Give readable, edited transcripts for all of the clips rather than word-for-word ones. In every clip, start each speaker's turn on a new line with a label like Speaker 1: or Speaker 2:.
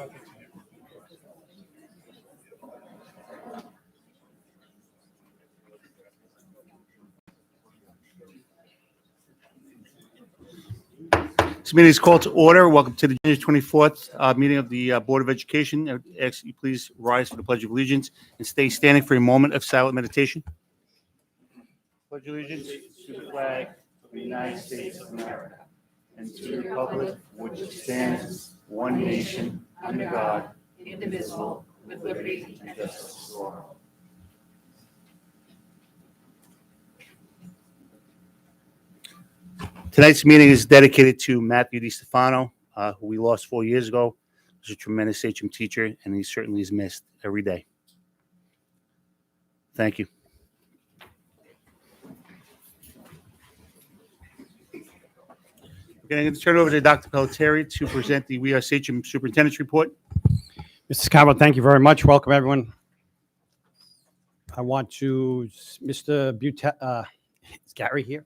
Speaker 1: This meeting is called to order. Welcome to the January 24th meeting of the Board of Education. I ask you please rise for the Pledge of Allegiance and stay standing for a moment of silent meditation. Pledge allegiance to the flag of the United States of America and to the republic for which it stands, one nation, under God, indivisible, with liberty and justice for all. Tonight's meeting is dedicated to Matthew DiStefano, who we lost 4 years ago. He was a tremendous HM teacher, and he certainly is missed every day. Thank you. Okay, I'm going to turn it over to Dr. Pelletieri to present the We Are HM Superintendent's Report.
Speaker 2: Mr. Scavo, thank you very much. Welcome, everyone. I want to, Mr. Butel, is Gary here?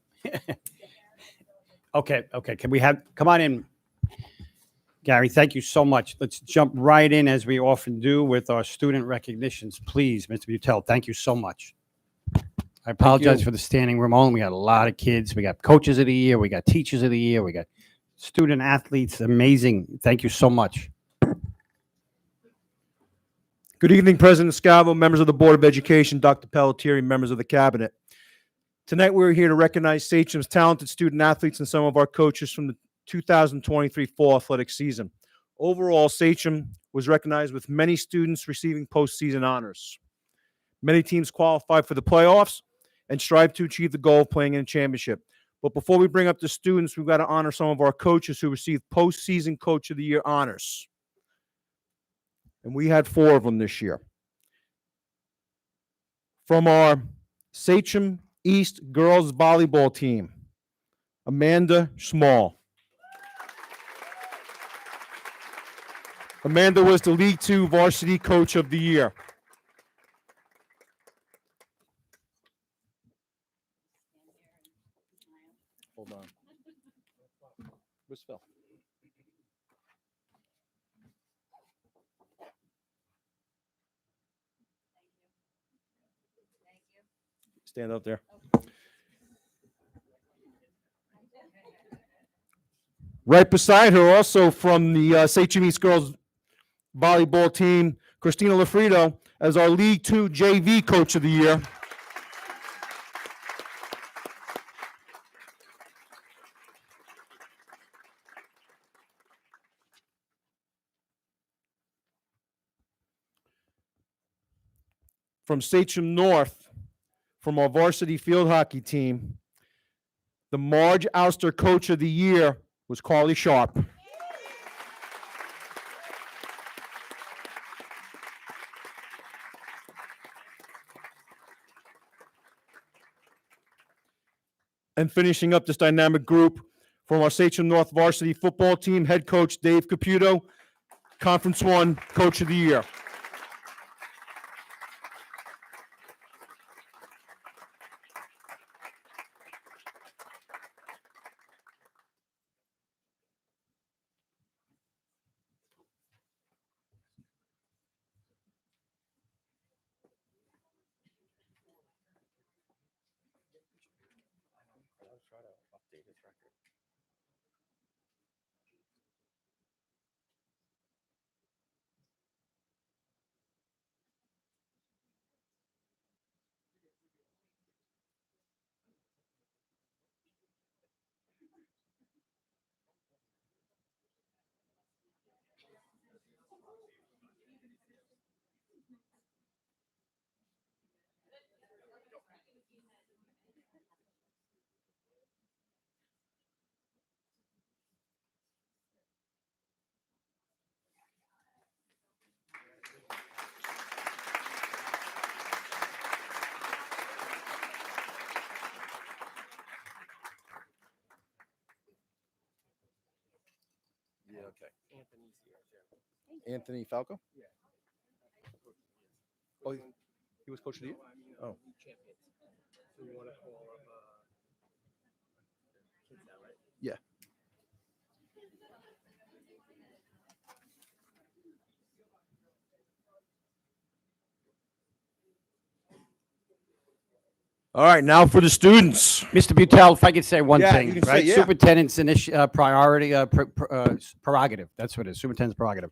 Speaker 2: Okay. Can we come on in? Gary, thank you so much. Let's jump right in, as we often do, with our student recognitions. Please, Mr. Butel, thank you so much. I apologize for the standing room only. We got a lot of kids. We got coaches of the year. We got teachers of the year. We got student athletes. Amazing. Thank you so much.
Speaker 3: Good evening, President Scavo, members of the Board of Education, Dr. Pelletieri, members of the Cabinet. Tonight, we're here to recognize Sachem's talented student athletes and some of our coaches from the 2023 fall athletic season. Overall, Sachem was recognized with many students receiving postseason honors. Many teams qualified for the playoffs and strive to achieve the goal of playing in a championship. But before we bring up the students, we've got to honor some of our coaches who received postseason Coach of the Year honors. And we had 4 of them this year. From our Sachem East girls volleyball team, Amanda Small. Amanda was the League 2 varsity coach of the year. Hold on. Where's Phil? Stand up there. Right beside her, also from the Sachem East girls volleyball team, Christina Lafrido, as our League 2 JV Coach of the Year. From Sachem North, from our varsity field hockey team, the Marge Ouster Coach of the Year was Carly Sharp. And finishing up this dynamic group, from our Sachem North varsity football team, head coach Dave Caputo, Conference 1 Coach of the Year. Yeah, okay. Anthony Falco? Yeah. Oh, he was Coach of the Year? Oh. Yeah. All right, now for the students.
Speaker 2: Mr. Butel, if I could say one
Speaker 3: Yeah,
Speaker 2: thing,
Speaker 3: you can say,
Speaker 2: right?
Speaker 3: yeah.
Speaker 2: Superintendent's prerogative. That's what it is. Superintendent's prerogative.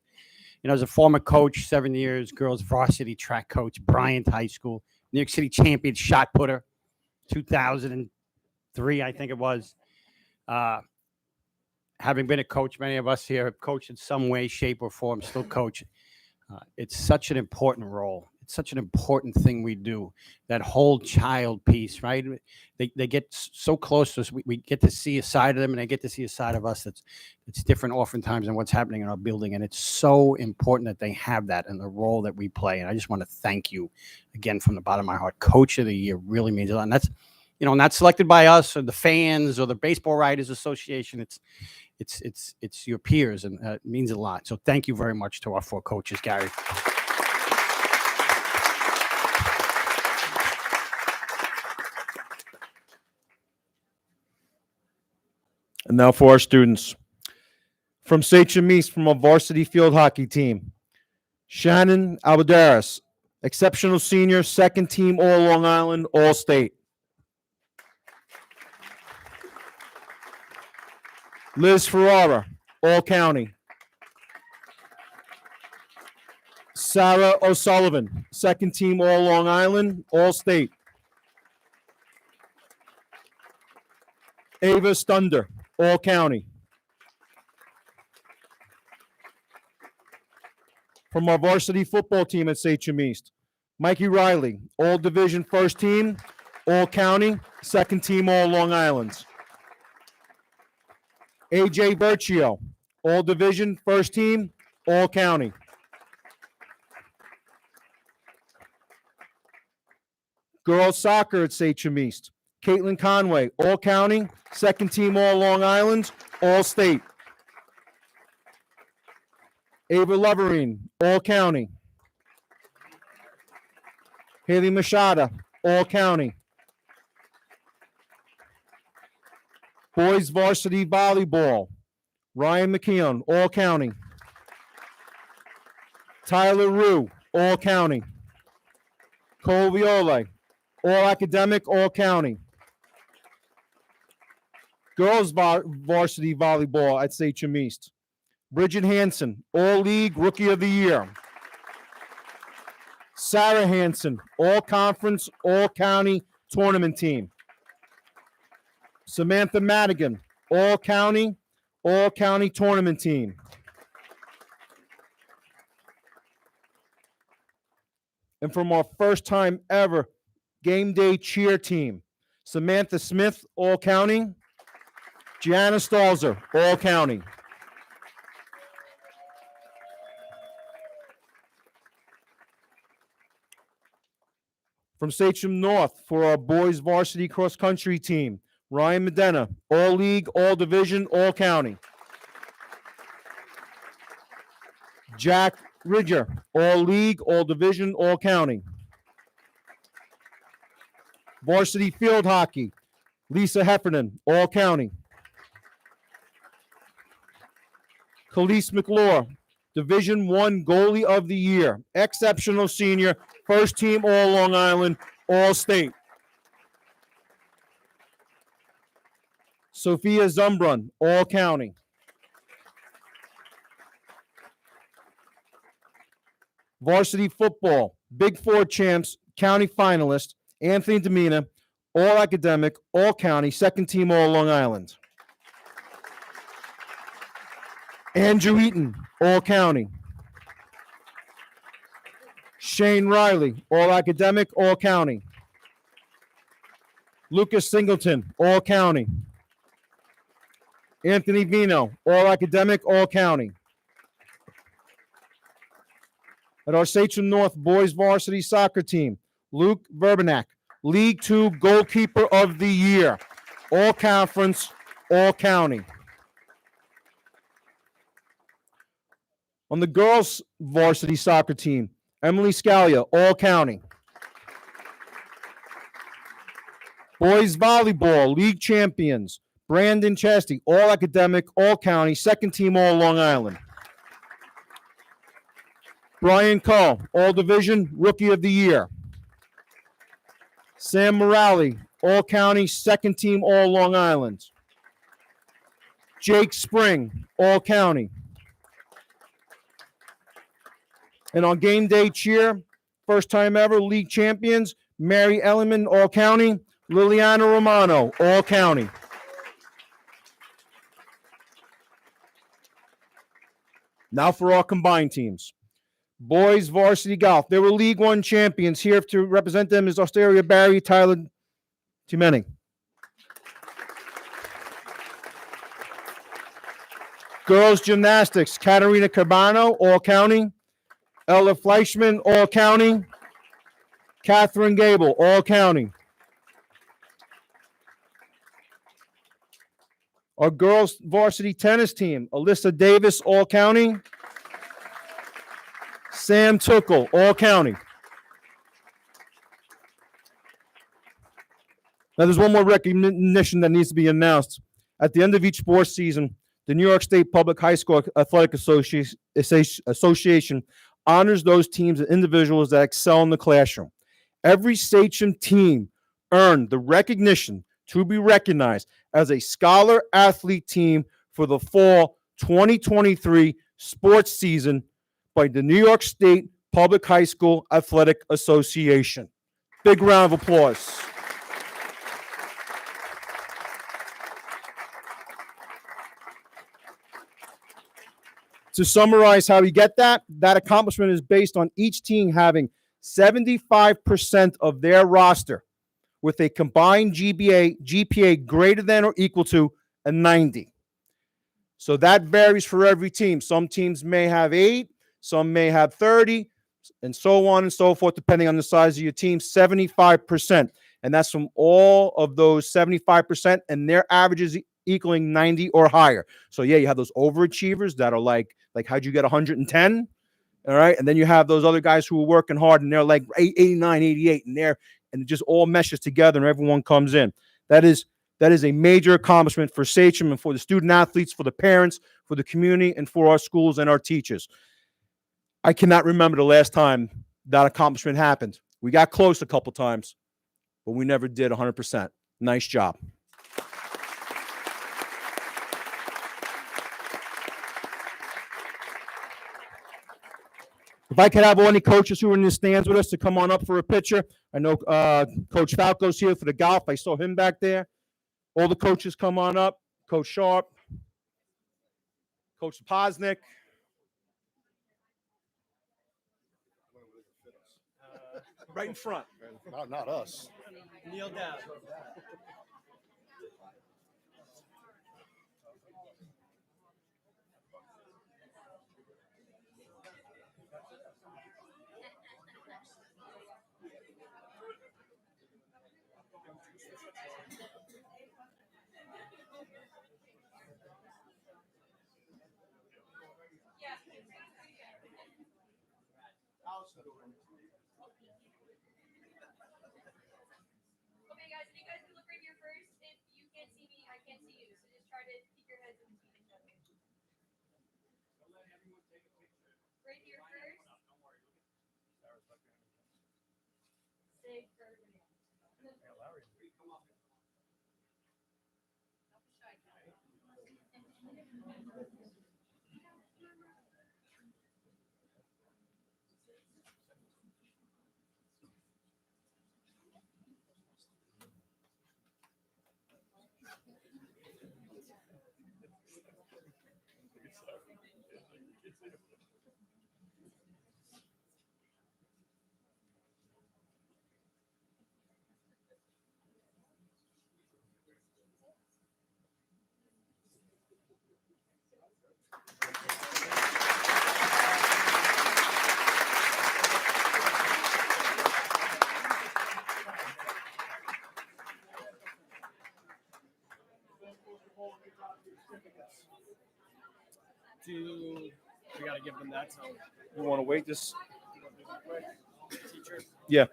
Speaker 2: You know, as a former coach, 7 years, girls varsity track coach, Bryant High School, New York City champion shot putter, 2003, I think it was. Having been a coach, many of us here have coached in some way, shape, or form, still coach. It's such an important role. It's such an important thing we do, that whole child piece, right? They get so close to us. We get to see a side of them, and they get to see a side of us that's different oftentimes than what's happening in our building. And it's so important that they have that and the role that we play. And I just want to thank you again from the bottom of my heart. Coach of the Year really means a lot. And that's, you know, not selected by us or the fans or the Baseball Writers Association. It's your peers, and it means a lot. So thank you very much to our 4 coaches, Gary.
Speaker 3: And now for our students. From Sachem East, from our varsity field hockey team, Shannon Alvarez, exceptional senior, second team All Long Island, All State. Liz Ferrara, All County. Sarah O'Sullivan, second team All Long Island, All State. Ava Stunder, All County. From our varsity football team at Sachem East, Mikey Riley, All Division first team, All County, second team All Long Islands. AJ Bercio, All Division first team, All County. Girls soccer at Sachem East, Caitlin Conway, All County, second team All Long Island, All State. Ava Loverine, All County. Haley Machada, All County. Boys varsity volleyball, Ryan McKeon, All County. Tyler Rue, All County. Cole Viola, All Academic, All County. Girls varsity volleyball at Sachem East, Bridget Hansen, All League Rookie of the Year. Sarah Hansen, All Conference, All County Tournament Team. Samantha Madigan, All County Tournament Team. And from our first time ever game day cheer team, Samantha Smith, All County. Gianna Stalzer, All County. From Sachem North for our boys varsity cross country team, Ryan Medina, All League, All Division, All County. Jack Ridger, All League, All Division, All County. Varsity field hockey, Lisa Heffernan, All County. Khalees McClure, Division I Goalie of the Year, exceptional senior, first team All Long Island, All State. Sophia Zumbrun, All County. Varsity football, Big Four champs, county finalist, Anthony Demina, All Academic, All County, second team All Long Island. Andrew Eaton, All County. Shane Riley, All Academic, All County. Lucas Singleton, All County. Anthony Vino, All Academic, All County. At our Sachem North boys varsity soccer team, Luke Verbenak, League II Goalkeeper of the Year, All Conference, All County. On the girls varsity soccer team, Emily Scalia, All County. Boys volleyball, league champions, Brandon Chesty, All Academic, All County, second team All Long Island. Brian Cole, All Division, Rookie of the Year. Sam Morale, All-County, second team All Long Island. Jake Spring, All-County. And on game day cheer, first time ever, league champions, Mary Elliman, All-County. Liliana Romano, All-County. Now for our combined teams. Boys varsity golf. They were League One champions. Here to represent them is Australia Barry, Tyler Timenning. Girls gymnastics. Katarina Cabano, All-County. Ella Fleischman, All-County. Catherine Gable, All-County. Our girls varsity tennis team. Alyssa Davis, All-County. Sam Tuchel, All-County. Now, there's one more recognition that needs to be announced. At the end of each sports season, the New York State Public High School Athletic Association honors those teams and individuals that excel in the classroom. Every Sachem team earned the recognition to be recognized as a scholar athlete team for the fall 2023 sports season by the New York State Public High School Athletic Association. Big round of applause. To summarize how we get that accomplishment is based on each team having 75% of their roster with a combined GPA greater than or equal to a 90. So that varies for every team. Some teams may have 8, some may have 30, and so on and so forth, depending on the size of your team. 75%. And that's from all of those 75%, and their averages equaling 90 or higher. So yeah, you have those overachievers that are like how'd you get 110? All right. And then you have those other guys who are working hard and they're like 89, 88, and it just all meshes together and everyone comes in. That is a major accomplishment for Sachem and for the student athletes, for the parents, for the community, and for our schools and our teachers. I cannot remember the last time that accomplishment happened. We got close a couple times, but we never did 100%. Nice job. If I could have all any coaches who are in the stands with us to come on up for a picture. I know Coach Falco's here for the golf. I saw him back there. All the coaches come on up. Coach Sharp, Coach Posnick. Right in front.
Speaker 4: Not us.
Speaker 2: Kneel down.
Speaker 5: Okay, guys, you guys can look right here first. If you can't see me, I can't see you. So just try to keep your heads in between each other. Right here first. Say Ferdinand.
Speaker 2: We got to give them that. So
Speaker 3: You want to wait this?
Speaker 2: teacher.
Speaker 3: Yeah.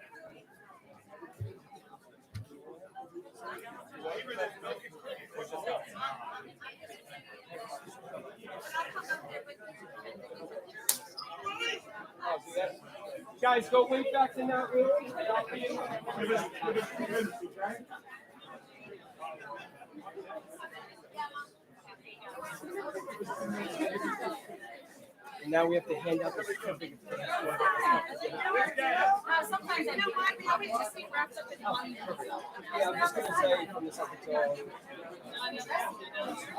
Speaker 3: Guys, go way back in that room. And now we have to hand out the certificate.
Speaker 5: Sometimes I know why we always just be wrapped up in one.
Speaker 3: Yeah, I'm just gonna say from this up until. What should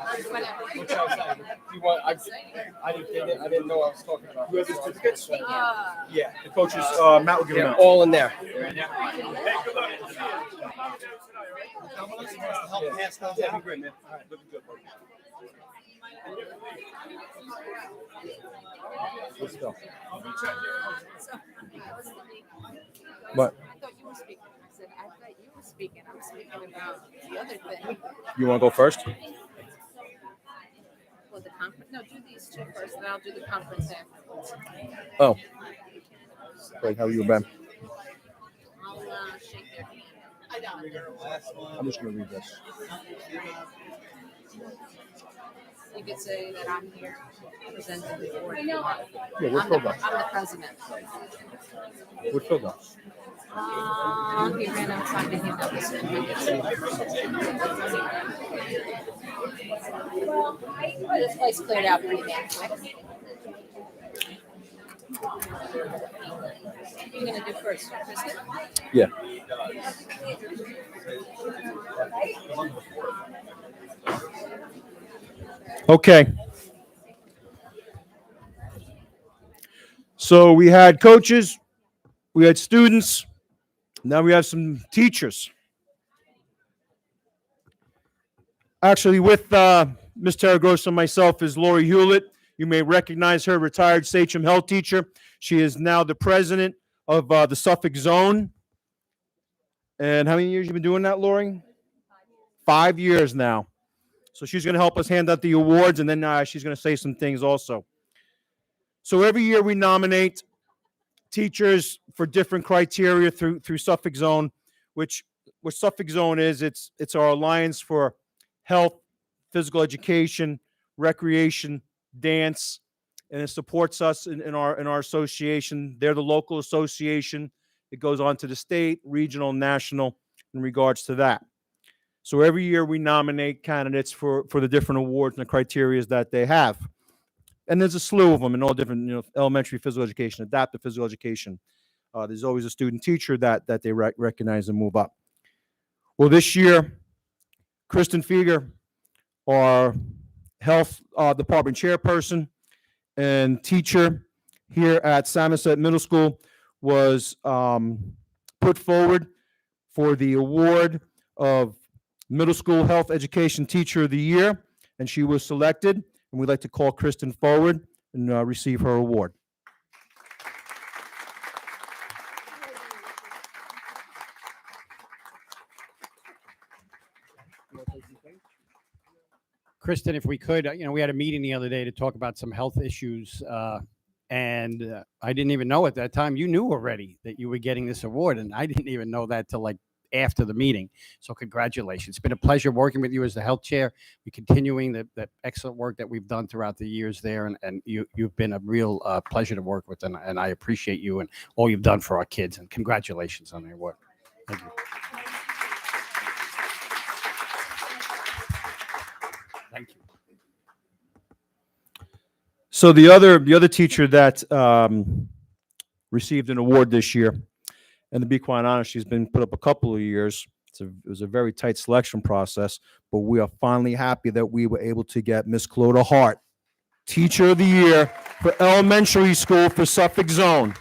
Speaker 3: I say? You want? I didn't know I was talking about. You have the certificates? Yeah, the coaches. Matt will give them out. All in there. Let's go. What?
Speaker 4: I thought you were speaking. I said, I thought you were speaking. I'm speaking about the other thing.
Speaker 3: You want to go first?
Speaker 4: Well, the conference. No, do these two first, and I'll do the conference afterwards.
Speaker 3: Oh. Great. How are you, Ben?
Speaker 4: I'll shake their hand.
Speaker 3: I'm just going to read this.
Speaker 4: You could say that I'm here presenting the board.
Speaker 3: Yeah, we're filled up.
Speaker 4: I'm the president.
Speaker 3: We're filled up.
Speaker 4: He ran outside to hand out the certificates. Well, this place cleared out pretty bad. What are you gonna do first, Kristen?
Speaker 3: Yeah. Okay. So we had coaches, we had students, now we have some teachers. Actually, with Ms. Terragrossa and myself is Lori Hewlett. You may recognize her, retired Sachem health teacher. She is now the president of the Suffolk Zone. And how many years you been doing that, Lori? 5 years now. So she's going to help us hand out the awards, and then she's going to say some things also. So every year we nominate teachers for different criteria through Suffolk Zone, which what Suffolk Zone is, it's our alliance for health, physical education, recreation, dance, and it supports us in our association. They're the local association. It goes on to the state, regional, national in regards to that. So every year we nominate candidates for the different awards and the criteria that they have. And there's a slew of them in all different, elementary physical education, adaptive physical education. There's always a student teacher that they recognize and move up. Well, this year, Kristen Fieger, our health department chairperson and teacher here at Samoset Middle School, was put forward for the award of Middle School Health Education Teacher of the Year, and she was selected, and we'd like to call Kristen forward and receive her award.
Speaker 2: Kristen, if we could, we had a meeting the other day to talk about some health issues, and I didn't even know at that time. You knew already that you were getting this award, and I didn't even know that till like after the meeting. So congratulations. It's been a pleasure working with you as the health chair. We're continuing the excellent work that we've done throughout the years there, and you've been a real pleasure to work with, and I appreciate you and all you've done for our kids, and congratulations on your work. Thank you. Thank you.
Speaker 3: So the other teacher that received an award this year, and to be quite honest, she's been put up a couple of years. It was a very tight selection process, but we are finally happy that we were able to get Miss Clodagh Hart, Teacher of the Year for elementary school for Suffolk Zone.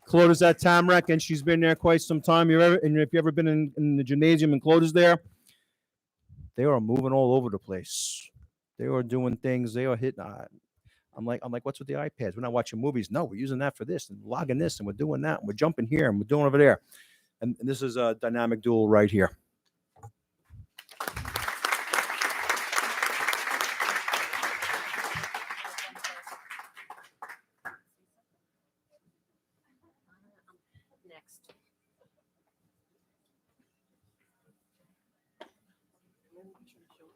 Speaker 3: Clodagh's at Tamarack, and she's been there quite some time. If you've ever been in the gymnasium and Clodagh's there, they are moving all over the place. They are doing things. They are hitting. I'm like, what's with the iPads? We're not watching movies. No, we're using that for this and logging this, and we're doing that, and we're jumping here, and we're doing over there. And this is a dynamic duel right here.
Speaker 4: Next.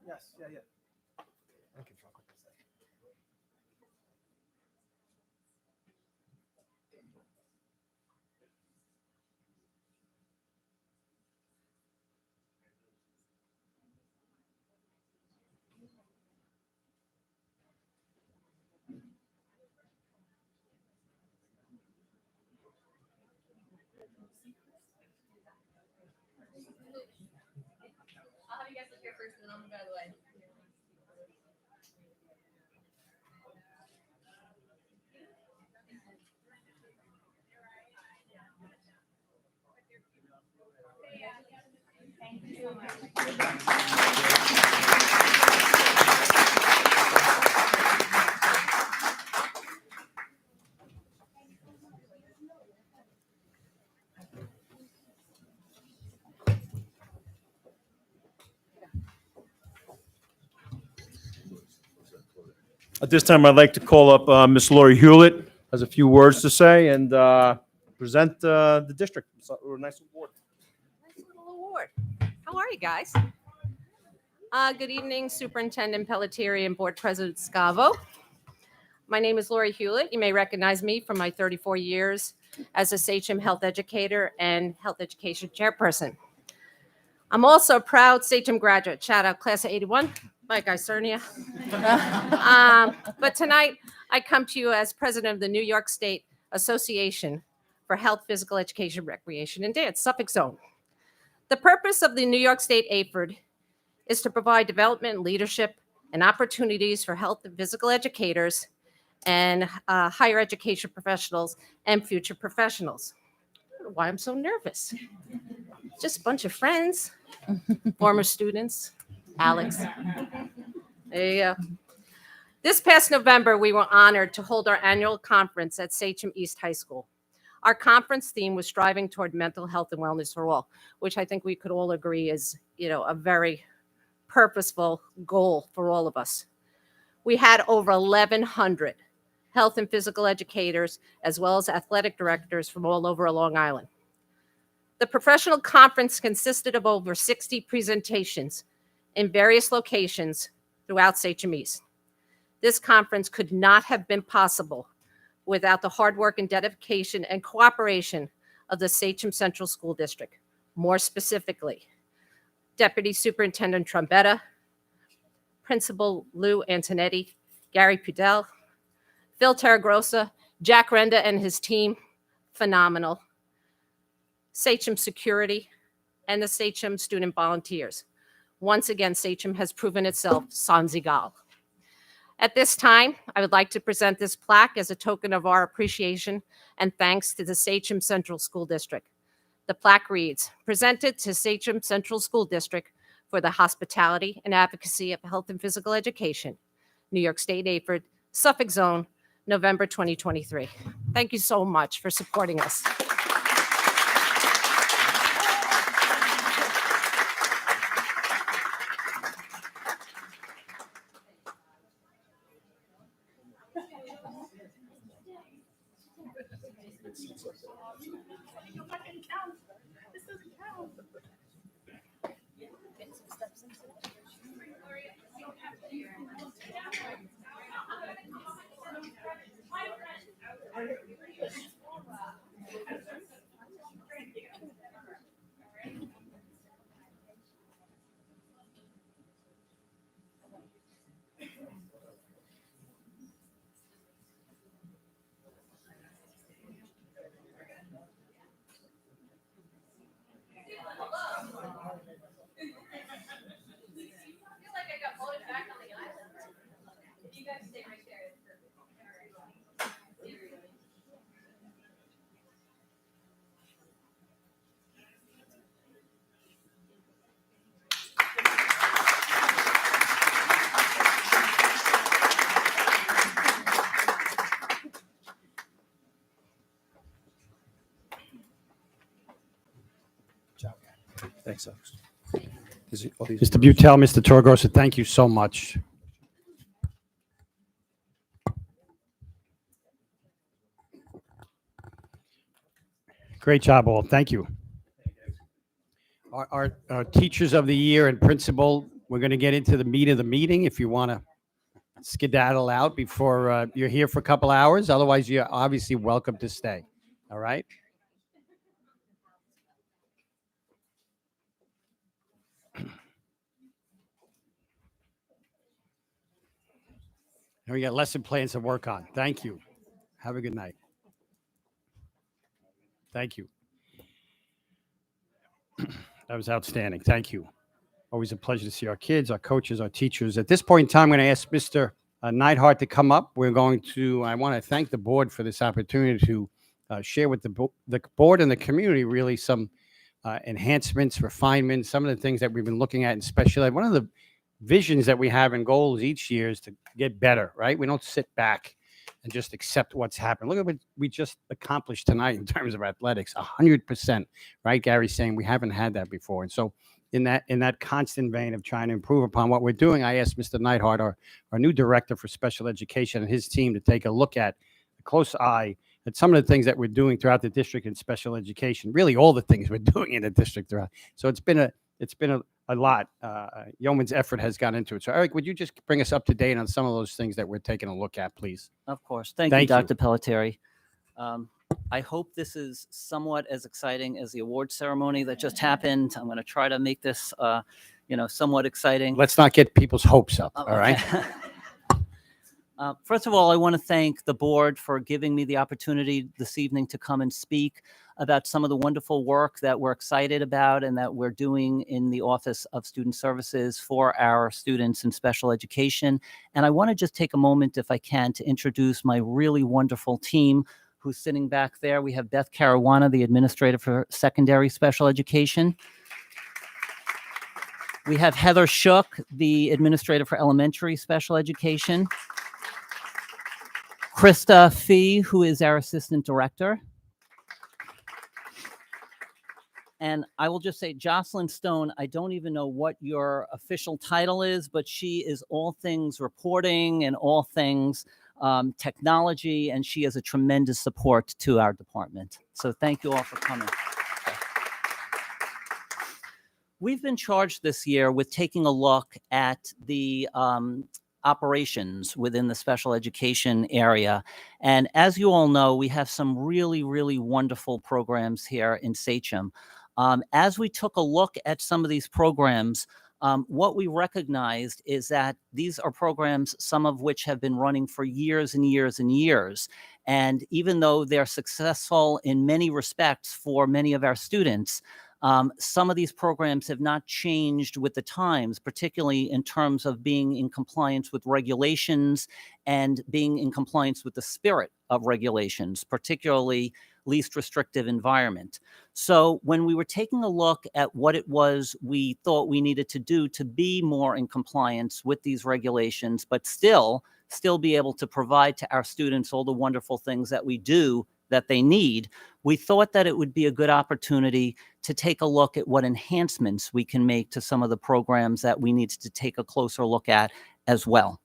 Speaker 3: Yes, yeah.
Speaker 5: here first, and then I'll move out of the way.
Speaker 3: At this time, I'd like to call up Miss Lori Hewlett, has a few words to say, and present the district. So, a nice award.
Speaker 4: Nice little award. How are you guys? Good evening, Superintendent Pelletieri and Board President Scavo. My name is Lori Hewlett. You may recognize me from my 34 years as a Sachem health educator and health education chairperson. I'm also a proud Sachem graduate. Shout out class of 81. Bye, guys, Cernia. But tonight, I come to you as president of the New York State Association for Health, Physical Education, Recreation, and Dance, Suffolk Zone. The purpose of the New York State AFERD is to provide development, leadership, and opportunities for health and physical educators and higher education professionals and future professionals. I don't know why I'm so nervous. Just a bunch of friends, former students, Alex. There you go. This past November, we were honored to hold our annual conference at Sachem East High School. Our conference theme was striving toward mental health and wellness for all, which I think we could all agree is, a very purposeful goal for all of us. We had over 1,100 health and physical educators, as well as athletic directors from all over Long Island. The professional conference consisted of over 60 presentations in various locations throughout Sachem East. This conference could not have been possible without the hard work and dedication and cooperation of the Sachem Central School District. More specifically, Deputy Superintendent Trombetta, Principal Lou Antonetti, Gary Pudell, Phil Terragrossa, Jack Renda and his team, phenomenal. Sachem Security, and the Sachem student volunteers. Once again, Sachem has proven itself sans égal. At this time, I would like to present this plaque as a token of our appreciation and thanks to the Sachem Central School District. The plaque reads, presented to Sachem Central School District for the hospitality and advocacy of health and physical education, New York State AFERD, Suffolk Zone, November 2023. Thank you so much for supporting us.
Speaker 3: Thanks, Alex.
Speaker 2: Mr. Butel, Mr. Torgrosa, thank you so much. Great job, all. Thank you. Our teachers of the year and principal, we're going to get into the meat of the meeting if you want to skedaddle out before you're here for a couple hours. Otherwise, you're obviously welcome to stay. All right? And we got lesson plans to work on. Thank you. Have a good night. Thank you. That was outstanding. Thank you. Always a pleasure to see our kids, our coaches, our teachers. At this point in time, I'm going to ask Mr. Neidhart to come up. I want to thank the board for this opportunity to share with the board and the community really some enhancements, refinements, some of the things that we've been looking at in special ed. One of the visions that we have and goals each year is to get better, right? We don't sit back and just accept what's happened. Look at what we just accomplished tonight in terms of athletics, 100%, right? Gary's saying we haven't had that before. And so in that constant vein of trying to improve upon what we're doing, I asked Mr. Neidhart, our new director for special education, and his team to take a look at a close eye at some of the things that we're doing throughout the district in special education, really all the things we're doing in the district throughout. So it's been a lot. Yeoman's effort has gone into it. So Eric, would you just bring us up to date on some of those things that we're taking a look at, please?
Speaker 6: Of course. Thank you, Dr. Pelletieri. I hope this is somewhat as exciting as the award ceremony that just happened. I'm going to try to make this, somewhat exciting.
Speaker 2: Let's not get people's hopes up, all right?
Speaker 6: First of all, I want to thank the board for giving me the opportunity this evening to come and speak about some of the wonderful work that we're excited about and that we're doing in the Office of Student Services for our students in special education. And I want to just take a moment, if I can, to introduce my really wonderful team who's sitting back there. We have Beth Caruana, the administrator for secondary special education. We have Heather Shook, the administrator for elementary special education. Krista Fee, who is our assistant director. And I will just say, Jocelyn Stone, I don't even know what your official title is, but she is all things reporting and all things technology, and she is a tremendous support to our department. So thank you all for coming. We've been charged this year with taking a look at the operations within the special education area. And as you all know, we have some really, really wonderful programs here in Sachem. As we took a look at some of these programs, what we recognized is that these are programs, some of which have been running for years and years and years. And even though they're successful in many respects for many of our students, some of these programs have not changed with the times, particularly in terms of being in compliance with regulations and being in compliance with the spirit of regulations, particularly least restrictive environment. So when we were taking a look at what it was we thought we needed to do to be more in compliance with these regulations, but still be able to provide to our students all the wonderful things that we do that they need, we thought that it would be a good opportunity to take a look at what enhancements we can make to some of the programs that we need to take a closer look at as well.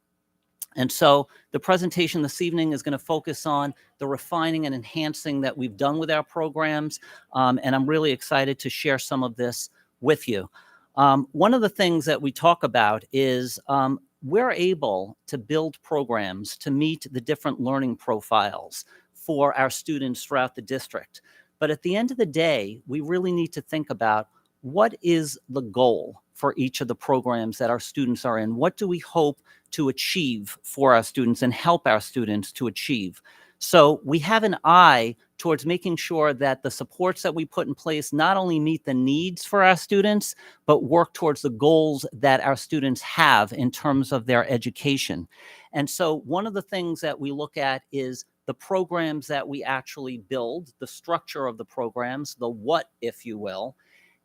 Speaker 6: And so the presentation this evening is going to focus on the refining and enhancing that we've done with our programs, and I'm really excited to share some of this with you. One of the things that we talk about is we're able to build programs to meet the different learning profiles for our students throughout the district. But at the end of the day, we really need to think about what is the goal for each of the programs that our students are in? What do we hope to achieve for our students and help our students to achieve? So we have an eye towards making sure that the supports that we put in place not only meet the needs for our students, but work towards the goals that our students have in terms of their education. And so one of the things that we look at is the programs that we actually build, the structure of the programs, the what, if you will.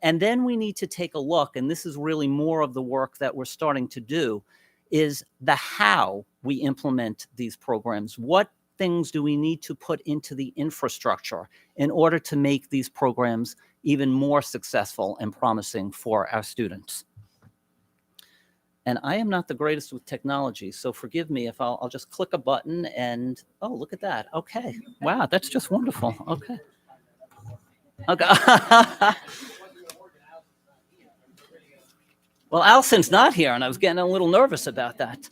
Speaker 6: And then we need to take a look, and this is really more of the work that we're starting to do, is the how we implement these programs. What things do we need to put into the infrastructure in order to make these programs even more successful and promising for our students? And I am not the greatest with technology, so forgive me if I'll just click a button and, oh, look at that. Okay. Wow, that's just wonderful. Okay. Okay. Well, Allison's not here, and I was getting a little nervous about that.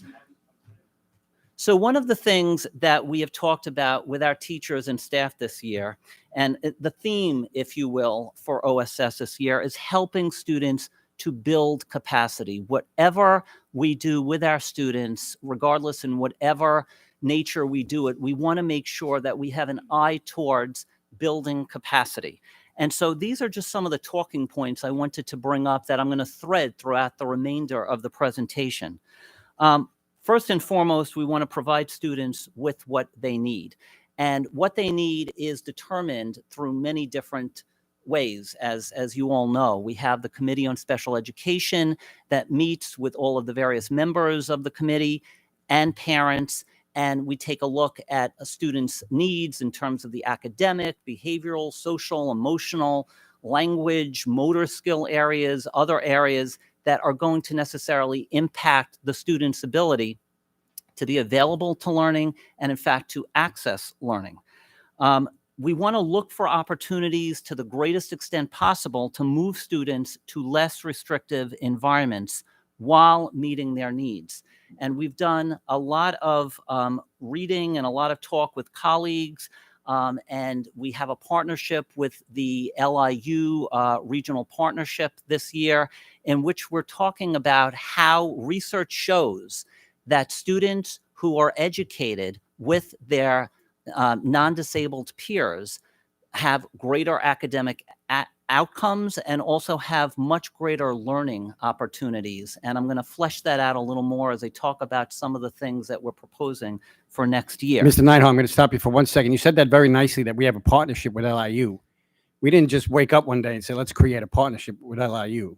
Speaker 6: So one of the things that we have talked about with our teachers and staff this year, and the theme, if you will, for OSS this year is helping students to build capacity. Whatever we do with our students, regardless in whatever nature we do it, we want to make sure that we have an eye towards building capacity. And so these are just some of the talking points I wanted to bring up that I'm going to thread throughout the remainder of the presentation. First and foremost, we want to provide students with what they need. And what they need is determined through many different ways. As you all know, we have the Committee on Special Education that meets with all of the various members of the committee and parents, and we take a look at a student's needs in terms of the academic, behavioral, social, emotional, language, motor skill areas, other areas that are going to necessarily impact the student's ability to be available to learning and, in fact, to access learning. We want to look for opportunities to the greatest extent possible to move students to less restrictive environments while meeting their needs. And we've done a lot of reading and a lot of talk with colleagues, and we have a partnership with the LIU Regional Partnership this year, in which we're talking about how research shows that students who are educated with their non-disabled peers have greater academic outcomes and also have much greater learning opportunities. And I'm going to flesh that out a little more as I talk about some of the things that we're proposing for next year.
Speaker 2: Mr. Nighthawk, I'm going to stop you for 1 second. You said that very nicely, that we have a partnership with LIU. We didn't just wake up one day and say, let's create a partnership with LIU.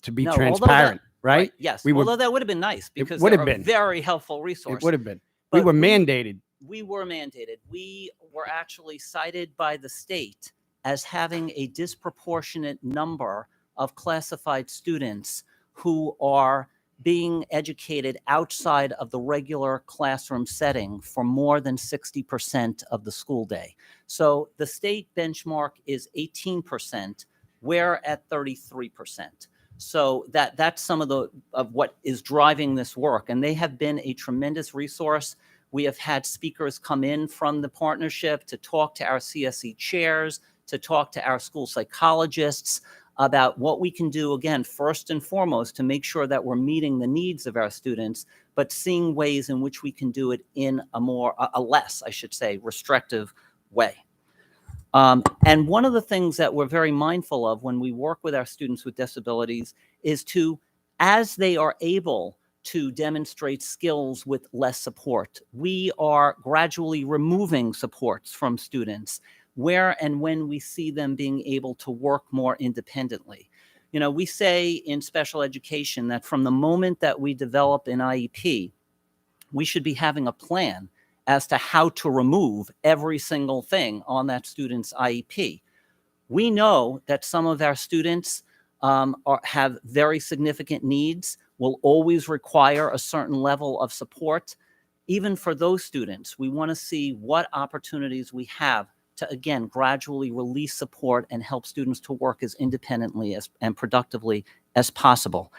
Speaker 2: To be
Speaker 6: No, although
Speaker 2: transparent, right?
Speaker 6: Yes.
Speaker 2: We were-
Speaker 6: Although that would have been nice because
Speaker 2: would
Speaker 6: they're
Speaker 2: have
Speaker 6: a
Speaker 2: been.
Speaker 6: very helpful resource.
Speaker 2: It would have been. We
Speaker 6: But
Speaker 2: were mandated.
Speaker 6: We were mandated. We were actually cited by the state as having a disproportionate number of classified students who are being educated outside of the regular classroom setting for more than 60% of the school day. So the state benchmark is 18%. We're at 33%. So that's some of what is driving this work. And they have been a tremendous resource. We have had speakers come in from the partnership to talk to our CSE chairs, to talk to our school psychologists about what we can do, again, first and foremost, to make sure that we're meeting the needs of our students, but seeing ways in which we can do it in a less, I should say, restrictive way. And one of the things that we're very mindful of when we work with our students with disabilities is to, as they are able to demonstrate skills with less support, we are gradually removing supports from students where and when we see them being able to work more independently. You know, we say in special education that from the moment that we develop an IEP, we should be having a plan as to how to remove every single thing on that student's IEP. We know that some of our students have very significant needs, will always require a certain level of support. Even for those students, we want to see what opportunities we have to, again, gradually release support and help students to work as independently and productively as possible.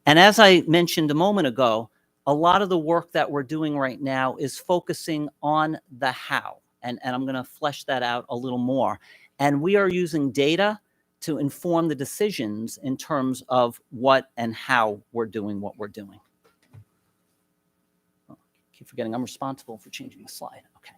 Speaker 6: And as I mentioned a moment ago, a lot of the work that we're doing right now is focusing on the how. And I'm going to flesh that out a little more. And we are using data to inform the decisions in terms of what and how we're doing what we're doing. Oh, I keep forgetting I'm responsible for changing the slide. Okay.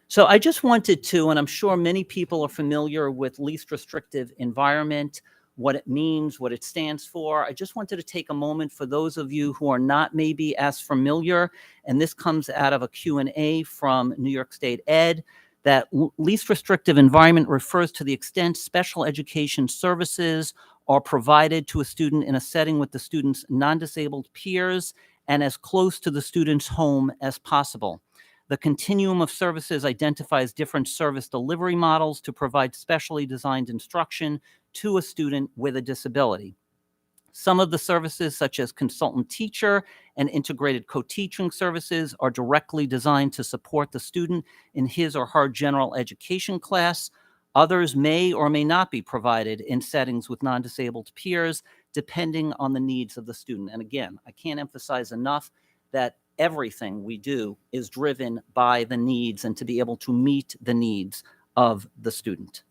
Speaker 6: So I just wanted to, and I'm sure many people are familiar with least restrictive environment, what it means, what it stands for. I just wanted to take a moment for those of you who are not maybe as familiar, and this comes out of a Q&A from New York State Ed, that least restrictive environment refers to the extent special education services are provided to a student in a setting with the student's non-disabled peers and as close to the student's home as possible. The continuum of services identifies different service delivery models to provide specially designed instruction to a student with a disability. Some of the services, such as consultant teacher and integrated co-teaching services, are directly designed to support the student in his or her general education class. Others may or may not be provided in settings with non-disabled peers, depending on the needs of the student. And again, I can't emphasize enough that everything we do is driven by the needs and to be able to meet the needs of the student.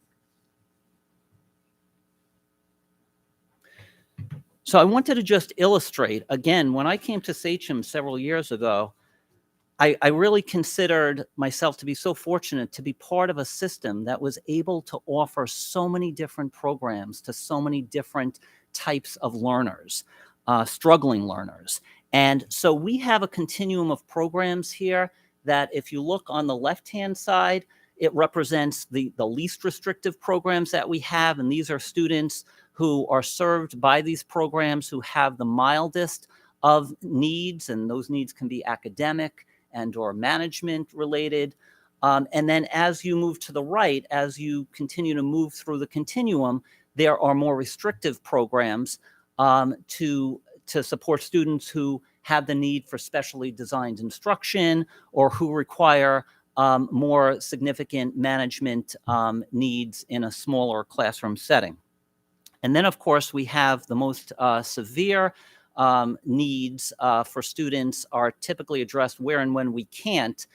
Speaker 6: So I wanted to just illustrate, again, when I came to Sachem several years ago, I really considered myself to be so fortunate to be part of a system that was able to offer so many different programs to so many different types of learners, struggling learners. And so we have a continuum of programs here that if you look on the left-hand side, it represents the least restrictive programs that we have. And these are students who are served by these programs who have the mildest of needs, and those needs can be academic and or management related. And then as you move to the right, as you continue to move through the continuum, there are more restrictive programs to support students who have the need for specially designed instruction or who require more significant management needs in a smaller classroom setting. And then, of course, we have the most severe needs for students are typically addressed where and when we can't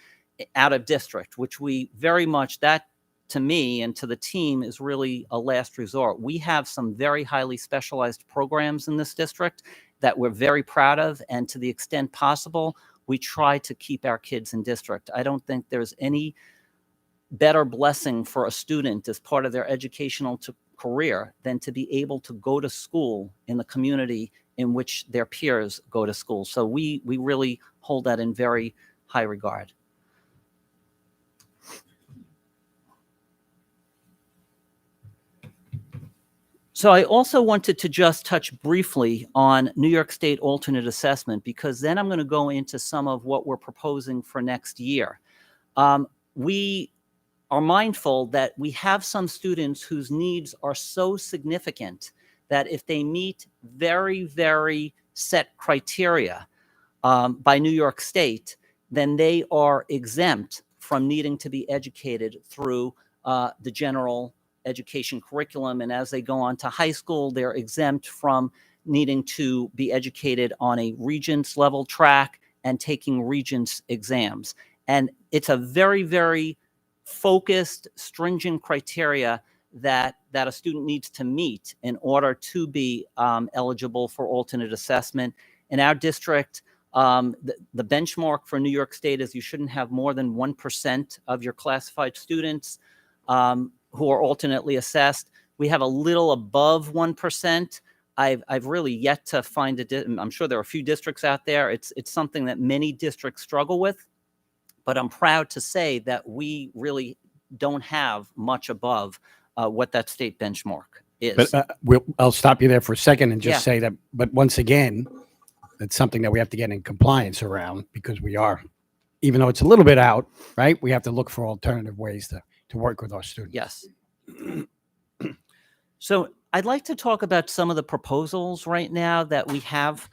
Speaker 6: out of district, which we very much, that to me and to the team is really a last resort. We have some very highly specialized programs in this district that we're very proud of, and to the extent possible, we try to keep our kids in district. I don't think there's any better blessing for a student as part of their educational career than to be able to go to school in the community in which their peers go to school. So we really hold that in very high regard. So I also wanted to just touch briefly on New York State alternate assessment, because then I'm going to go into some of what we're proposing for next year. We are mindful that we have some students whose needs are so significant that if they meet very, very set criteria by New York State, then they are exempt from needing to be educated through the general education curriculum. And as they go on to high school, they're exempt from needing to be educated on a Regents level track and taking Regents exams. And it's a very, very focused, stringent criteria that a student needs to meet in order to be eligible for alternate assessment. In our district, the benchmark for New York State is you shouldn't have more than 1% of your classified students who are alternately assessed. We have a little above 1%. I've really yet to find I'm sure there are a few districts out there. It's something that many districts struggle with, but I'm proud to say that we really don't have much above what that state benchmark is.
Speaker 2: But I'll stop you there for a second and just
Speaker 6: Yeah.
Speaker 2: say that, but once again, it's something that we have to get in compliance around, because we are, even though it's a little bit out, right? We have to look for alternative ways to work with our students.
Speaker 6: Yes. So I'd like to talk about some of the proposals right now that we have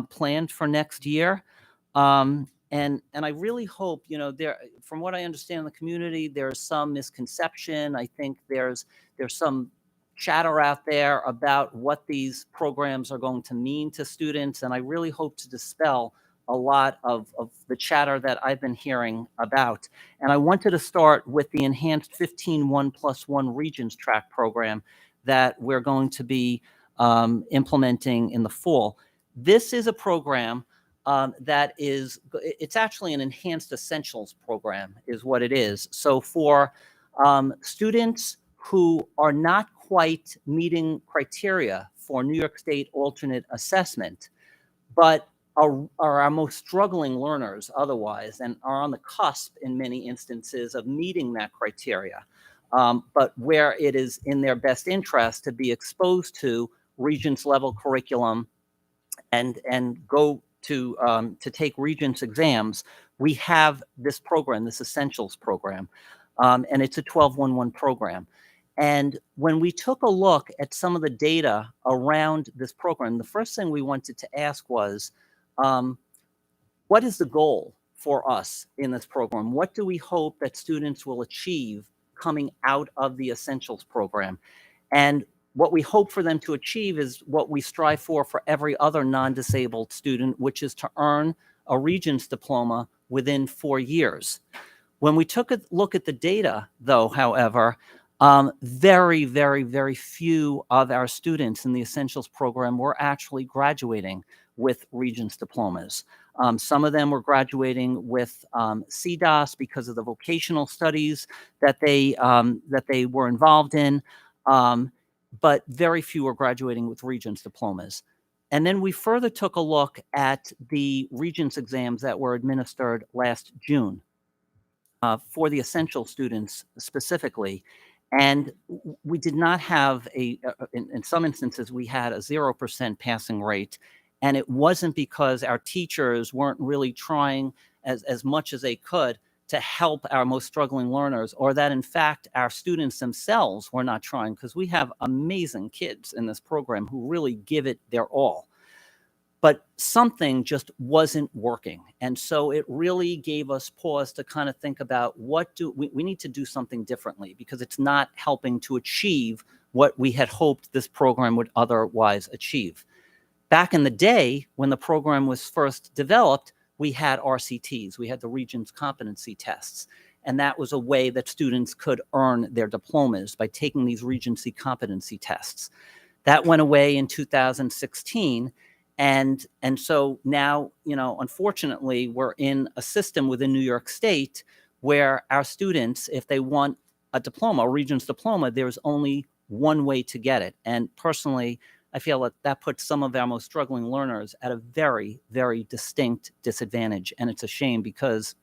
Speaker 6: planned for next year. And I really hope, from what I understand in the community, there's some misconception. I think there's some chatter out there about what these programs are going to mean to students. And I really hope to dispel a lot of the chatter that I've been hearing about. And I wanted to start with the enhanced 15 1+1 Regents track program that we're going to be implementing in the fall. This is a program it's actually an enhanced essentials program is what it is. So for students who are not quite meeting criteria for New York State alternate assessment, but are our most struggling learners otherwise and are on the cusp in many instances of meeting that criteria, but where it is in their best interest to be exposed to Regents level curriculum and go to take Regents exams, we have this program, this essentials program, and it's a 12-1-1 program. And when we took a look at some of the data around this program, the first thing we wanted to ask was, what is the goal for us in this program? What do we hope that students will achieve coming out of the essentials program? And what we hope for them to achieve is what we strive for every other non-disabled student, which is to earn a Regents diploma within 4 years. When we took a look at the data, though, however, very, very, very few of our students in the Essentials program were actually graduating with Regents diplomas. Some of them were graduating with CDOS because of the vocational studies that they were involved in, but very few were graduating with Regents diplomas. And then we further took a look at the Regents exams that were administered last June for the essential students specifically. And we did not have in some instances, we had a 0% passing rate. And it wasn't because our teachers weren't really trying as much as they could to help our most struggling learners, or that in fact our students themselves were not trying, because we have amazing kids in this program who really give it their all. But something just wasn't working. And so it really gave us pause to kind of think about what do we need to do something differently, because it's not helping to achieve what we had hoped this program would otherwise achieve. Back in the day, when the program was first developed, we had RCTs, we had the Regents competency tests. And that was a way that students could earn their diplomas, by taking these Regency competency tests. That went away in 2016. And so now, unfortunately, we're in a system within New York State where our students, if they want a diploma, a Regents diploma, there's only one way to get it. And personally, I feel that puts some of our most struggling learners at a very, very distinct disadvantage. And it's a shame, because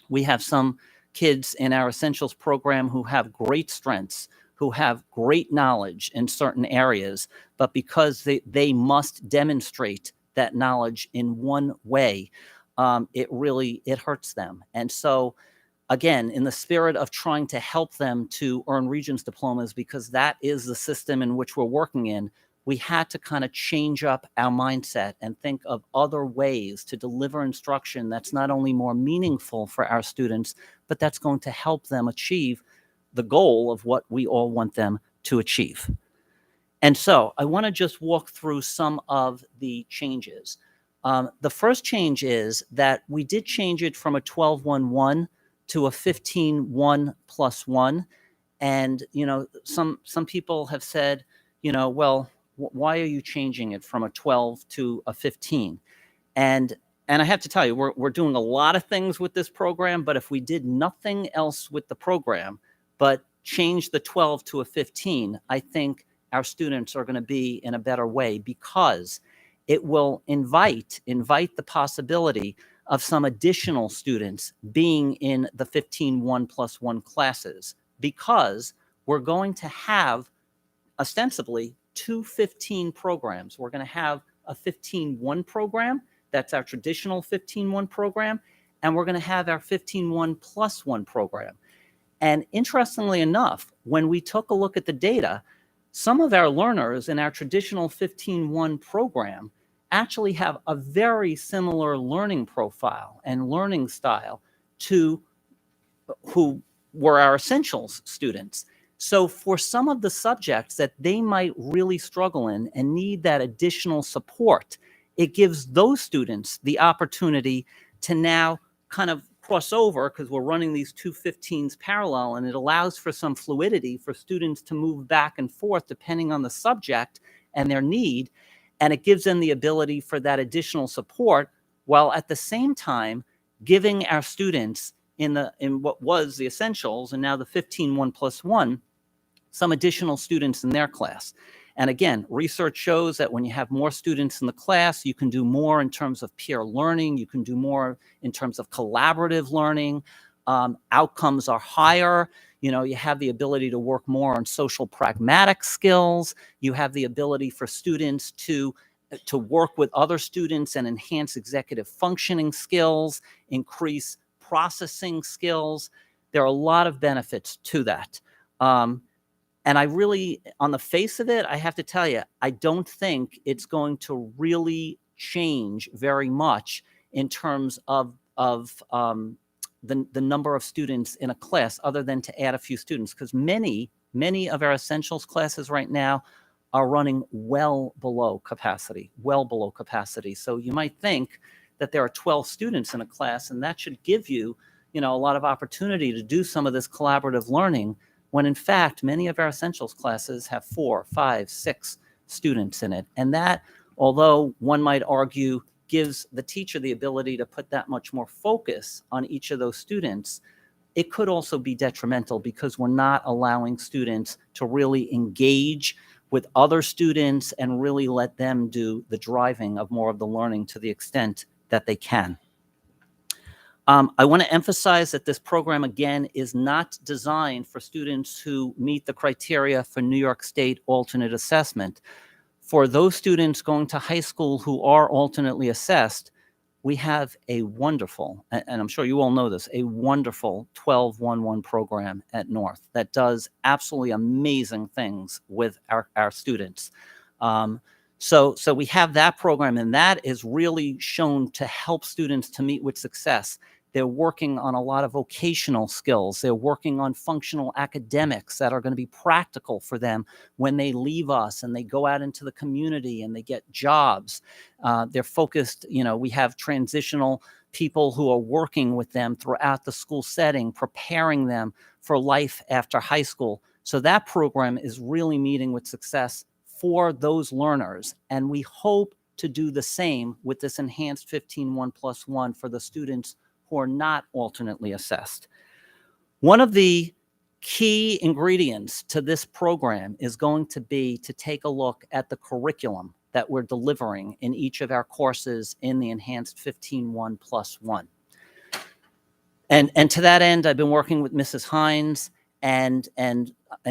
Speaker 6: we have some kids in our Essentials program who have great strengths, who have great knowledge in certain areas, but because they must demonstrate that knowledge in one way, it hurts them. And so, again, in the spirit of trying to help them to earn Regents diplomas, because that is the system in which we're working in, we had to kind of change up our mindset and think of other ways to deliver instruction that's not only more meaningful for our students, but that's going to help them achieve the goal of what we all want them to achieve. And so I want to just walk through some of the changes. The first change is that we did change it from a 12-1-1 to a 15-1+1. And, some people have said, well, why are you changing it from a 12 to a 15? And I have to tell you, we're doing a lot of things with this program, but if we did nothing else with the program, but change the 12 to a 15, I think our students are going to be in a better way, because it will invite the possibility of some additional students being in the 15-1+1 classes, because we're going to have ostensibly 2 15 programs. We're going to have a 15-1 program. That's our traditional 15-1 program. And we're going to have our 15-1+1 program. And interestingly enough, when we took a look at the data, some of our learners in our traditional 15-1 program actually have a very similar learning profile and learning style to who were our Essentials students. So for some of the subjects that they might really struggle in and need that additional support, it gives those students the opportunity to now kind of cross over, because we're running these 2 15s parallel, and it allows for some fluidity for students to move back and forth depending on the subject and their need. And it gives them the ability for that additional support, while at the same time giving our students in what was the Essentials and now the 15-1+1 some additional students in their class. And again, research shows that when you have more students in the class, you can do more in terms of peer learning. You can do more in terms of collaborative learning. Outcomes are higher. You have the ability to work more on social pragmatic skills. You have the ability for students to work with other students and enhance executive functioning skills, increase processing skills. There are a lot of benefits to that. And I really, on the face of it, I have to tell you, I don't think it's going to really change very much in terms of the number of students in a class, other than to add a few students, because many of our Essentials classes right now are running well below capacity. So you might think that there are 12 students in a class, and that should give you, a lot of opportunity to do some of this collaborative learning, when in fact, many of our Essentials classes have 4, 5, 6 students in it. And that, although one might argue gives the teacher the ability to put that much more focus on each of those students, it could also be detrimental because we're not allowing students to really engage with other students and really let them do the driving of more of the learning to the extent that they can. I want to emphasize that this program, again, is not designed for students who meet the criteria for New York State alternate assessment. For those students going to high school who are alternately assessed, we have a wonderful, and I'm sure you all know this, a wonderful 12-1-1 program at North that does absolutely amazing things with our students. So we have that program, and that is really shown to help students to meet with success. They're working on a lot of vocational skills. They're working on functional academics that are going to be practical for them when they leave us and they go out into the community and they get jobs. They're focused, we have transitional people who are working with them throughout the school setting, preparing them for life after high school. So that program is really meeting with success for those learners. And we hope to do the same with this enhanced 15-1+1 for the students who are not alternately assessed. One of the key ingredients to this program is going to be to take a look at the curriculum that we're delivering in each of our courses in the enhanced 15-1+1. And to that end, I've been working with Mrs. Hines and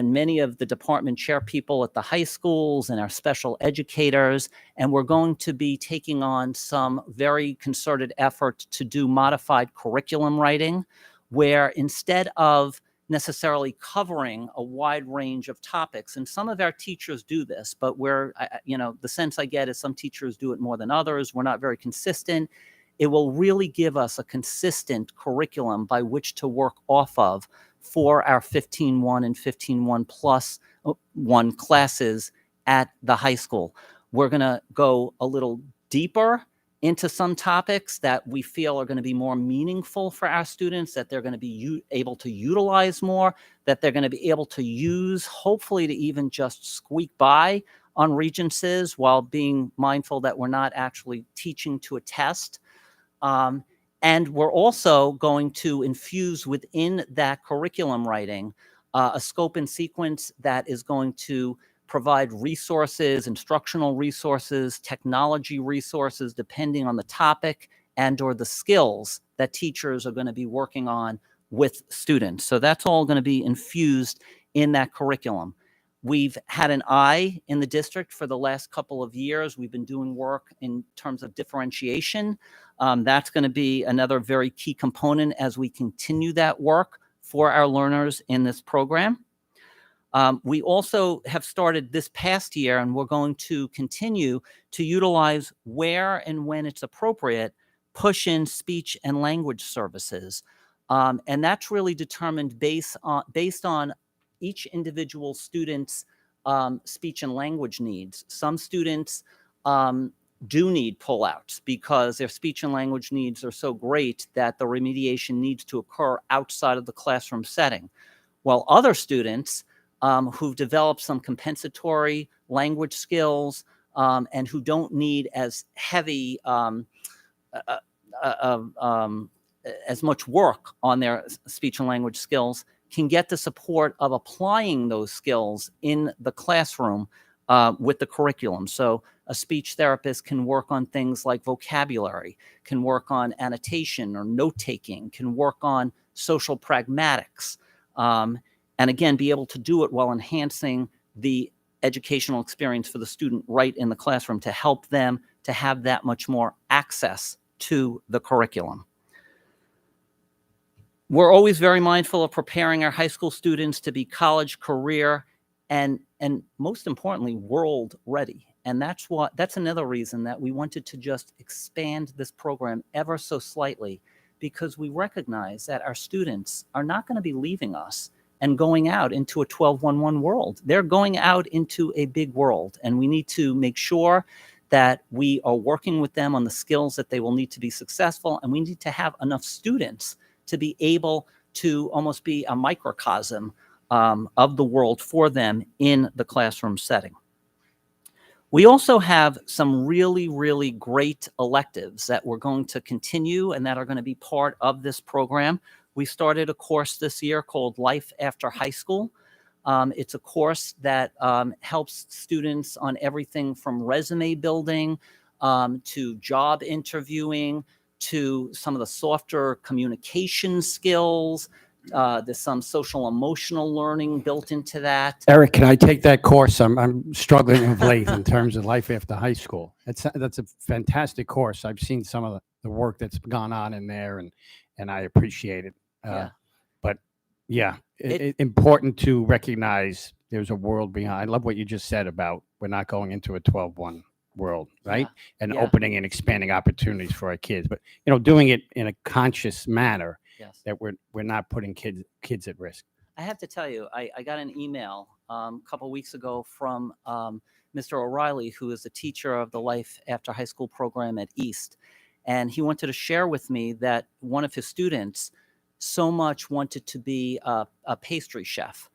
Speaker 6: many of the department chair people at the high schools and our special educators, and we're going to be taking on some very concerted effort to do modified curriculum writing, where instead of necessarily covering a wide range of topics, and some of our teachers do this, but the sense I get is some teachers do it more than others. We're not very consistent. It will really give us a consistent curriculum by which to work off of for our 15-1 and 15-1+1 classes at the high school. We're going to go a little deeper into some topics that we feel are going to be more meaningful for our students, that they're going to be able to utilize more, that they're going to be able to use, hopefully to even just squeak by on Regencies while being mindful that we're not actually teaching to a test. And we're also going to infuse within that curriculum writing a scope and sequence that is going to provide resources, instructional resources, technology resources, depending on the topic and or the skills that teachers are going to be working on with students. So that's all going to be infused in that curriculum. We've had an eye in the district for the last couple of years. We've been doing work in terms of differentiation. That's going to be another very key component as we continue that work for our learners in this program. We also have started this past year, and we're going to continue to utilize where and when it's appropriate, push in speech and language services. And that's really determined based on each individual student's speech and language needs. Some students do need pullouts because their speech and language needs are so great that the remediation needs to occur outside of the classroom setting. While other students who've developed some compensatory language skills and who don't need as heavy, as much work on their speech and language skills, can get the support of applying those skills in the classroom with the curriculum. So a speech therapist can work on things like vocabulary, can work on annotation or note-taking, can work on social pragmatics, and again, be able to do it while enhancing the educational experience for the student right in the classroom to help them to have that much more access to the curriculum. We're always very mindful of preparing our high school students to be college, career, and most importantly, world ready. And that's another reason that we wanted to just expand this program ever so slightly, because we recognize that our students are not going to be leaving us and going out into a 12-1-1 world. They're going out into a big world, and we need to make sure that we are working with them on the skills that they will need to be successful, and we need to have enough students to be able to almost be a microcosm of the world for them in the classroom setting. We also have some really, really great electives that we're going to continue and that are going to be part of this program. We started a course this year called Life After High School. It's a course that helps students on everything from resume building to job interviewing to some of the softer communication skills. There's some social emotional learning built into that.
Speaker 2: Eric, can I take that course? I'm struggling of late in terms of life after high school. That's a fantastic course. I've seen some of the work that's gone on in there, and I appreciate it.
Speaker 6: Yeah.
Speaker 2: But yeah,
Speaker 6: It-
Speaker 2: important to recognize there's a world behind. I love what you just said about we're not going into a 12-1 world, right? And
Speaker 6: yeah.
Speaker 2: opening and expanding opportunities for our kids, but doing it in a conscious manner
Speaker 6: Yes.
Speaker 2: that we're not putting kids at risk.
Speaker 6: I have to tell you, I got an email a couple weeks ago from Mr. O'Reilly, who is the teacher of the Life After High School program at East. And he wanted to share with me that one of his students so much wanted to be a pastry chef.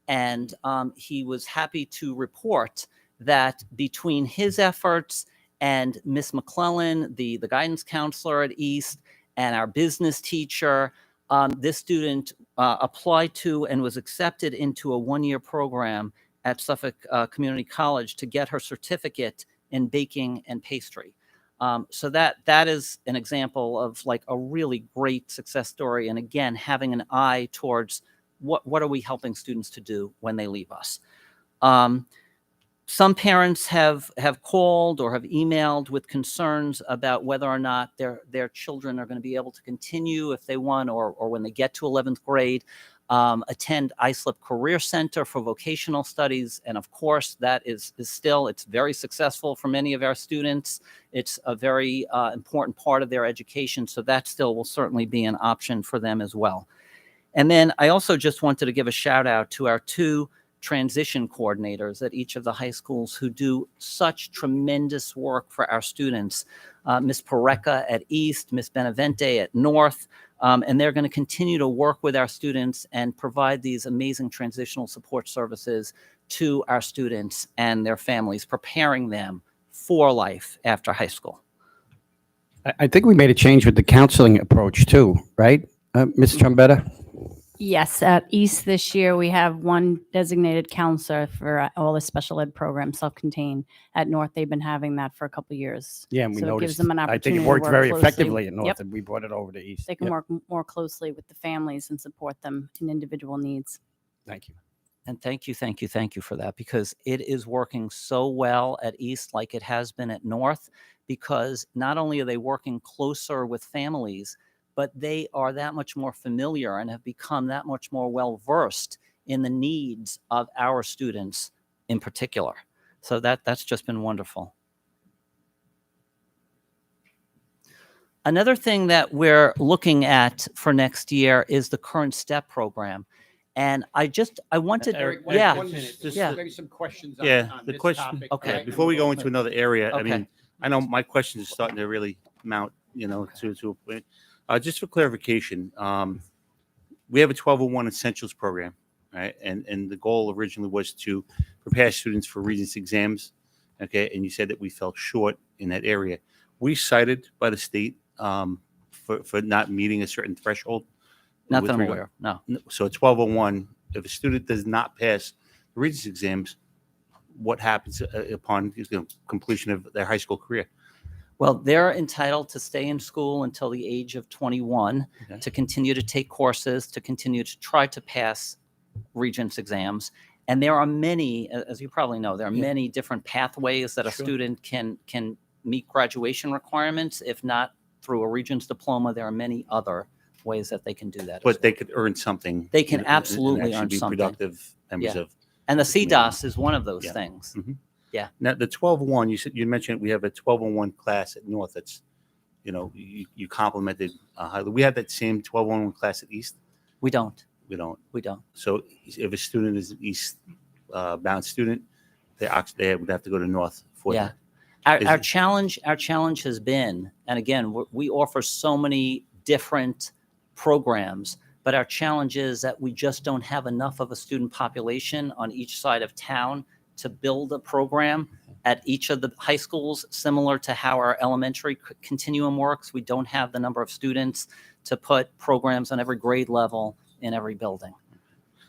Speaker 6: And he was happy to report that between his efforts and Miss McClellan, the guidance counselor at East, and our business teacher, this student applied to and was accepted into a one-year program at Suffolk Community College to get her certificate in baking and pastry. So that is an example of like a really great success story. And again, having an eye towards what are we helping students to do when they leave us. Some parents have called or have emailed with concerns about whether or not their children are going to be able to continue if they want, or when they get to 11th grade, attend ISLIP Career Center for vocational studies. And of course, that is still, it's very successful for many of our students. It's a very important part of their education. So that still will certainly be an option for them as well. And then I also just wanted to give a shout out to our two transition coordinators at each of the high schools who do such tremendous work for our students. Ms. Pareca at East, Ms. Benavente at North, and they're going to continue to work with our students and provide these amazing transitional support services to our students and their families, preparing them for life after high school.
Speaker 2: I think we made a change with the counseling approach too, right? Ms. Trombetta?
Speaker 7: Yes, at East this year, we have one designated counselor for all the special ed programs, self-contained. At North, they've been having that for a couple of years.
Speaker 2: Yeah, and we
Speaker 7: So it gives
Speaker 2: noticed,
Speaker 7: them an
Speaker 2: I think
Speaker 7: opportunity
Speaker 2: it
Speaker 7: to
Speaker 2: worked
Speaker 7: work
Speaker 2: very
Speaker 7: closely.
Speaker 2: effectively at North,
Speaker 7: Yep.
Speaker 2: and we brought it over to East.
Speaker 7: They can
Speaker 2: Yep.
Speaker 7: work more closely with the families and support them in individual needs.
Speaker 2: Thank you.
Speaker 6: And thank you for that, because it is working so well at East like it has been at North, because not only are they working closer with families, but they are that much more familiar and have become that much more well-versed in the needs of our students in particular. So that's just been wonderful. Another thing that we're looking at for next year is the Current STEP program. And I wanted, yeah,
Speaker 2: Maybe some questions
Speaker 1: Yeah, the question.
Speaker 6: Okay.
Speaker 1: Yeah, before we go into another area, I
Speaker 6: Okay.
Speaker 1: mean, I know my questions are starting to really mount, to a point. Just for clarification, we have a 1201 Essentials program, right? And the goal originally was to prepare students for Regents exams, okay? And you said that we fell short in that area. We cited by the state for not meeting a certain threshold.
Speaker 6: not
Speaker 1: with
Speaker 6: that I'm
Speaker 1: regard-
Speaker 6: aware, no.
Speaker 1: So 1201, if a student does not pass the Regents exams, what happens upon completion of their high school career?
Speaker 6: Well, they're entitled to stay in school until the age of 21,
Speaker 1: Okay.
Speaker 6: to continue to take courses, to continue to try to pass Regents exams. And there are many, as you probably know, there are many different pathways that a
Speaker 1: Sure.
Speaker 6: student can meet graduation requirements. If not through a Regents diploma, there are many other ways that they can do that. as
Speaker 1: But they
Speaker 6: well.
Speaker 1: could earn something.
Speaker 6: They can
Speaker 1: and
Speaker 6: absolutely
Speaker 1: actually
Speaker 6: earn
Speaker 1: be
Speaker 6: something.
Speaker 1: productive members
Speaker 6: Yeah.
Speaker 1: of.
Speaker 6: And the
Speaker 1: community.
Speaker 6: CDOS is one of those
Speaker 1: Yeah.
Speaker 6: things.
Speaker 1: Now, the 1201, you mentioned we have a 1201 class at North that's, you complimented highly. We have that same 1201 class at East.
Speaker 6: We don't.
Speaker 1: We don't.
Speaker 6: So
Speaker 1: So if a student is an East bound student, they would have to go to North for
Speaker 6: yeah.
Speaker 1: that.
Speaker 6: Our
Speaker 1: Is-
Speaker 6: challenge has been, and again, we offer so many different programs, but our challenge is that we just don't have enough of a student population on each side of town to build a program. at each of the high schools, similar to how our elementary continuum works. We don't have the number of students to put programs on every grade level in every building.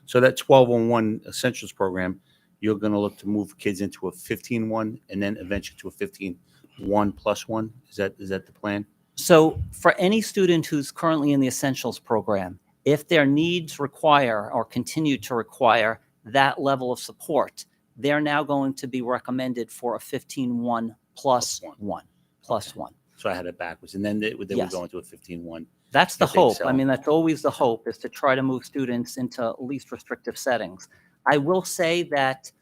Speaker 1: So that 12-on-1 Essentials program, you're going to look to move kids into a 15-1 and then eventually to a 15-1+1? Is that the plan?
Speaker 6: So for any student who's currently in the Essentials program, if their needs require or continue to require that level of support, they're now going to be recommended for a 15-1 plus one.
Speaker 1: So I had it backwards. And then they would
Speaker 6: Yes.
Speaker 1: go into a 15-1.
Speaker 6: That's the
Speaker 1: if they
Speaker 6: hope.
Speaker 1: excel.
Speaker 6: I mean, that's always the hope, is to try to move students into least restrictive settings. I will say that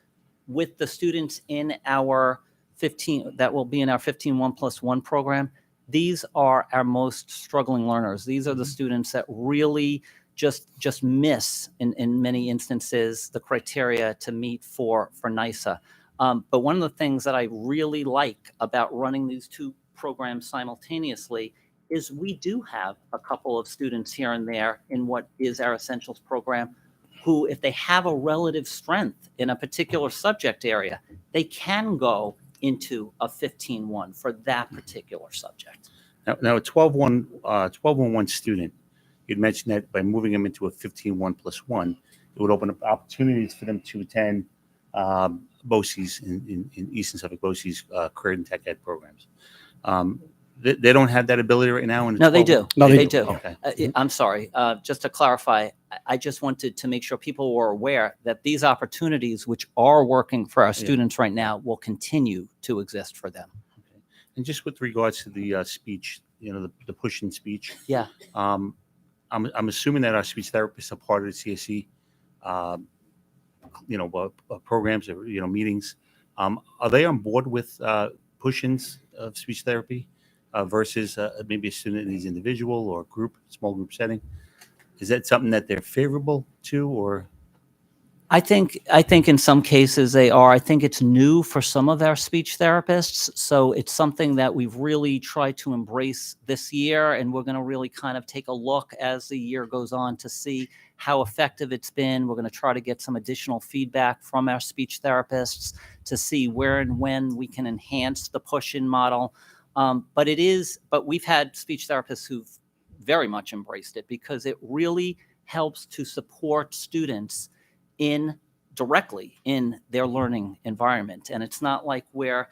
Speaker 6: with the students in our 15, that will be in our 15-1+1 program, these are our most struggling learners. These are the students that really just miss in many instances the criteria to meet for NISA. But one of the things that I really like about running these two programs simultaneously is we do have a couple of students here and there in what is our Essentials program who, if they have a relative strength in a particular subject area, they can go into a 15-1 for that particular subject.
Speaker 1: Now a 12-on-1 student, you'd mentioned that by moving them into a 15-1+1, it would open up opportunities for them to attend BOCES in East and Suffolk BOCES career and tech ed programs. They don't have that ability right now.
Speaker 6: No, they do.
Speaker 2: No,
Speaker 6: they
Speaker 2: they
Speaker 6: do.
Speaker 1: Okay.
Speaker 6: I'm sorry. Just to clarify, I just wanted to make sure people were aware that these opportunities, which are working for our students right now, will continue to exist for them.
Speaker 1: Okay. And just with regards to the speech, the push in speech.
Speaker 6: Yeah.
Speaker 1: I'm assuming that our speech therapists are part of the CSE, programs or meetings. Are they on board with push-ins of speech therapy versus maybe a student in his individual or small group setting? Is that something that they're favorable to, or?
Speaker 6: I think in some cases they are. I think it's new for some of our speech therapists. So it's something that we've really tried to embrace this year. And we're going to really kind of take a look as the year goes on to see how effective it's been. We're going to try to get some additional feedback from our speech therapists to see where and when we can enhance the push-in model. But we've had speech therapists who've very much embraced it because it really helps to support students directly in their learning environment. And it's not like we're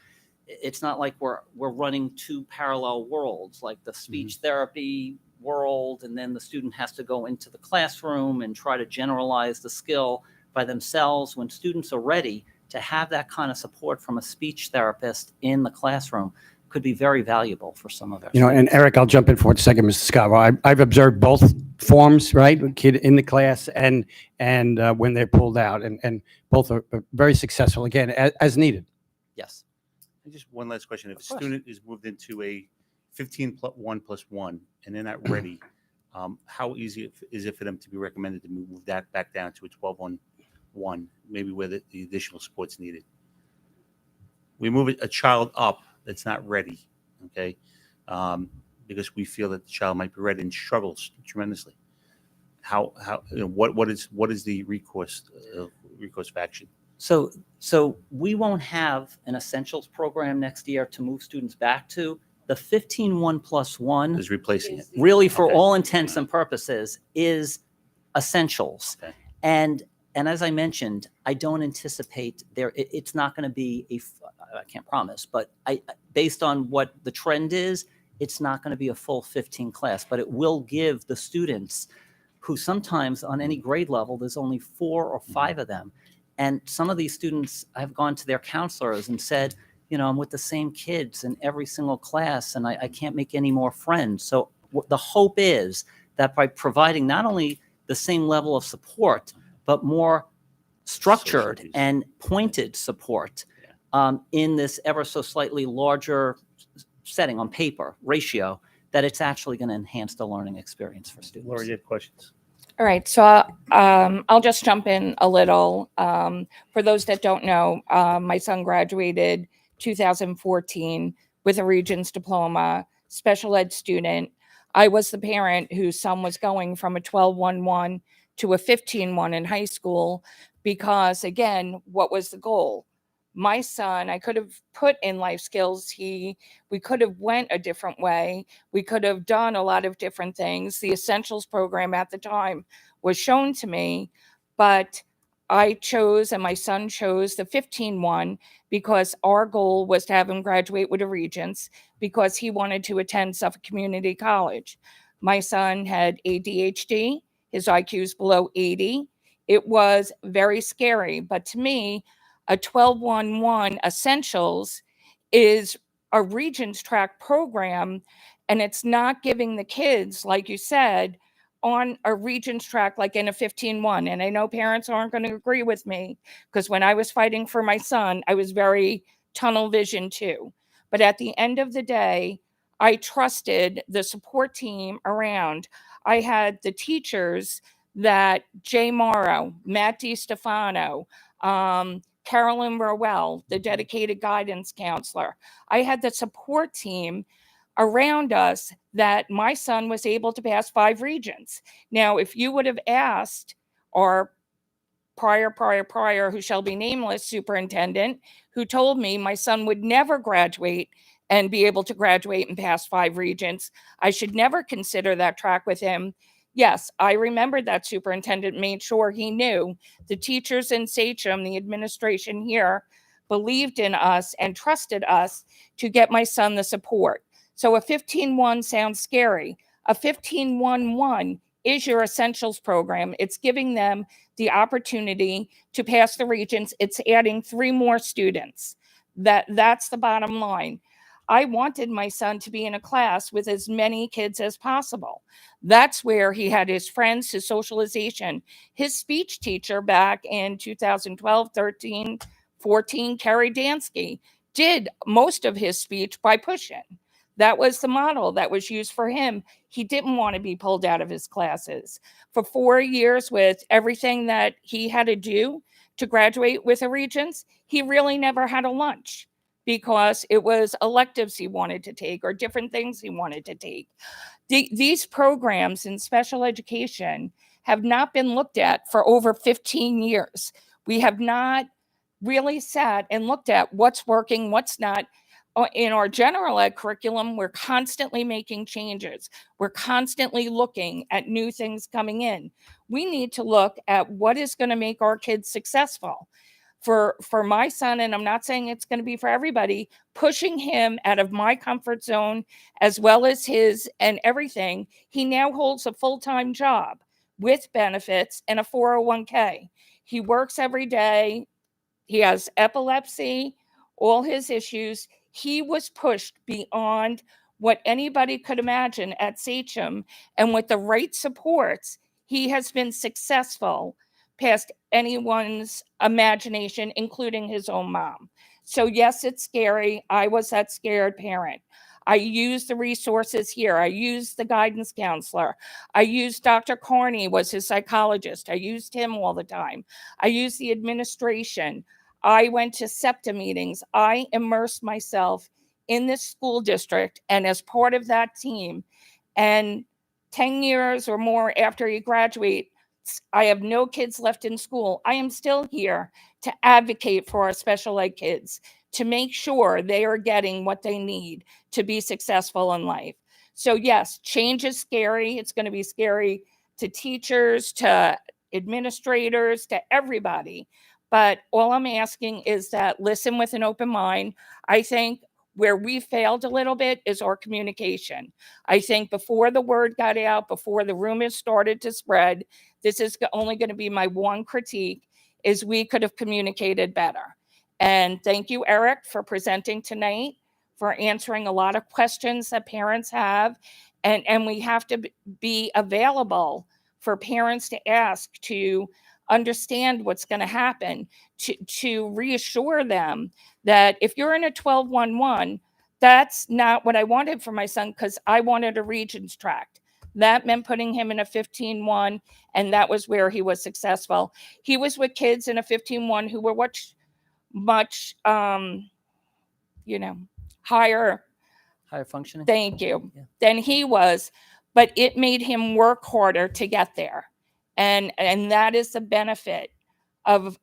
Speaker 6: running two parallel worlds, like the speech therapy world, and then the student has to go into the classroom and try to generalize the skill by themselves. When students are ready to have that kind of support from a speech therapist in the classroom, could be very valuable for some of our students.
Speaker 2: And Eric, I'll jump in for a second, Mr. Scott. Well, I've observed both forms, right? Kid in the class and when they're pulled out, and both are very successful, again, as needed.
Speaker 6: Yes.
Speaker 1: And just one last question. If a
Speaker 6: Of course.
Speaker 1: student is moved into a 15-1+1 and they're not ready, how easy is it for them to be recommended to move that back down to a 12-on-1, maybe where the additional support's needed? We move a child up that's not ready, okay, because we feel that the child might be ready and struggles tremendously. What is the recourse of action?
Speaker 6: So we won't have an Essentials program next year to move students back to. The 15-1+1
Speaker 1: Is replacing it.
Speaker 6: really, for
Speaker 1: Okay.
Speaker 6: all intents and purposes, is Essentials.
Speaker 1: Okay.
Speaker 6: And as I mentioned, I don't anticipate it's not going to be I can't promise, but based on what the trend is, it's not going to be a full 15 class, but it will give the students who sometimes on any grade level, there's only 4 or 5 of them. And some of these students have gone to their counselors and said, I'm with the same kids in every single class and I can't make any more friends. So the hope is that by providing not only the same level of support, but more structured
Speaker 1: Social
Speaker 6: and pointed support in this ever so slightly larger setting on paper ratio, that it's actually going to enhance the learning experience for students.
Speaker 1: Laura, you have questions?
Speaker 8: All right, so I'll just jump in a little. For those that don't know, my son graduated 2014 with a Regents diploma, special ed student. I was the parent whose son was going from a 12-1-1 to a 15-1 in high school because, again, what was the goal? my son, I could have put in life skills. We could have went a different way. We could have done a lot of different things. The essentials program at the time was shown to me, but I chose, and my son chose, the 15-1 because our goal was to have him graduate with a Regents because he wanted to attend Suffolk Community College. My son had ADHD. His IQ is below 80. It was very scary, but to me, a 12-1-1 essentials is a Regents track program, and it's not giving the kids, like you said, on a Regents track like in a 15-1. And I know parents aren't going to agree with me because when I was fighting for my son, I was very tunnel vision too. But at the end of the day, I trusted the support team around. I had the teachers that Jay Morrow, Matt DiStefano, Carolyn Rowell, the dedicated guidance counselor. I had the support team around us that my son was able to pass 5 Regents. Now, if you would have asked our prior, who shall be nameless superintendent, who told me my son would never graduate and be able to graduate and pass 5 Regents, I should never consider that track with him. Yes, I remembered that superintendent made sure he knew the teachers in Sachem, the administration here, believed in us and trusted us to get my son the support. So a 15-1 sounds scary. A 15-1-1 is your essentials program. It's giving them the opportunity to pass the Regents. It's adding 3 more students. That's the bottom line. I wanted my son to be in a class with as many kids as possible. That's where he had his friends, his socialization. His speech teacher back in 2012, 13, 14, Carrie Dansky, did most of his speech by push-in. That was the model that was used for him. He didn't want to be pulled out of his classes. For 4 years, with everything that he had to do to graduate with a Regents, he really never had a lunch because it was electives he wanted to take or different things he wanted to take. These programs in special education have not been looked at for over 15 years. We have not really sat and looked at what's working, what's not. In our general ed curriculum, we're constantly making changes. We're constantly looking at new things coming in. We need to look at what is going to make our kids successful. For my son, and I'm not saying it's going to be for everybody, pushing him out of my comfort zone as well as his and everything, he now holds a full-time job with benefits and a 401k. He works every day. He has epilepsy, all his issues. He was pushed beyond what anybody could imagine at Sachem, and with the right supports, he has been successful past anyone's imagination, including his own mom. So yes, it's scary. I was that scared parent. I used the resources here. I used the guidance counselor. I used Dr. Carney was his psychologist. I used him all the time. I used the administration. I went to SEPTA meetings. I immersed myself in this school district and as part of that team. And 10 years or more after he graduates, I have no kids left in school. I am still here to advocate for our special ed kids, to make sure they are getting what they need to be successful in life. So yes, change is scary. It's going to be scary to teachers, to administrators, to everybody. But all I'm asking is that listen with an open mind. I think where we failed a little bit is our communication. I think before the word got out, before the rumors started to spread, this is only going to be my one critique, is we could have communicated better. And thank you, Eric, for presenting tonight, for answering a lot of questions that parents have. And we have to be available for parents to ask, to understand what's going to happen, to reassure them that if you're in a 12-1-1, that's not what I wanted for my son, because I wanted a Regents track. That meant putting him in a 15-1, and that was where he was successful. He was with kids in a 15-1 who were much higher
Speaker 6: functioning.
Speaker 8: Thank you.
Speaker 6: Yeah.
Speaker 8: Than he was, but it made him work harder to get there. And that is the benefit of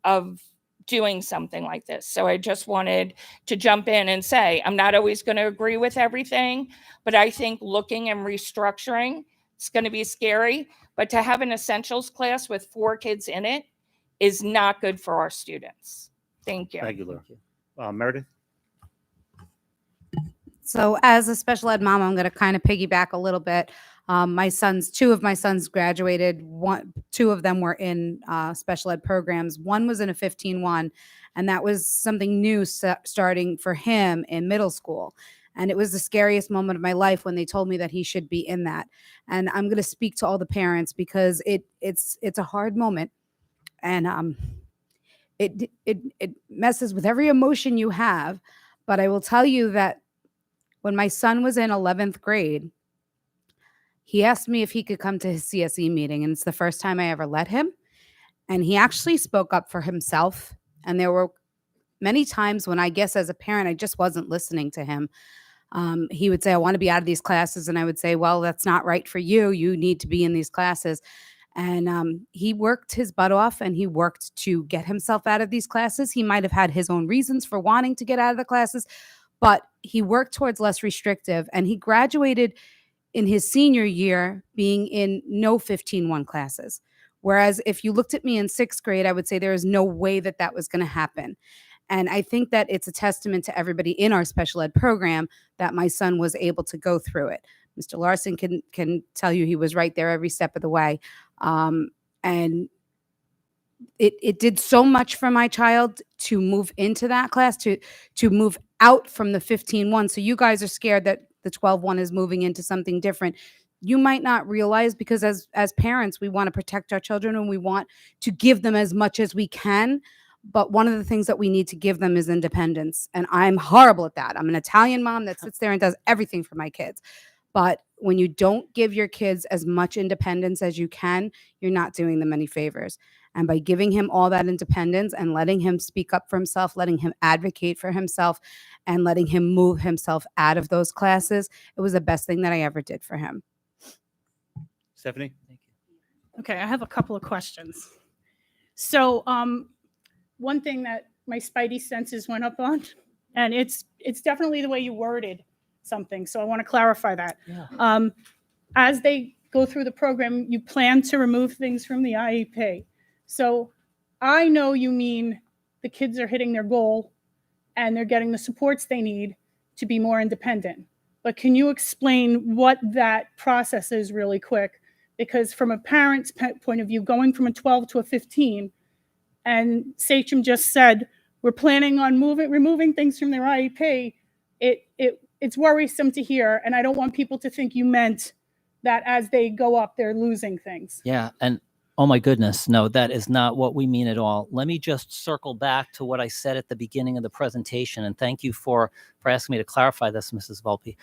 Speaker 8: doing something like this. So I just wanted to jump in and say, I'm not always going to agree with everything, but I think looking and restructuring, it's going to be scary, but to have an essentials class with 4 kids in it is not good for our students. Thank you.
Speaker 1: Thank you, Laura. Meredith?
Speaker 9: So as a special ed mom, I'm going to kind of piggyback a little bit. Two of my sons graduated. Two of them were in special ed programs. One was in a 15-1, and that was something new starting for him in middle school. And it was the scariest moment of my life when they told me that he should be in that. And I'm going to speak to all the parents because it's a hard moment, and it messes with every emotion you have. But I will tell you that when my son was in 11th grade, he asked me if he could come to his CSE meeting, and it's the first time I ever let him. And he actually spoke up for himself. And there were many times when I guess as a parent, I just wasn't listening to him. He would say, I want to be out of these classes. And I would say, well, that's not right for you. You need to be in these classes. And he worked his butt off, and he worked to get himself out of these classes. He might have had his own reasons for wanting to get out of the classes, but he worked towards less restrictive, and he graduated in his senior year being in no 15-1 classes. Whereas if you looked at me in 6th grade, I would say there is no way that that was going to happen. And I think that it's a testament to everybody in our special ed program that my son was able to go through it. Mr. Larson can tell you he was right there every step of the way. And it did so much for my child to move into that class, to move out from the 15-1. So you guys are scared that the 12-1 is moving into something different. You might not realize, because as parents, we want to protect our children and we want to give them as much as we can. But one of the things that we need to give them is independence. And I'm horrible at that. I'm an Italian mom that sits there and does everything for my kids. But when you don't give your kids as much independence as you can, you're not doing them any favors. And by giving him all that independence and letting him speak up for himself, letting him advocate for himself, and letting him move himself out of those classes, it was the best thing that I ever did for him.
Speaker 1: Stephanie?
Speaker 6: Thank you.
Speaker 10: Okay, I have a couple of questions. So one thing that my spidey senses went up on, and it's definitely the way you worded something. So I want to clarify that.
Speaker 6: Yeah.
Speaker 10: As they go through the program, you plan to remove things from the IEP. So I know you mean the kids are hitting their goal and they're getting the supports they need to be more independent. But can you explain what that process is really quick? Because from a parent's point of view, going from a 12 to a 15, and Sachem just said, we're planning on removing things from their IEP, it's worrisome to hear. And I don't want people to think you meant that as they go up, they're losing things.
Speaker 6: Yeah. And oh my goodness, no, that is not what we mean at all. Let me just circle back to what I said at the beginning of the presentation. And thank you for asking me to clarify this, Mrs. Volpe.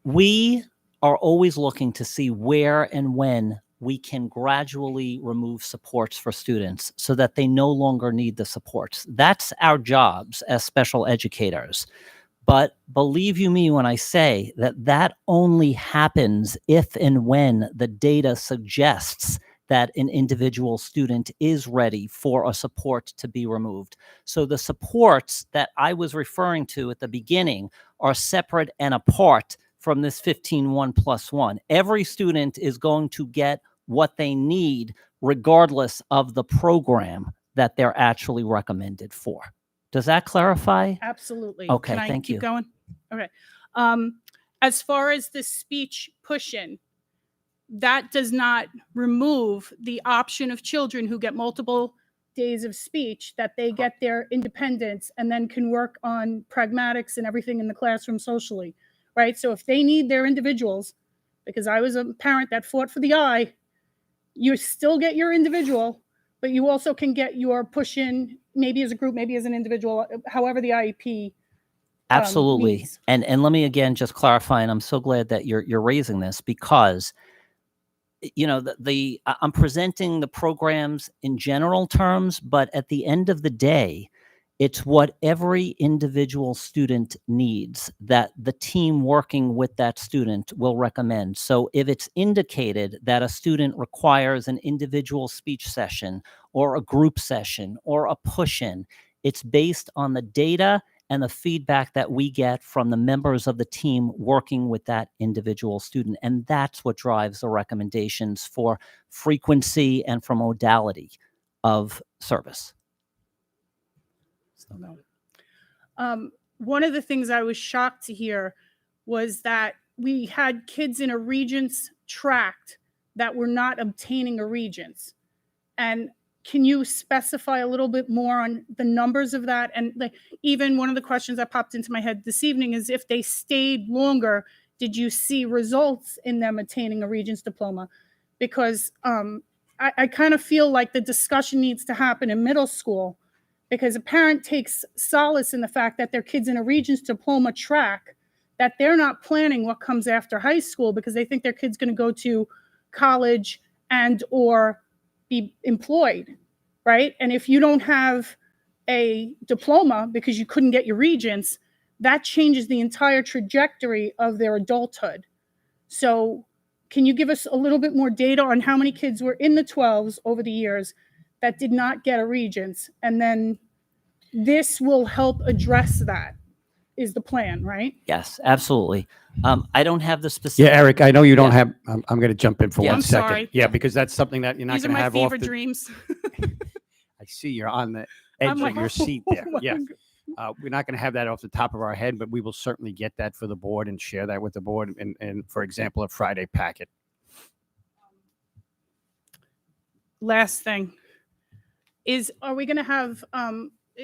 Speaker 6: We are always looking to see where and when we can gradually remove supports for students so that they no longer need the supports. That's our jobs as special educators. But believe you me when I say that only happens if and when the data suggests that an individual student is ready for a support to be removed. So the supports that I was referring to at the beginning are separate and apart from this 15-1+1. Every student is going to get what they need regardless of the program that they're actually recommended for. Does that clarify?
Speaker 10: Absolutely.
Speaker 6: Okay,
Speaker 10: Can I
Speaker 6: thank
Speaker 10: keep
Speaker 6: you.
Speaker 10: going? Okay. As far as the speech push-in, that does not remove the option of children who get multiple days of speech, that they get their independence and then can work on pragmatics and everything in the classroom socially, right? So if they need their individuals, because I was a parent that fought for the I, you still get your individual, but you also can get your push-in, maybe as a group, maybe as an individual, however the IEP.
Speaker 6: Absolutely.
Speaker 10: Means.
Speaker 6: And let me again just clarify, and I'm so glad that you're raising this, because you know I'm presenting the programs in general terms, but at the end of the day, it's what every individual student needs that the team working with that student will recommend. So if it's indicated that a student requires an individual speech session, or a group session or a push-in. It's based on the data and the feedback that we get from the members of the team working with that individual student. And that's what drives the recommendations for frequency and for modality of service.
Speaker 10: No. One of the things I was shocked to hear was that we had kids in a Regents tract that were not obtaining a Regents. And can you specify a little bit more on the numbers of that? And like, even one of the questions that popped into my head this evening is, if they stayed longer, did you see results in them attaining a Regents diploma? Because I kind of feel like the discussion needs to happen in middle school, because a parent takes solace in the fact that their kid's in a Regents diploma track, that they're not planning what comes after high school because they think their kid's going to go to college and or be employed, right? And if you don't have a diploma because you couldn't get your Regents, that changes the entire trajectory of their adulthood. So can you give us a little bit more data on how many kids were in the 12s over the years that did not get a Regents? And then this will help address that, is the plan, right?
Speaker 6: Yes, absolutely. I don't have the specific.
Speaker 2: Yeah, Eric, I know you don't
Speaker 6: Yeah.
Speaker 2: have, I'm going to jump in for
Speaker 6: Yeah.
Speaker 2: one
Speaker 10: I'm
Speaker 2: second.
Speaker 10: sorry.
Speaker 2: Yeah, because that's something that you're not
Speaker 10: These are
Speaker 2: going to
Speaker 10: my
Speaker 2: have off
Speaker 10: fever
Speaker 2: the,
Speaker 10: dreams.
Speaker 2: I see you're on the edge
Speaker 10: I'm
Speaker 2: of
Speaker 10: like,
Speaker 2: your seat there.
Speaker 10: oh my
Speaker 2: Yeah.
Speaker 10: God.
Speaker 2: We're not going to have that off the top of our head, but we will certainly get that for the board and share that with the board. And for example, a Friday packet.
Speaker 10: Last thing is, are we going to have,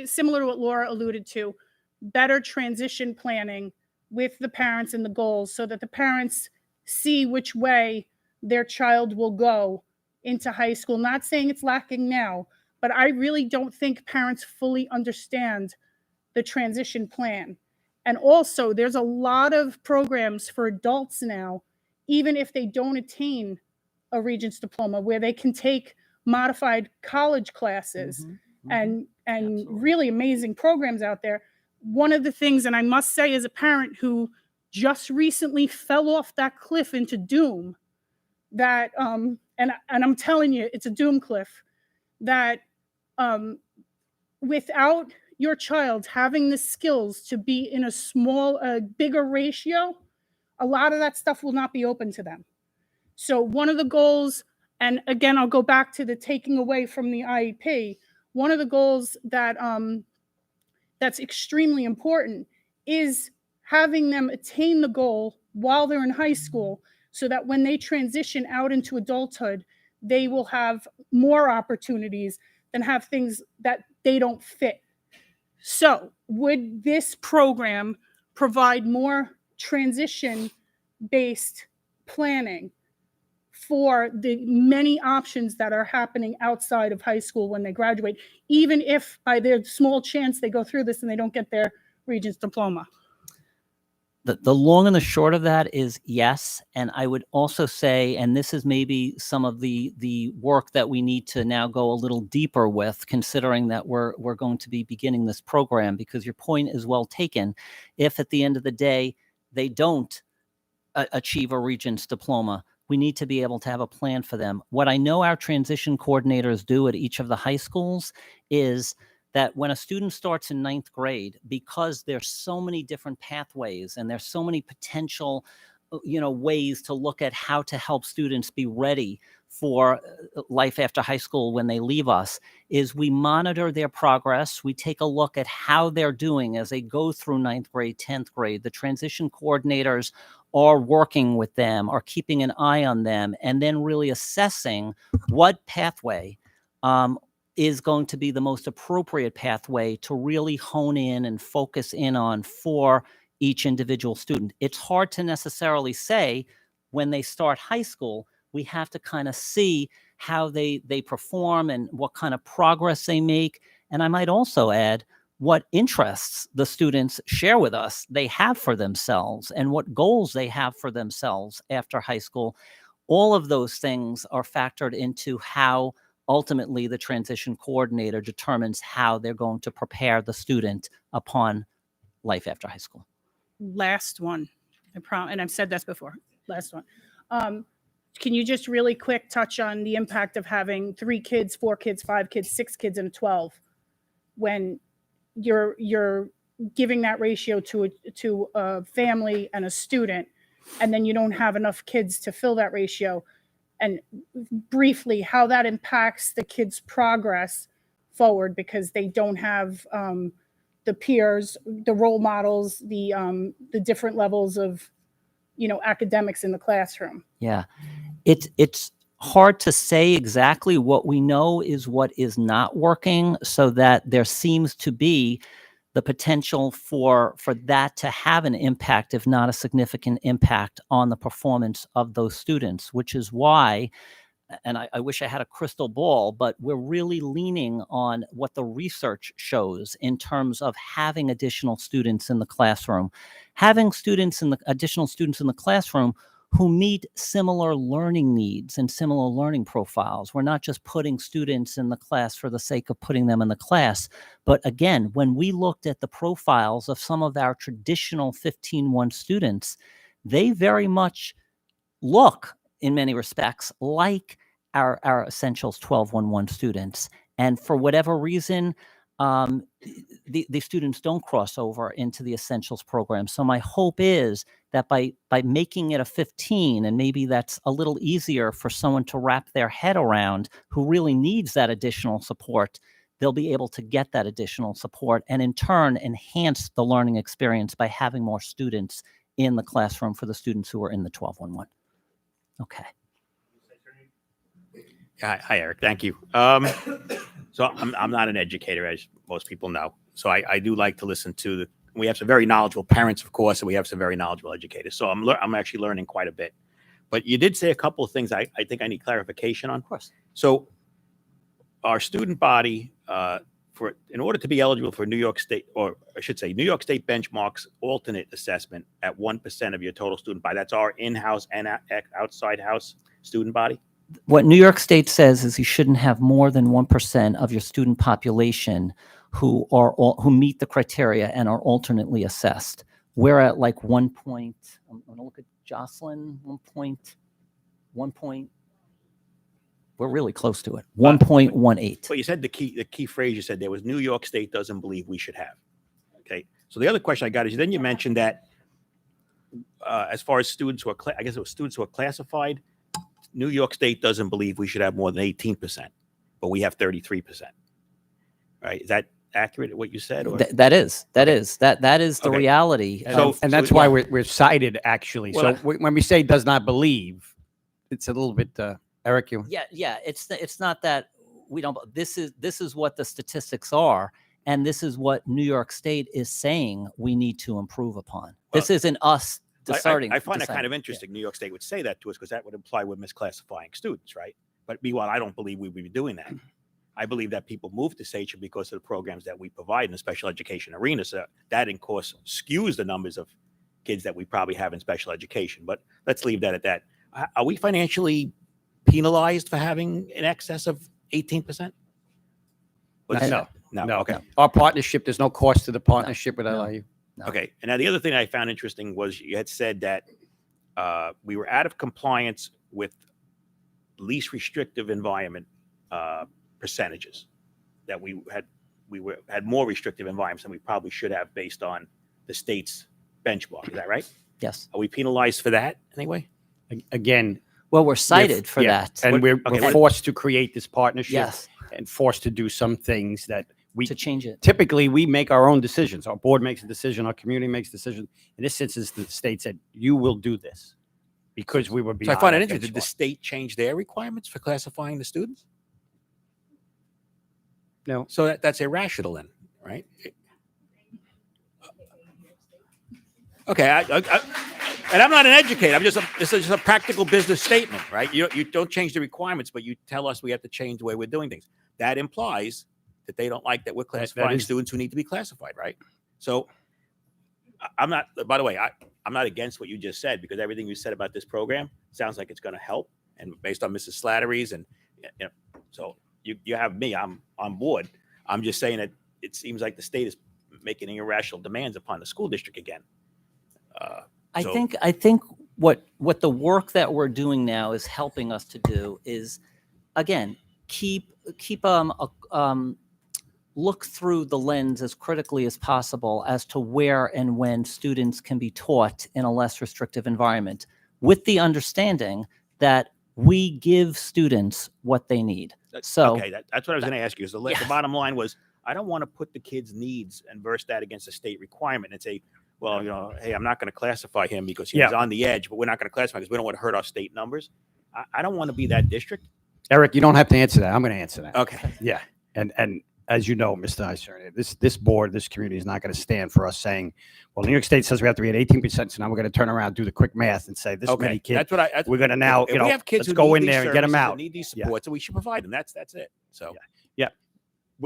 Speaker 10: similar to what Laura alluded to, better transition planning with the parents and the goals, so that the parents see which way their child will go into high school? Not saying it's lacking now, but I really don't think parents fully understand the transition plan. And also, there's a lot of programs for adults now, even if they don't attain a Regents diploma, where they can take modified college classes and
Speaker 6: Absolutely.
Speaker 10: really amazing programs out there. One of the things, and I must say, as a parent who just recently fell off that cliff into doom, that and I'm telling you, it's a doom cliff, that without your child having the skills to be in a bigger ratio, a lot of that stuff will not be open to them. So one of the goals, and again, I'll go back to the taking away from the IEP, one of the goals that that's extremely important is having them attain the goal while they're in high school, so that when they transition out into adulthood, they will have more opportunities than have things that they don't fit. So would this program provide more transition-based planning for the many options that are happening outside of high school when they graduate, even if by their small chance they go through this and they don't get their Regents diploma?
Speaker 6: The long and the short of that is yes. And I would also say, and this is maybe some of the work that we need to now go a little deeper with, considering that we're going to be beginning this program, because your point is well taken. If at the end of the day they don't achieve a Regents diploma, we need to be able to have a plan for them. What I know our transition coordinators do at each of the high schools is that when a student starts in 9th grade, because there's so many different pathways and there's so many potential, ways to look at how to help students be ready for life after high school when they leave us, is we monitor their progress. We take a look at how they're doing as they go through 9th grade, 10th grade. The transition coordinators are working with them, are keeping an eye on them, and then really assessing what pathway is going to be the most appropriate pathway to really hone in and focus in on for each individual student. It's hard to necessarily say when they start high school. We have to kind of see how they perform and what kind of progress they make. And I might also add what interests the students share with us they have for themselves and what goals they have for themselves after high school. All of those things are factored into how ultimately the transition coordinator determines how they're going to prepare the student upon life after high school.
Speaker 10: Last one, and I've said this before. Last one. can you just really quick touch on the impact of having 3 kids, 4 kids, 5 kids, 6 kids, and a 12 when you're giving that ratio to a family and a student, and then you don't have enough kids to fill that ratio, and briefly how that impacts the kids' progress forward because they don't have the peers, the role models, the different levels of academics in the classroom.
Speaker 6: Yeah. It's hard to say exactly. What we know is what is not working, so that there seems to be the potential for that to have an impact, if not a significant impact, on the performance of those students, which is why, and I wish I had a crystal ball, but we're really leaning on what the research shows in terms of having additional students in the classroom, having additional students in the classroom who meet similar learning needs and similar learning profiles. We're not just putting students in the class for the sake of putting them in the class. But again, when we looked at the profiles of some of our traditional 15-1 students, they very much look, in many respects, like our Essentials 12-1-1 students. And for whatever reason, the students don't cross over into the Essentials program. So my hope is that by making it a 15, and maybe that's a little easier for someone to wrap their head around who really needs that additional support, they'll be able to get that additional support and in turn enhance the learning experience by having more students in the classroom for the students who are in the 12-1-1. Okay.
Speaker 11: Hi, Eric. Thank you. So I'm not an educator, as most people know. So I do like to listen to we have some very knowledgeable parents, of course, and we have some very knowledgeable educators. So I'm actually learning quite a bit. But you did say a couple of things I think I need clarification on.
Speaker 6: Of course.
Speaker 11: So our student body, in order to be eligible for New York State, or I should say New York State benchmarks alternate assessment at 1% of your total student body. That's our in-house and outside house student body.
Speaker 6: What New York State says is you shouldn't have more than 1% of your student population who meet the criteria and are alternately assessed. We're at like I'm going to look at Jocelyn, we're really close to it, 1.18.
Speaker 11: But you said the key phrase you said there was New York State doesn't believe we should have. Okay. So the other question I got is then you mentioned that as far as students who are, I guess it was students who are classified, New York State doesn't believe we should have more than 18%, but we have 33%. Right? Is that accurate what you said? Or?
Speaker 6: That is the
Speaker 11: Okay.
Speaker 6: reality.
Speaker 2: And that's why we're cited, actually.
Speaker 11: Well,
Speaker 2: So when we say does not believe, it's a little bit, Eric, you.
Speaker 6: Yeah. It's not that we don't. This is what the statistics are, and this is what New York State is saying we need to improve upon. This isn't us deciding.
Speaker 11: I find that kind of interesting. New York State would say that to us because that would imply we're misclassifying students, right? But meanwhile, I don't believe we would be doing that. I believe that people move to Sachem because of the programs that we provide in the special education arena. So that, of course, skews the numbers of kids that we probably have in special education. But let's leave that at that. Are we financially penalized for having in excess of 18%? No. Okay.
Speaker 2: Our partnership, there's no cost to the partnership with LIU.
Speaker 6: No.
Speaker 11: Okay. And now the other thing I found interesting was you had said that we were out of compliance with least restrictive environment percentages, that we had more restrictive environments than we probably should have based on the state's benchmark. Is that right?
Speaker 6: Yes.
Speaker 11: Are we penalized for that anyway?
Speaker 2: Again,
Speaker 6: Well, we're cited for that.
Speaker 2: and we're
Speaker 11: okay,
Speaker 2: forced to create this partnership.
Speaker 6: Yes.
Speaker 2: And forced to do some things that we
Speaker 6: To change it.
Speaker 2: typically we make our own decisions. Our board makes a decision, our community makes a decision. In this instance, the state said, you will do this because we were
Speaker 11: So
Speaker 2: beyond.
Speaker 11: I find it
Speaker 2: our
Speaker 11: interesting. Did the
Speaker 2: benchmark.
Speaker 11: state change their requirements for classifying the students?
Speaker 2: No.
Speaker 11: So that's irrational then, right? Okay. And I'm not an educator. This is just a practical business statement, right? You don't change the requirements, but you tell us we have to change the way we're doing things. That implies that they don't like that we're classifying
Speaker 2: is-
Speaker 11: students who need to be classified, right? So I'm not, by the way, I'm not against what you just said because everything you said about this program sounds like it's going to help. And based on Mrs. Slattery's so you have me, I'm on board. I'm just saying that it seems like the state is making irrational demands upon the school district again.
Speaker 6: I think what the work that we're doing now is helping us to do is, again, keep look through the lens as critically as possible as to where and when students can be taught in a less restrictive environment, with the understanding that we give students what they need. So
Speaker 11: Okay, that's what I was going to ask you. Is the
Speaker 6: Yeah.
Speaker 11: bottom line was, I don't want to put the kid's needs and verse that against a state requirement and say, well, hey, I'm not going to classify him because he's on the edge, but we're not going to classify because we don't want to hurt our state numbers. I don't want to be that district.
Speaker 2: Eric, you don't have to answer that. I'm going to answer that.
Speaker 11: Okay.
Speaker 2: Yeah. And as you know, Mr. Eisner, this board, this community is not going to stand for us saying, well, New York State says we have to be at 18%. So now we're going to turn around, do the quick math and say this many kids.
Speaker 11: That's what
Speaker 2: we're going to now,
Speaker 11: if we have kids
Speaker 2: let's
Speaker 11: who
Speaker 2: go
Speaker 11: need
Speaker 2: in
Speaker 11: these
Speaker 2: there and get them
Speaker 11: services,
Speaker 2: out.
Speaker 11: that need these supports, so we should provide them. That's it. So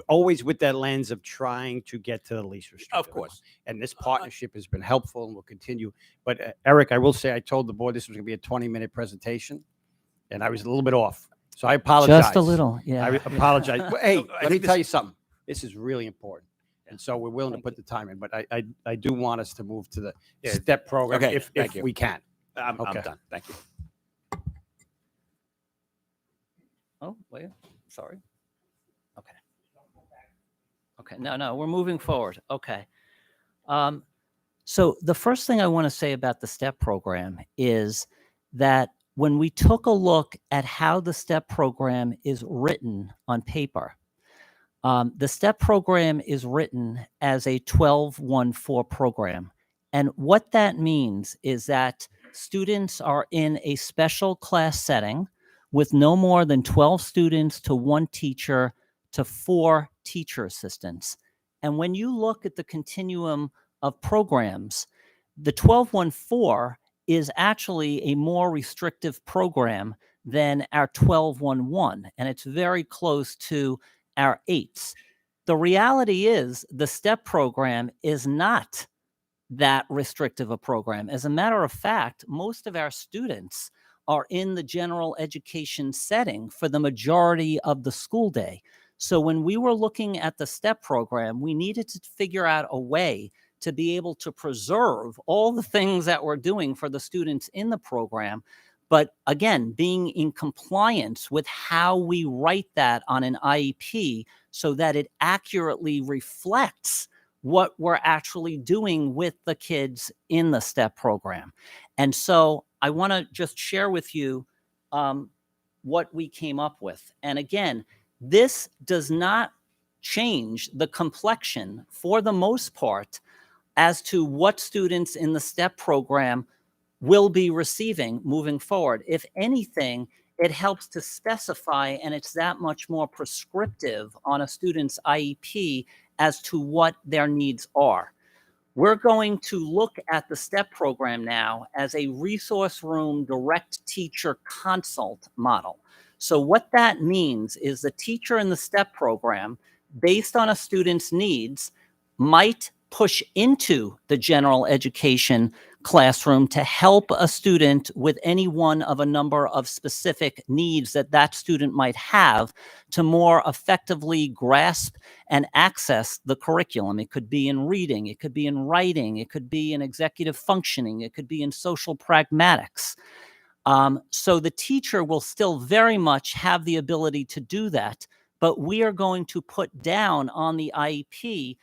Speaker 2: Always with that lens of trying to get to the least restrictive.
Speaker 11: of course.
Speaker 2: And this partnership has been helpful and will continue. But Eric, I will say, I told the board this was going to be a 20-minute presentation, and I was a little bit off. So I apologize.
Speaker 6: just a little, yeah.
Speaker 2: I apologize. Well, hey,
Speaker 11: I
Speaker 2: let me
Speaker 11: think
Speaker 2: tell you something. This is really important. And so we're willing to put the time in, but I do want us to move to the STEP program
Speaker 11: Okay,
Speaker 2: if
Speaker 11: thank you.
Speaker 2: we can.
Speaker 11: I'm
Speaker 2: Okay.
Speaker 11: done. Thank you.
Speaker 6: Oh, wait, sorry. Okay. Okay, no, we're moving forward. Okay. So the first thing I want to say about the STEP program is that when we took a look at how the STEP program is written on paper, the STEP program is written as a 12-1-4 program. And what that means is that students are in a special class setting with no more than 12 students to 1 teacher to 4 teacher assistants. And when you look at the continuum of programs, the 12-1-4 is actually a more restrictive program than our 12-1-1, and it's very close to our 8s. The reality is the STEP program is not that restrictive a program. As a matter of fact, most of our students are in the general education setting for the majority of the school day. So when we were looking at the STEP program, we needed to figure out a way to be able to preserve all the things that we're doing for the students in the program, but again, being in compliance with how we write that on an IEP so that it accurately reflects what we're actually doing with the kids in the STEP program. And so I want to just share with you what we came up with. And again, this does not change the complexion for the most part as to what students in the STEP program will be receiving moving forward. If anything, it helps to specify, and it's that much more prescriptive on a student's IEP as to what their needs are. We're going to look at the STEP program now as a resource room direct teacher consult model. So what that means is the teacher in the STEP program, based on a student's needs, might push into the general education classroom to help a student with any one of a number of specific needs that that student might have to more effectively grasp and access the curriculum. It could be in reading, it could be in writing, it could be in executive functioning, it could be in social pragmatics. So the teacher will still very much have the ability to do that, but we are going to put down on the IEP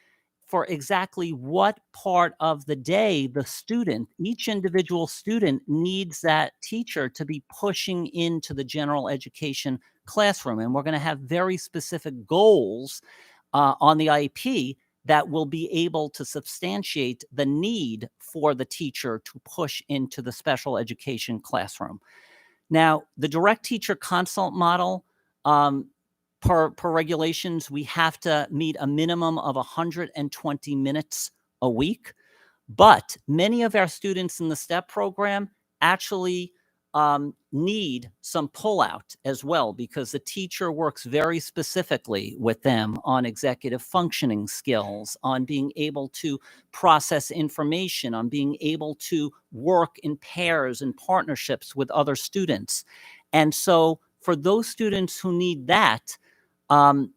Speaker 6: for exactly what part of the day the student, each individual student, needs that teacher to be pushing into the general education classroom. And we're going to have very specific goals on the IEP that will be able to substantiate the need for the teacher to push into the special education classroom. Now, the direct teacher consult model, per regulations, we have to meet a minimum of 120 minutes a week. But many of our students in the STEP program actually need some pullout as well, because the teacher works very specifically with them on executive functioning skills, on being able to process information, on being able to work in pairs and partnerships with other students. And so for those students who need that,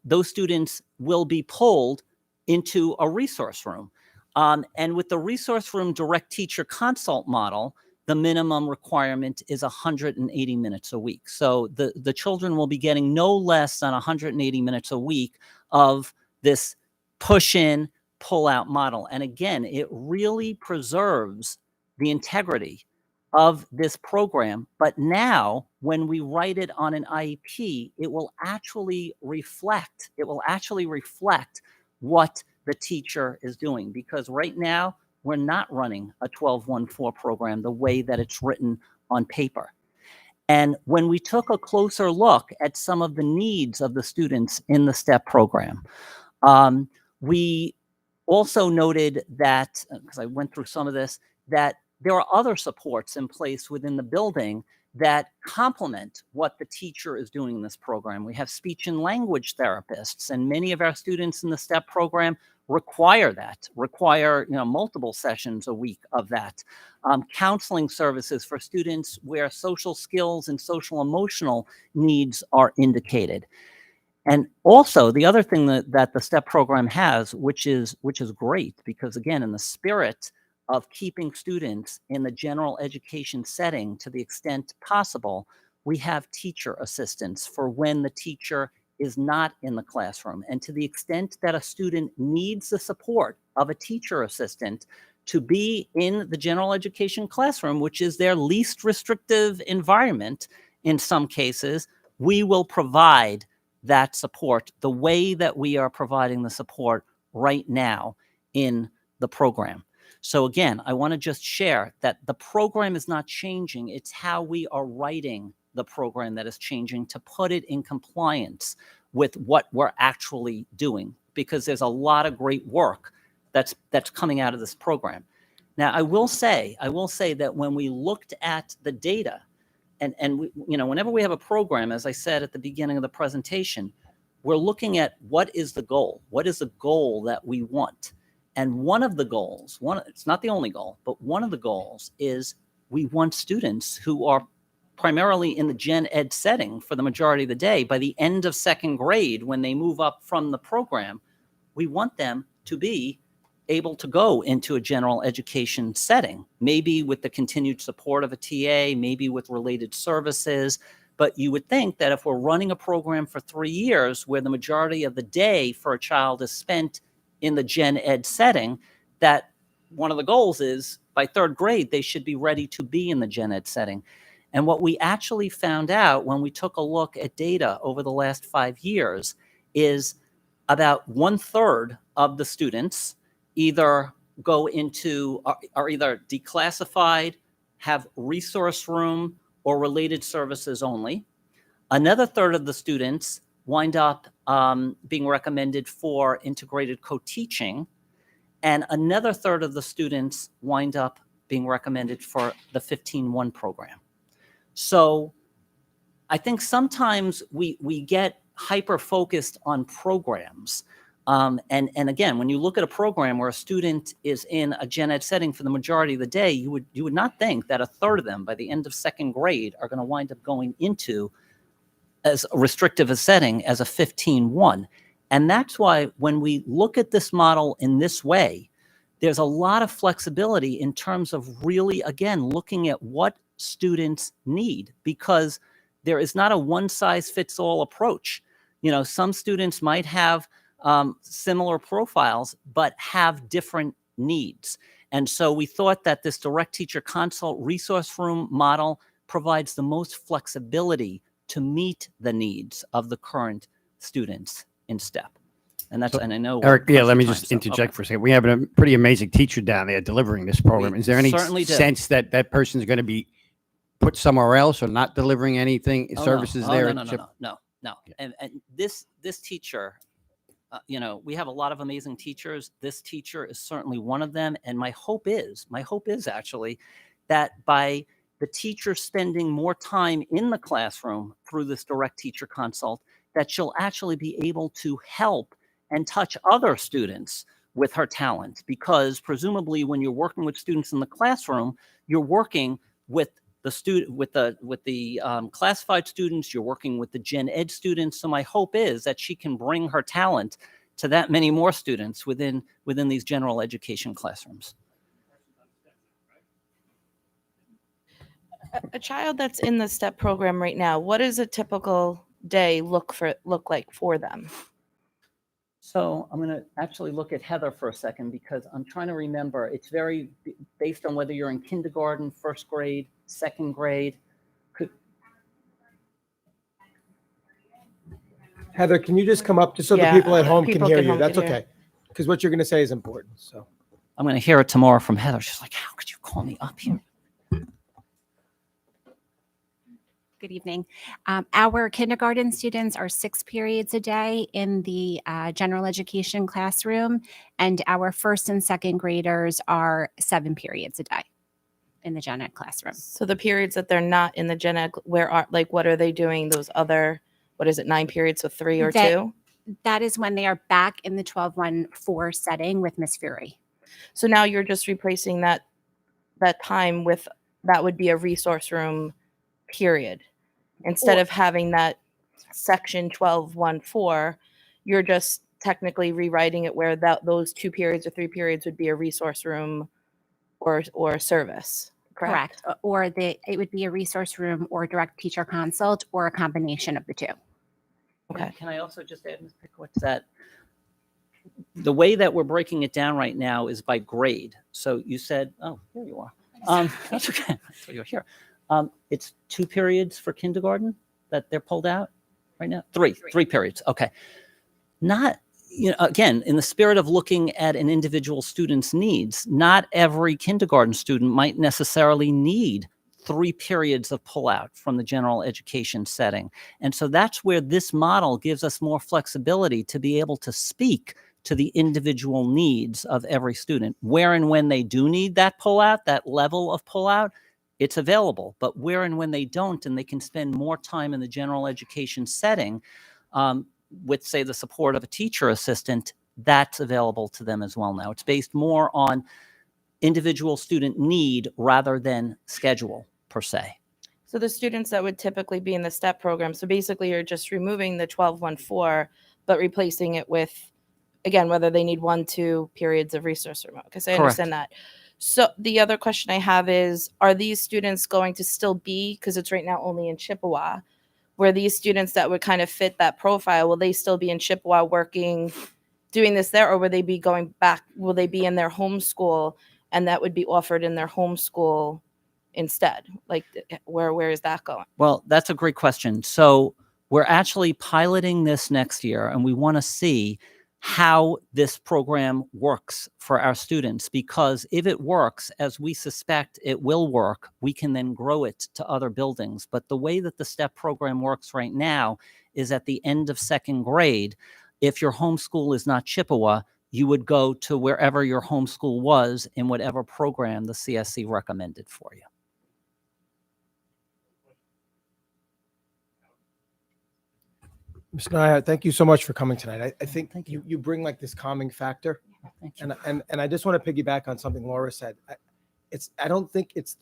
Speaker 6: those students will be pulled into a resource room. And with the resource room direct teacher consult model, the minimum requirement is 180 minutes a week. So the children will be getting no less than 180 minutes a week of this push in, pull out model. And again, it really preserves the integrity of this program. But now when we write it on an IEP, it will actually reflect what the teacher is doing. Because right now, we're not running a 12-1-4 program the way that it's written on paper. And when we took a closer look at some of the needs of the students in the STEP program, we also noted that, because I went through some of this, that there are other supports in place within the building that complement what the teacher is doing in this program. We have speech and language therapists, and many of our students in the STEP program require multiple sessions a week of that. Counseling services for students where social skills and social emotional needs are indicated. And also the other thing that the STEP program has, which is great, because again, in the spirit of keeping students in the general education setting to the extent possible, we have teacher assistants for when the teacher is not in the classroom. And to the extent that a student needs the support of a teacher assistant to be in the general education classroom, which is their least restrictive environment in some cases, we will provide that support the way that we are providing the support right now in the program. So again, I want to just share that the program is not changing. It's how we are writing the program that is changing to put it in compliance with what we're actually doing, because there's a lot of great work that's coming out of this program. Now, I will say that when we looked at the data, and we, whenever we have a program, as I said at the beginning of the presentation, we're looking at what is the goal? What is the goal that we want? And one of the goals, it's not the only goal, but one of the goals is we want students who are primarily in the gen ed setting for the majority of the day, by the end of second grade, when they move up from the program, we want them to be able to go into a general education setting, maybe with the continued support of a TA, maybe with related services. But you would think that if we're running a program for 3 years where the majority of the day for a child is spent in the gen ed setting, that one of the goals is by third grade, they should be ready to be in the gen ed setting. And what we actually found out when we took a look at data over the last 5 years is about 1/3 of the students either go into, are either declassified, have resource room or related services only. Another third of the students wind up being recommended for integrated co-teaching. And another third of the students wind up being recommended for the 15-1 program. So I think sometimes we get hyper-focused on programs. And again, when you look at a program where a student is in a gen ed setting for the majority of the day, you would not think that a third of them by the end of second grade are going to wind up going into as restrictive a setting as a 15-1. And that's why when we look at this model in this way, there's a lot of flexibility in terms of really, again, looking at what students need, because there is not a one-size-fits-all approach. Some students might have similar profiles, but have different needs. And so we thought that this direct teacher consult resource room model provides the most flexibility to meet the needs of the current students in STEP. And that's, and I know.
Speaker 2: Eric,
Speaker 6: we're
Speaker 2: let me
Speaker 6: pressing
Speaker 2: just
Speaker 6: time, so,
Speaker 2: interject
Speaker 6: okay.
Speaker 2: for a second. We have a pretty amazing teacher down there delivering this program.
Speaker 6: We
Speaker 2: Is there any
Speaker 6: certainly do.
Speaker 2: sense that that person is going to be put somewhere else or not delivering anything,
Speaker 6: Oh,
Speaker 2: services
Speaker 6: no.
Speaker 2: there?
Speaker 6: No.
Speaker 2: at Chip?
Speaker 6: Yeah. And this teacher, we have a lot of amazing teachers. This teacher is certainly one of them. And my hope is actually that by the teacher spending more time in the classroom through this direct teacher consult, that she'll actually be able to help and touch other students with her talent. Because presumably when you're working with students in the classroom, you're working with the student, with the classified students, you're working with the gen ed students. So my hope is that she can bring her talent to that many more students within these general education classrooms.
Speaker 12: A child that's in the STEP program right now, what does a typical day look like for them?
Speaker 6: So I'm going to actually look at Heather for a second because I'm trying to remember. It's very based on whether you're in kindergarten, first grade, second grade.
Speaker 3: Heather, can you just come up just so the
Speaker 12: Yeah,
Speaker 3: people at home can
Speaker 12: people
Speaker 3: hear
Speaker 12: at
Speaker 3: you?
Speaker 12: home
Speaker 3: That's
Speaker 12: can hear.
Speaker 3: okay. Because what you're going to say is important. So
Speaker 6: I'm going to hear it tomorrow from Heather. She's like, how could you call me up here?
Speaker 13: Good evening. Our kindergarten students are 6 periods a day in the general education classroom, and our first and second graders are 7 periods a day in the gen ed classroom.
Speaker 12: So the periods that they're not in the gen ed, what are they doing? Those other, what is it, 9 periods, so 3 or 2?
Speaker 13: That is when they are back in the 12-1-4 setting with Miss Fury.
Speaker 12: So now you're just replacing that time with, that would be a resource room period. Instead of having that section 12-1-4, you're just technically rewriting it where those 2 periods or 3 periods would be a resource room or service. Correct.
Speaker 13: Or it would be a resource room or direct teacher consult or a combination of the two.
Speaker 12: Okay.
Speaker 6: Can I also just add, Ms. Pickowitz, that the way that we're breaking it down right now is by grade. So you said, oh, here you are. That's okay. I thought you were here. It's 2 periods for kindergarten that they're pulled out right now? Three periods. Okay. Not, again, in the spirit of looking at an individual student's needs, not every kindergarten student might necessarily need 3 periods of pullout from the general education setting. And so that's where this model gives us more flexibility to be able to speak to the individual needs of every student. Where and when they do need that pullout, that level of pullout, it's available. But where and when they don't, and they can spend more time in the general education setting with, say, the support of a teacher assistant, that's available to them as well now. It's based more on individual student need rather than schedule per se.
Speaker 12: So the students that would typically be in the STEP program, so basically you're just removing the 12-1-4, but replacing it with, again, whether they need 1-2 periods of resource room, because I understand that. So the other question I have is, are these students going to still be, because it's right now only in Chippewa, where these students that would kind of fit that profile, will they still be in Chippewa working, doing this there, or will they be going back, will they be in their home school and that would be offered in their home school instead? Like, where is that going?
Speaker 6: Well, that's a great question. So we're actually piloting this next year, and we want to see how this program works for our students, because if it works, as we suspect it will work, we can then grow it to other buildings. But the way that the STEP program works right now is at the end of second grade, if your homeschool is not Chippewa, you would go to wherever your homeschool was in whatever program the CSC recommended for you.
Speaker 3: Ms. Naya, thank you so much for coming tonight. I think you bring like this calming factor.
Speaker 6: Thank you.
Speaker 3: And I just want to piggyback on something Laura said. I don't think it's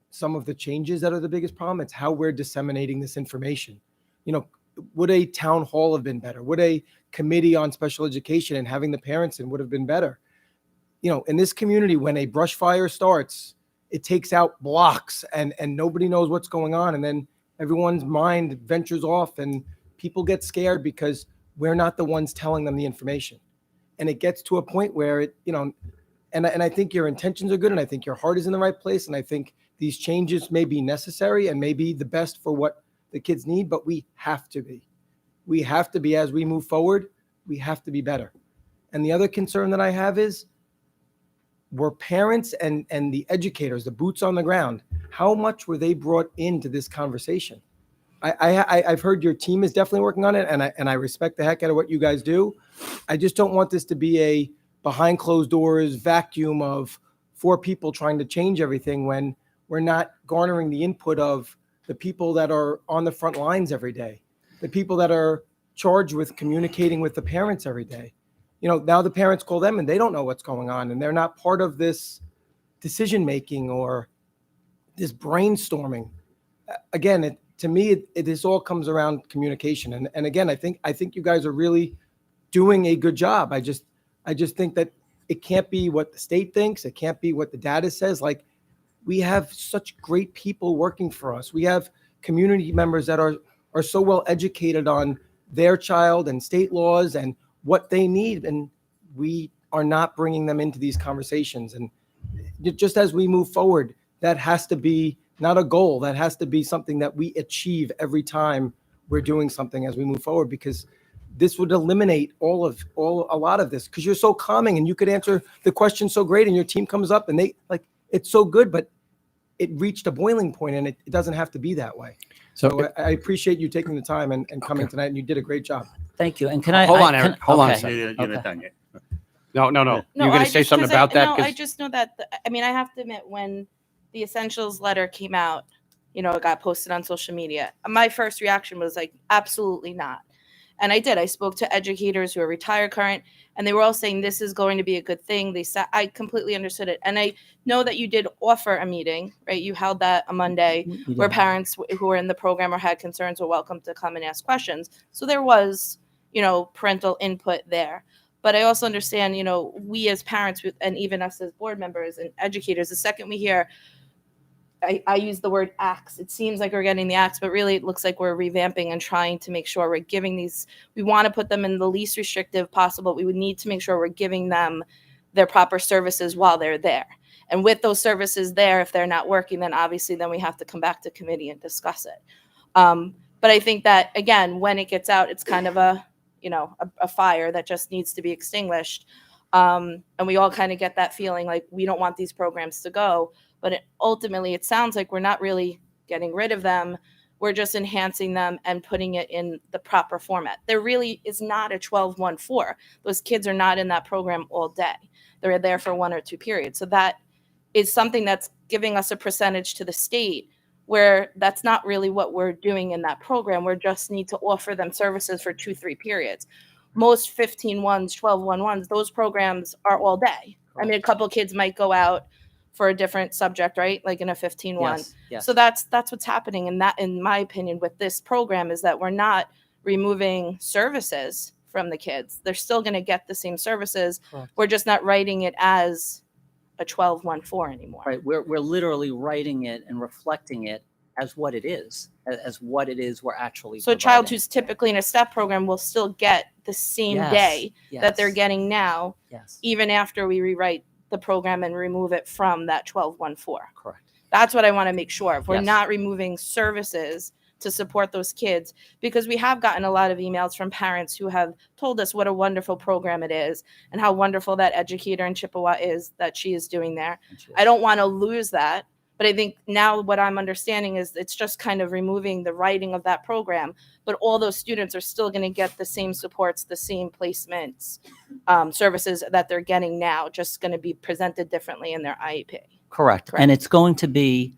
Speaker 3: some of the changes that are the biggest problem. It's how we're disseminating this information. Would a town hall have been better? Would a committee on special education and having the parents in would have been better? In this community, when a brush fire starts, it takes out blocks and nobody knows what's going on. And then everyone's mind ventures off and people get scared because we're not the ones telling them the information. And it gets to a point where and I think your intentions are good, and I think your heart is in the right place. And I think these changes may be necessary and may be the best for what the kids need, but we have to be, as we move forward, we have to be better. And the other concern that I have is, were parents and the educators, the boots on the ground, how much were they brought into this conversation? I've heard your team is definitely working on it, and I respect the heck out of what you guys do. I just don't want this to be a behind closed doors vacuum of 4 people trying to change everything when we're not garnering the input of the people that are on the front lines every day, the people that are charged with communicating with the parents every day. Now the parents call them and they don't know what's going on, and they're not part of this decision making or this brainstorming. Again, to me, this all comes around communication. And again, I think you guys are really doing a good job. I just think that it can't be what the state thinks. It can't be what the data says. Like,
Speaker 14: we have such great people working for us. We have community members that are so well educated on their child and state laws and what they need, and we are not bringing them into these conversations. And just as we move forward, that has to be not a goal, that has to be something that we achieve every time we're doing something as we move forward, because this would eliminate a lot of this, because you're so calming and you could answer the question so great, and your team comes up and they like, it's so good, but it reached a boiling point, and it doesn't have to be that way. So I appreciate you taking the time and coming tonight, and you did a great job.
Speaker 6: Thank you. And can I
Speaker 2: Hold on,
Speaker 6: can-
Speaker 2: Eric. Hold on a
Speaker 6: okay.
Speaker 2: second.
Speaker 1: You're not done yet.
Speaker 2: No.
Speaker 12: No,
Speaker 2: You're going
Speaker 12: I
Speaker 2: to say
Speaker 12: just-
Speaker 2: something
Speaker 12: 'cause
Speaker 2: about that?
Speaker 12: No,
Speaker 2: 'Cause-
Speaker 12: I just know that, I mean, I have to admit, when the Essentials letter came out, it got posted on social media, my first reaction was like, absolutely not. And I did. I spoke to educators who are retired current, and they were all saying this is going to be a good thing. They said, I completely understood it. And I know that you did offer a meeting, right? You held that a Monday where parents who were in the program or had concerns were welcome to come and ask questions. So there was, parental input there. But I also understand, we as parents and even us as board members and educators, the second we hear, I use the word acts. It seems like we're getting the acts, but really it looks like we're revamping and trying to make sure we're giving these, we want to put them in the least restrictive possible. We would need to make sure we're giving them their proper services while they're there. And with those services there, if they're not working, then obviously then we have to come back to committee and discuss it. But I think that, again, when it gets out, it's kind of a fire that just needs to be extinguished. And we all kind of get that feeling like we don't want these programs to go. But ultimately, it sounds like we're not really getting rid of them. We're just enhancing them and putting it in the proper format. There really is not a 12-1-4. Those kids are not in that program all day. They're there for 1 or 2 periods. So that is something that's giving us a percentage to the state, where that's not really what we're doing in that program. We just need to offer them services for 2-3 periods. Most 15-1s, 12-1-1s, those programs are all day. I mean, a couple of kids might go out for a different subject, right? Like in a 15-1.
Speaker 6: Yes.
Speaker 12: So that's what's happening. And that, in my opinion, with this program is that we're not removing services from the kids. They're still going to get the same services.
Speaker 6: Correct.
Speaker 12: We're just not writing it as a 12-1-4 anymore.
Speaker 6: Right. We're literally writing it and reflecting it as what it is, as what it is we're actually
Speaker 12: So a child
Speaker 6: providing.
Speaker 12: who's typically in a STEP program will still get the same
Speaker 6: Yes,
Speaker 12: day that they're
Speaker 6: yes.
Speaker 12: getting now,
Speaker 6: Yes.
Speaker 12: even after we rewrite the program and remove it from that 12-1-4.
Speaker 6: Correct.
Speaker 12: That's what I want to make sure of. We're
Speaker 6: Yes.
Speaker 12: not removing services to support those kids, because we have gotten a lot of emails from parents who have told us what a wonderful program it is and how wonderful that educator in Chippewa is that she is doing there. I don't want to lose that. But I think now what I'm understanding is it's just kind of removing the writing of that program, but all those students are still going to get the same supports, the same placements, services that they're getting now, just going to be presented differently in their IEP.
Speaker 6: Correct. And it's going to be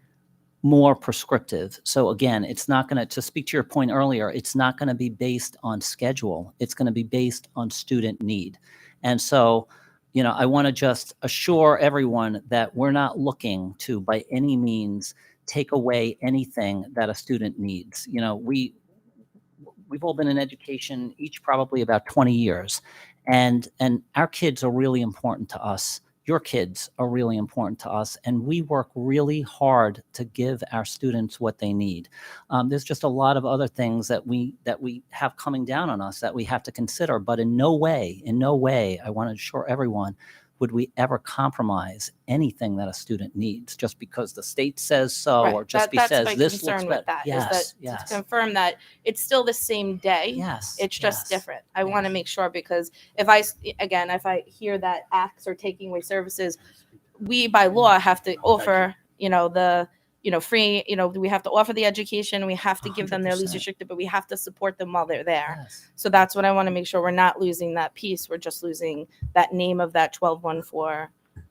Speaker 6: more prescriptive. So again, it's not going to speak to your point earlier, it's not going to be based on schedule. It's going to be based on student need. And so, I want to just assure everyone that we're not looking to, by any means, take away anything that a student needs. We've all been in education, each probably about 20 years, and our kids are really important to us. Your kids are really important to us, and we work really hard to give our students what they need. There's just a lot of other things that we have coming down on us that we have to consider, but in no way, I want to assure everyone, would we ever compromise anything that a student needs just because the state says so,
Speaker 12: Right.
Speaker 6: or just
Speaker 12: That's
Speaker 6: because
Speaker 12: my
Speaker 6: this
Speaker 12: concern
Speaker 6: looks
Speaker 12: with
Speaker 6: better?
Speaker 12: that, is that to confirm that it's still the same day.
Speaker 6: Yes,
Speaker 12: It's just
Speaker 6: yes,
Speaker 12: different. I want to make sure, because if I hear that acts are taking away services, we by law have to offer, free, we have to offer the education, we have to give them their least
Speaker 6: 100%.
Speaker 12: restricted, but we have to support them while they're there.
Speaker 6: Yes.
Speaker 12: So that's what I want to make sure we're not losing that piece. We're just losing that name of that 12-1-4.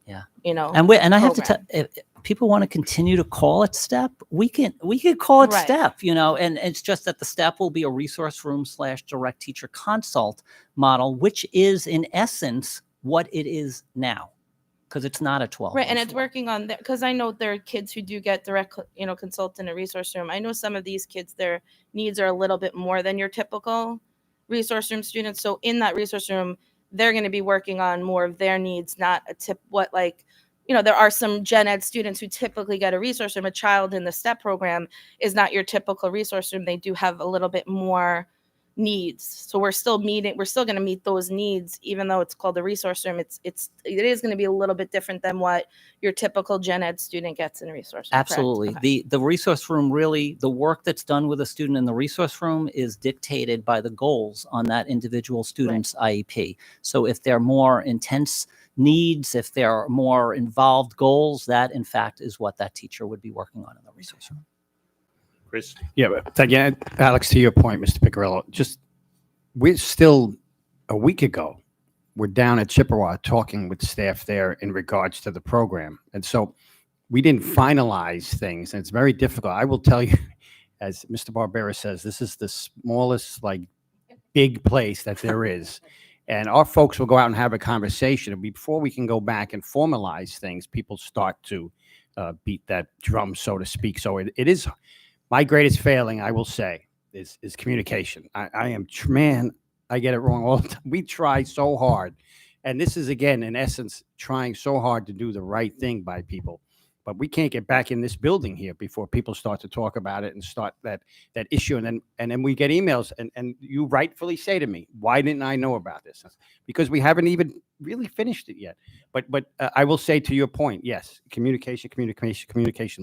Speaker 6: Yeah.
Speaker 12: And
Speaker 6: I have to tell, if people want to continue to call it STEP, we can call it
Speaker 12: Right.
Speaker 6: STEP, and it's just that the STEP will be a resource room / direct teacher consult model, which is in essence what it is now, because it's not a 12.
Speaker 12: Right, and it's working on that, because I know there are kids who do get direct, consult in a resource room. I know some of these kids, their needs are a little bit more than your typical resource room students. So in that resource room, they're going to be working on more of their needs, not a tip what like there are some gen ed students who typically get a resource room. A child in the STEP program is not your typical resource room. They do have a little bit more needs. So we're still going to meet those needs, even though it's called a resource room. It is going to be a little bit different than what your typical gen ed student gets in a resource room.
Speaker 6: Absolutely.
Speaker 12: Correct? Okay.
Speaker 6: The resource room, really, the work that's done with a student in the resource room is dictated by the goals on that individual student's IEP. So if they're more intense needs, if there are more involved goals, that in fact is what that teacher would be working on in the resource room.
Speaker 1: Chris?
Speaker 2: Yeah, but again, Alex, to your point, Mr. Piccirillo, we're still a week ago, we're down at Chippewa talking with staff there in regards to the program. And so we didn't finalize things, and it's very difficult. I will tell you, as Mr. Barbera says, this is the smallest, big place that there is. And our folks will go out and have a conversation. And before we can go back and formalize things, people start to beat that drum, so to speak. So it is my greatest failing, I will say, is communication. I get it wrong all the time. We try so hard. And this is, again, in essence, trying so hard to do the right thing by people. But we can't get back in this building here before people start to talk about it and start that issue. And then we get emails, and you rightfully say to me, why didn't I know about this? Because we haven't even really finished it yet. But I will say, to your point, yes, communication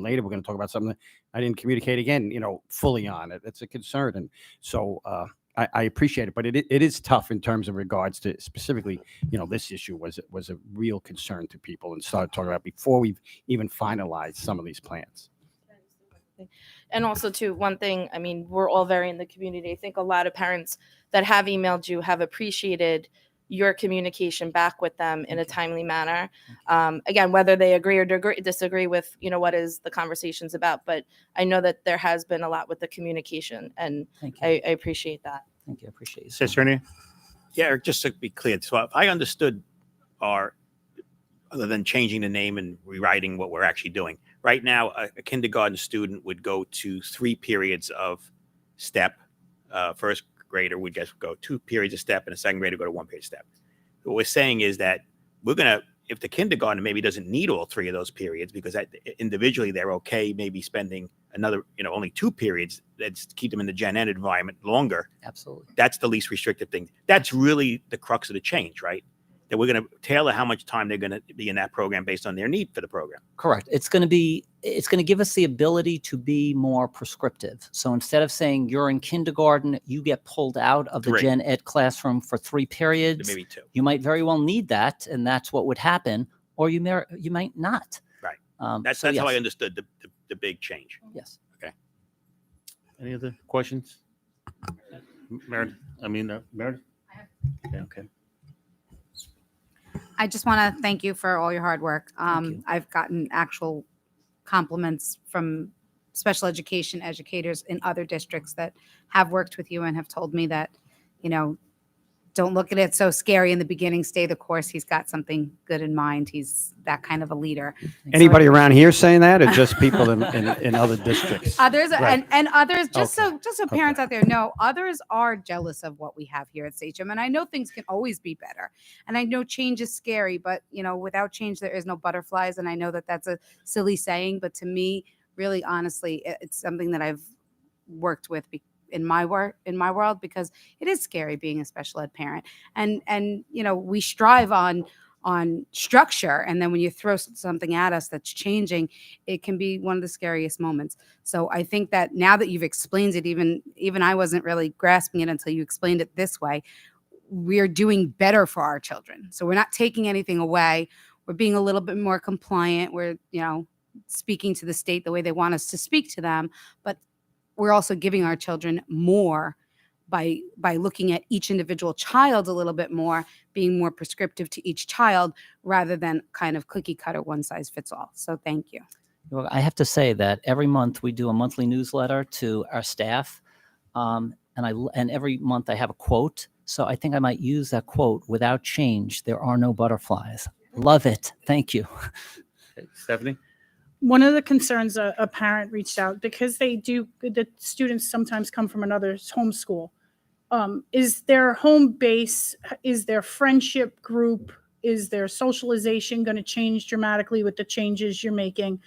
Speaker 2: later. We're going to talk about something that I didn't communicate again, fully on it. It's a concern. And so I appreciate it, but it is tough in terms of regards to specifically, this issue was a real concern to people and started talking about before we've even finalized some of these plans.
Speaker 12: And also, too, one thing, we're all very in the community. I think a lot of parents that have emailed you have appreciated your communication back with them in a timely manner. Again, whether they agree or disagree with, what is the conversation's about, but I know that there has been a lot with the communication, and I appreciate that.
Speaker 6: Thank you. I appreciate it.
Speaker 1: Cesar Cerny?
Speaker 11: Yeah, Eric, just to be clear, so if I understood other than changing the name and rewriting what we're actually doing, right now, a kindergarten student would go to 3 periods of STEP. First grader would just go 2 periods of STEP, and a second grader would go to 1 period of STEP. What we're saying is that if the kindergarten maybe doesn't need all 3 of those periods, because individually they're okay maybe spending another, only 2 periods, let's keep them in the gen ed environment longer.
Speaker 6: Absolutely.
Speaker 11: That's the least restrictive thing. That's really the crux of the change, right? That we're going to tailor how much time they're going to be in that program based on their need for the program.
Speaker 6: Correct. It's going to give us the ability to be more prescriptive. So instead of saying you're in kindergarten, you get pulled out of the
Speaker 11: 3.
Speaker 6: gen ed classroom for 3 periods.
Speaker 11: Maybe 2.
Speaker 6: You might very well need that, and that's what would happen, or you might not.
Speaker 11: Right. That's how I understood the big change.
Speaker 6: Yes.
Speaker 11: Okay.
Speaker 1: Any other questions? Meredith? Meredith? Yeah, okay.
Speaker 9: I just want to thank you for all your hard work.
Speaker 6: you.
Speaker 9: I've gotten actual compliments from special education educators in other districts that have worked with you and have told me that, don't look at it so scary in the beginning, stay the course. He's got something good in mind. He's that kind of a leader.
Speaker 2: Anybody around here saying that, or just people in other districts?
Speaker 9: Others
Speaker 2: Right.
Speaker 9: and others, just
Speaker 2: Okay.
Speaker 9: so parents out there know, others are jealous of what we have here at Sachem. And I know things can always be better. And I know change is scary, but without change there is no butterflies. And I know that that's a silly saying, but to me, really honestly, it's something that I've worked with in my world, because it is scary being a special ed parent. And we strive on structure, and then when you throw something at us that's changing, it can be one of the scariest moments. So I think that now that you've explained it, even I wasn't really grasping it until you explained it this way, we're doing better for our children. So we're not taking anything away. We're being a little bit more compliant. We're speaking to the state the way they want us to speak to them, but we're also giving our children more by looking at each individual child a little bit more, being more prescriptive to each child rather than kind of cookie cutter, one size fits all. So thank you.
Speaker 6: Well, I have to say that every month we do a monthly newsletter to our staff, and every month I have a quote. So I think I might use that quote: "Without change, there are no butterflies." Love it. Thank you.
Speaker 1: Okay. Stephanie?
Speaker 10: One of the concerns a parent reached out, because the students sometimes come from another homeschool. Is their home base, is their friendship group is their socialization going to change dramatically with the changes you're making,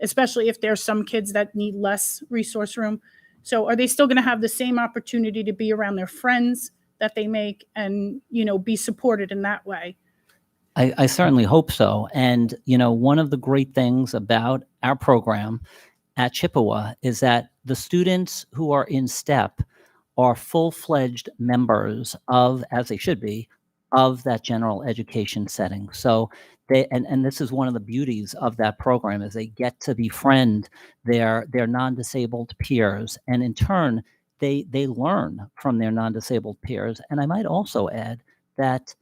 Speaker 10: especially if there's some kids that need less resource room? So are they still going to have the same opportunity to be around their friends that they make and, be supported in that way?
Speaker 6: I certainly hope so. And, one of the great things about our program at Chippewa is that the students who are in STEP are full-fledged members of, as they should be, of that general education setting. So and this is one of the beauties of that program, is they get to befriend their non-disabled peers, and in turn, they learn from their non-disabled peers. And I might also add that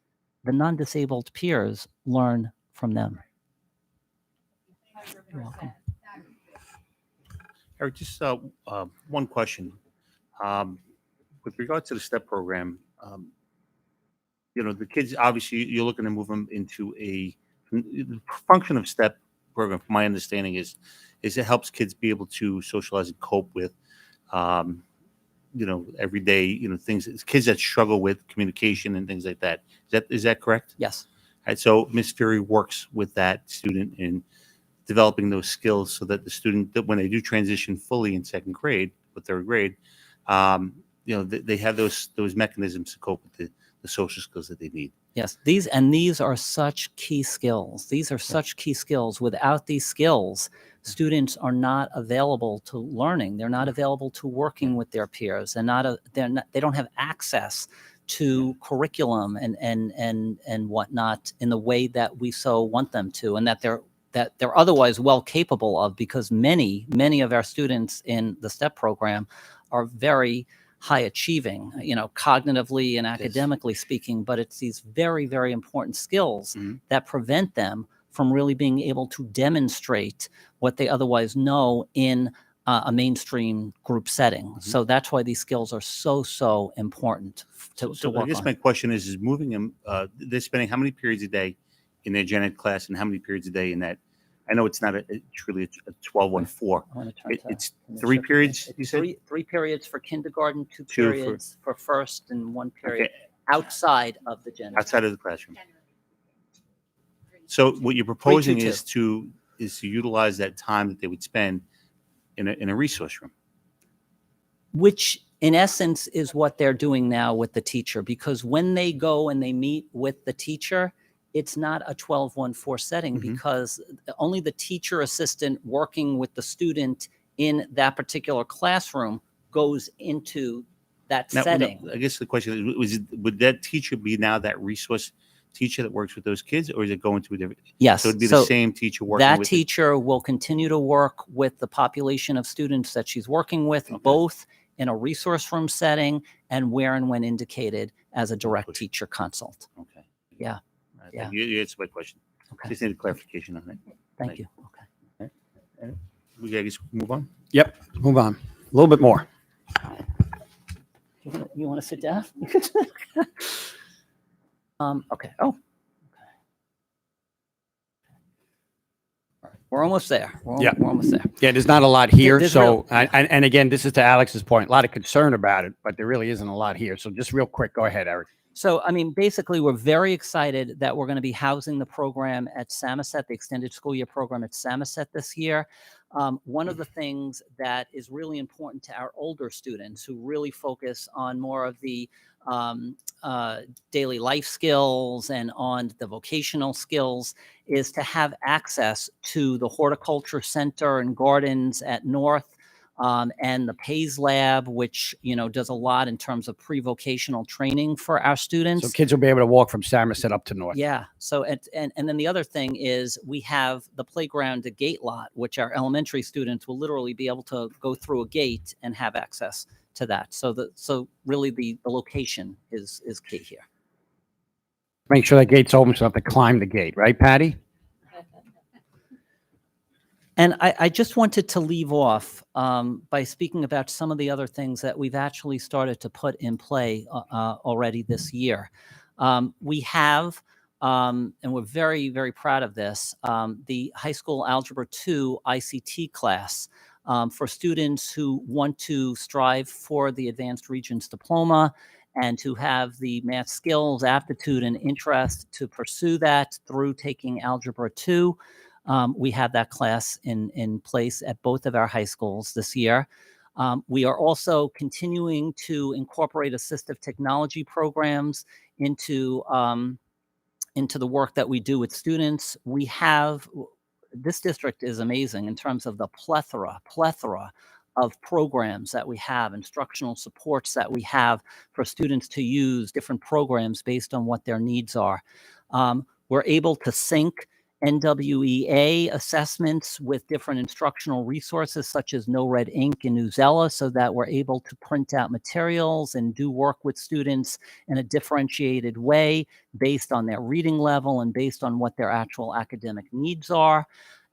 Speaker 6: the non-disabled peers learn from them. You're welcome.
Speaker 1: Eric, just one question. With regard to the STEP program, the kids, obviously, you're looking to move them into the function of STEP program, from my understanding, is it helps kids be able to socialize and cope with, everyday, things, kids that struggle with communication and things like that. Is that correct?
Speaker 6: Yes.
Speaker 1: And so Ms. Fury works with that student in developing those skills so that the student, that when they do transition fully in second grade or third grade, they have those mechanisms to cope with the social skills that they need.
Speaker 6: Yes, these are such key skills. These are such key skills. Without these skills, students are not available to learning. They're not available to working with their peers. They don't have access to curriculum and whatnot in the way that we so want them to, and that they're otherwise well capable of, because many of our students in the STEP program are very high achieving, cognitively and academically speaking, but it's these very, very important skills that prevent them from really being able to demonstrate what they otherwise know in a mainstream group setting. So that's why these skills are so important to work
Speaker 1: I guess
Speaker 6: on.
Speaker 1: my question is moving them, they're spending how many periods a day in their gen ed class and how many periods a day in that? I know it's not truly a 12-1-4. It's 3 periods, you said?
Speaker 6: Three periods for kindergarten, two periods for first, and 1 period
Speaker 1: Okay.
Speaker 6: outside of the gen ed.
Speaker 1: Outside of the classroom. So what you're proposing
Speaker 6: 3-2-2.
Speaker 1: is to utilize that time that they would spend in a resource room.
Speaker 6: Which in essence is what they're doing now with the teacher, because when they go and they meet with the teacher, it's not a 12-1-4 setting, because only the teacher assistant working with the student in that particular classroom goes into that setting.
Speaker 1: I guess the question is, would that teacher be now that resource teacher that works with those kids, or is it going to a different?
Speaker 6: Yes.
Speaker 1: So it'd be the same teacher working
Speaker 6: that
Speaker 1: with
Speaker 6: teacher will continue to work with the population of students that she's working with, both in a resource room setting and where and when indicated as a direct teacher consult.
Speaker 1: Okay.
Speaker 6: Yeah.
Speaker 1: Yeah. You answered my question.
Speaker 6: Okay.
Speaker 1: Just needed clarification on it.
Speaker 6: Thank you. Okay.
Speaker 1: We, I guess, move on.
Speaker 2: Yep, move on. A little bit more.
Speaker 6: You want to sit down? Okay. Oh. We're almost there. We're almost there.
Speaker 2: Yeah, there's not a lot here.
Speaker 6: There's
Speaker 2: So, and again, this is to Alex's point, a lot of concern about it, but there really isn't a lot here. So just real quick, go ahead, Eric.
Speaker 6: So, I mean, basically, we're very excited that we're going to be housing the program at Samoset, the extended school year program at Samoset this year. One of the things that is really important to our older students, who really focus on more of the daily life skills and on the vocational skills, is to have access to the horticulture center and gardens at North. And the PAYS lab, which, does a lot in terms of pre-vocational training for our students.
Speaker 2: So kids will be able to walk from Samoset up to North.
Speaker 6: Yeah. So, and then the other thing is we have the playground, a gate lot, which our elementary students will literally be able to go through a gate and have access to that. So really the location is key here.
Speaker 2: Make sure that gate's open so you have to climb the gate, right, Patty?
Speaker 6: And I just wanted to leave off by speaking about some of the other things that we've actually started to put in play already this year. We have, and we're very, very proud of this, the High School Algebra 2 ICT class for students who want to strive for the Advanced Regents Diploma and to have the math skills, aptitude, and interest to pursue that through taking Algebra 2. We have that class in place at both of our high schools this year. We are also continuing to incorporate assistive technology programs into the work that we do with students. This district is amazing in terms of the plethora of programs that we have, instructional supports that we have for students to use different programs based on what their needs are. We're able to sync NWEA assessments with different instructional resources such as No Red Ink and Newsela, so that we're able to print out materials and do work with students in a differentiated way based on their reading level and based on what their actual academic needs are.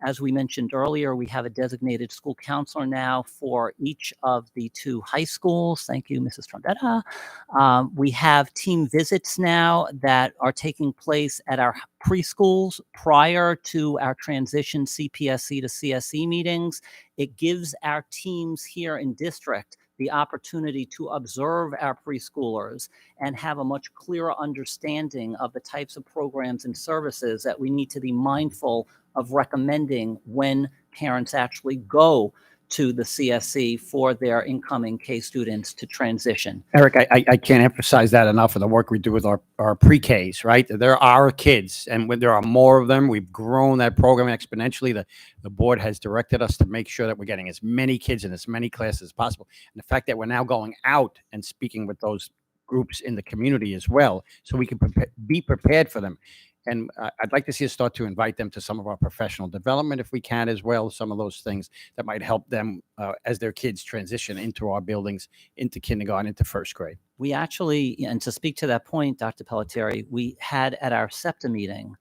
Speaker 6: As we mentioned earlier, we have a designated school counselor now for each of the 2 high schools. Thank you, Mrs. Trombetta. We have team visits now that are taking place at our preschools prior to our transition CPSC to CSE meetings. It gives our teams here in district the opportunity to observe our preschoolers and have a much clearer understanding of the types of programs and services that we need to be mindful of recommending when parents actually go to the CSE for their incoming K students to transition.
Speaker 2: Eric, I can't emphasize that enough for the work we do with our pre-Ks, right? They're our kids. And when there are more of them, we've grown that program exponentially. The board has directed us to make sure that we're getting as many kids in as many classes as possible. And the fact that we're now going out and speaking with those groups in the community as well, so we can be prepared for them. And I'd like to see us start to invite them to some of our professional development if we can as well, some of those things that might help them as their kids transition into our buildings, into kindergarten, into first grade.
Speaker 6: We actually, and to speak to that point, Dr. Pelletieri, we had at our SEPTA meeting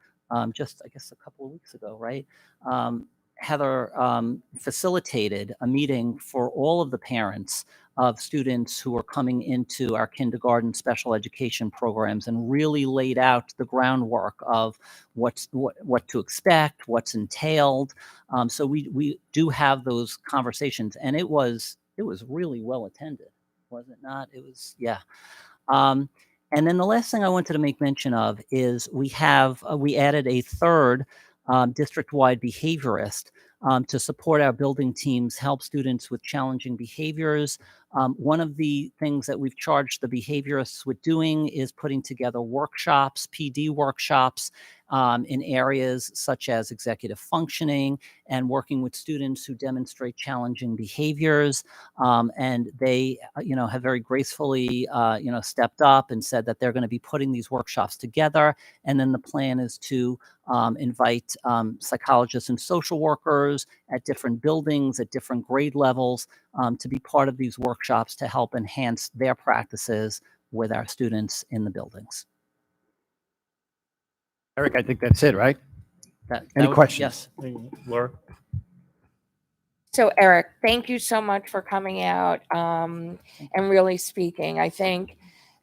Speaker 6: just, I guess, a couple of weeks ago, right? Heather facilitated a meeting for all of the parents of students who are coming into our kindergarten special education programs and really laid out the groundwork of what to expect, what's entailed. So we do have those conversations, and it was really well attended, was it not? It was, yeah. And then the last thing I wanted to make mention of is we added a third district-wide behaviorist to support our building teams, help students with challenging behaviors. One of the things that we've charged the behaviorists with doing is putting together workshops, PD workshops, in areas such as executive functioning and working with students who demonstrate challenging behaviors. And they, have very gracefully, stepped up and said that they're going to be putting these workshops together. And then the plan is to invite psychologists and social workers at different buildings, at different grade levels, to be part of these workshops to help enhance their practices with our students in the buildings.
Speaker 2: Eric, I think that's it, right? Any
Speaker 6: That
Speaker 2: questions?
Speaker 6: Yes.
Speaker 1: Laura?
Speaker 8: So Eric, thank you so much for coming out and really speaking. I think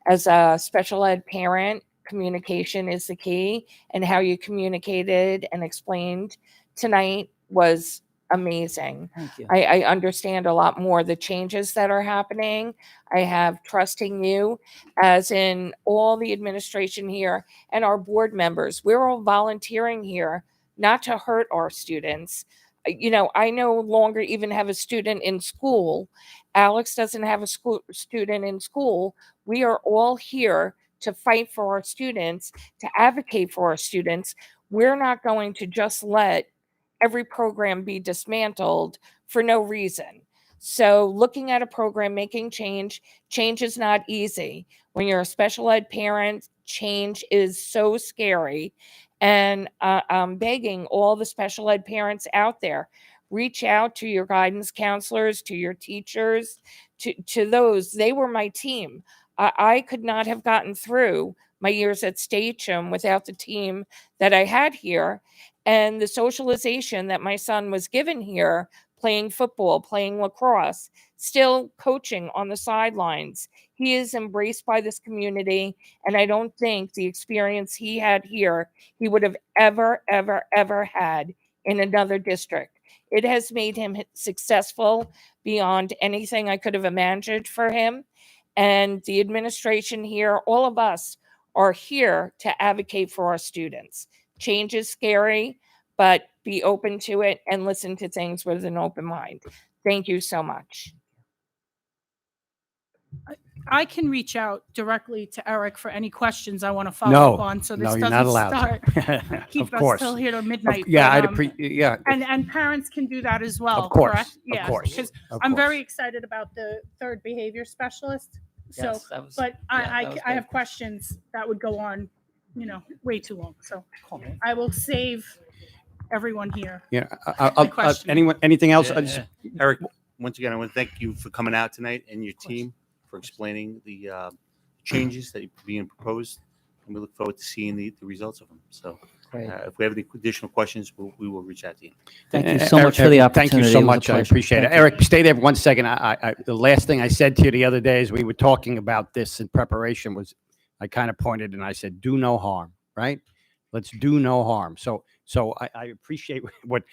Speaker 8: as a special ed parent, communication is the key, and how you communicated and explained tonight was amazing.
Speaker 6: Thank you.
Speaker 8: I understand a lot more the changes that are happening. I have trusting you, as in all the administration here and our board members. We're all volunteering here not to hurt our students. I no longer even have a student in school. Alex doesn't have a student in school. We are all here to fight for our students, to advocate for our students. We're not going to just let every program be dismantled for no reason. So looking at a program, making change is not easy. When you're a special ed parent, change is so scary. And I'm begging all the special ed parents out there, reach out to your guidance counselors, to your teachers, to those. They were my team. I could not have gotten through my years at Stateham without the team that I had here. And the socialization that my son was given here, playing football, playing lacrosse, still coaching on the sidelines. He is embraced by this community. And I don't think the experience he had here, he would have ever had in another district. It has made him successful beyond anything I could have imagined for him. And the administration here, all of us are here to advocate for our students. Change is scary, but be open to it and listen to things with an open mind. Thank you so much.
Speaker 10: I can reach out directly to Eric for any questions I want to follow up on. So this
Speaker 2: no, you're
Speaker 10: doesn't
Speaker 2: not allowed.
Speaker 10: start. Keep
Speaker 2: Of
Speaker 10: us
Speaker 2: course.
Speaker 10: till here till midnight.
Speaker 2: Yeah,
Speaker 10: but,
Speaker 2: I'd appreciate. Yeah,
Speaker 10: and parents can do that as well.
Speaker 2: of course,
Speaker 10: Correct?
Speaker 2: of
Speaker 10: Yeah,
Speaker 2: course.
Speaker 10: because
Speaker 2: of
Speaker 10: I'm
Speaker 2: course.
Speaker 10: very excited about the third behavior specialist. So,
Speaker 6: Yes, that was-
Speaker 10: but
Speaker 6: yeah, that was
Speaker 10: I
Speaker 6: great.
Speaker 10: have questions that would go on, way too long. So I will save everyone here.
Speaker 2: Yeah.
Speaker 10: question.
Speaker 2: Anything else?
Speaker 1: Yeah. Eric, once again, I want to thank you for coming out tonight and your team for explaining the changes that are being proposed, and we look forward to seeing the results of them. So, if we have any additional questions, we will reach out to you.
Speaker 6: Thank you so much for the opportunity.
Speaker 2: Thank you so
Speaker 6: It was a
Speaker 2: much. I
Speaker 6: pleasure.
Speaker 2: appreciate it.
Speaker 6: Thank you.
Speaker 2: Eric, stay there 1 second. The last thing I said to you the other day as we were talking about this in preparation was I kind of pointed and I said, do no harm, right? Let's do no harm. So I appreciate what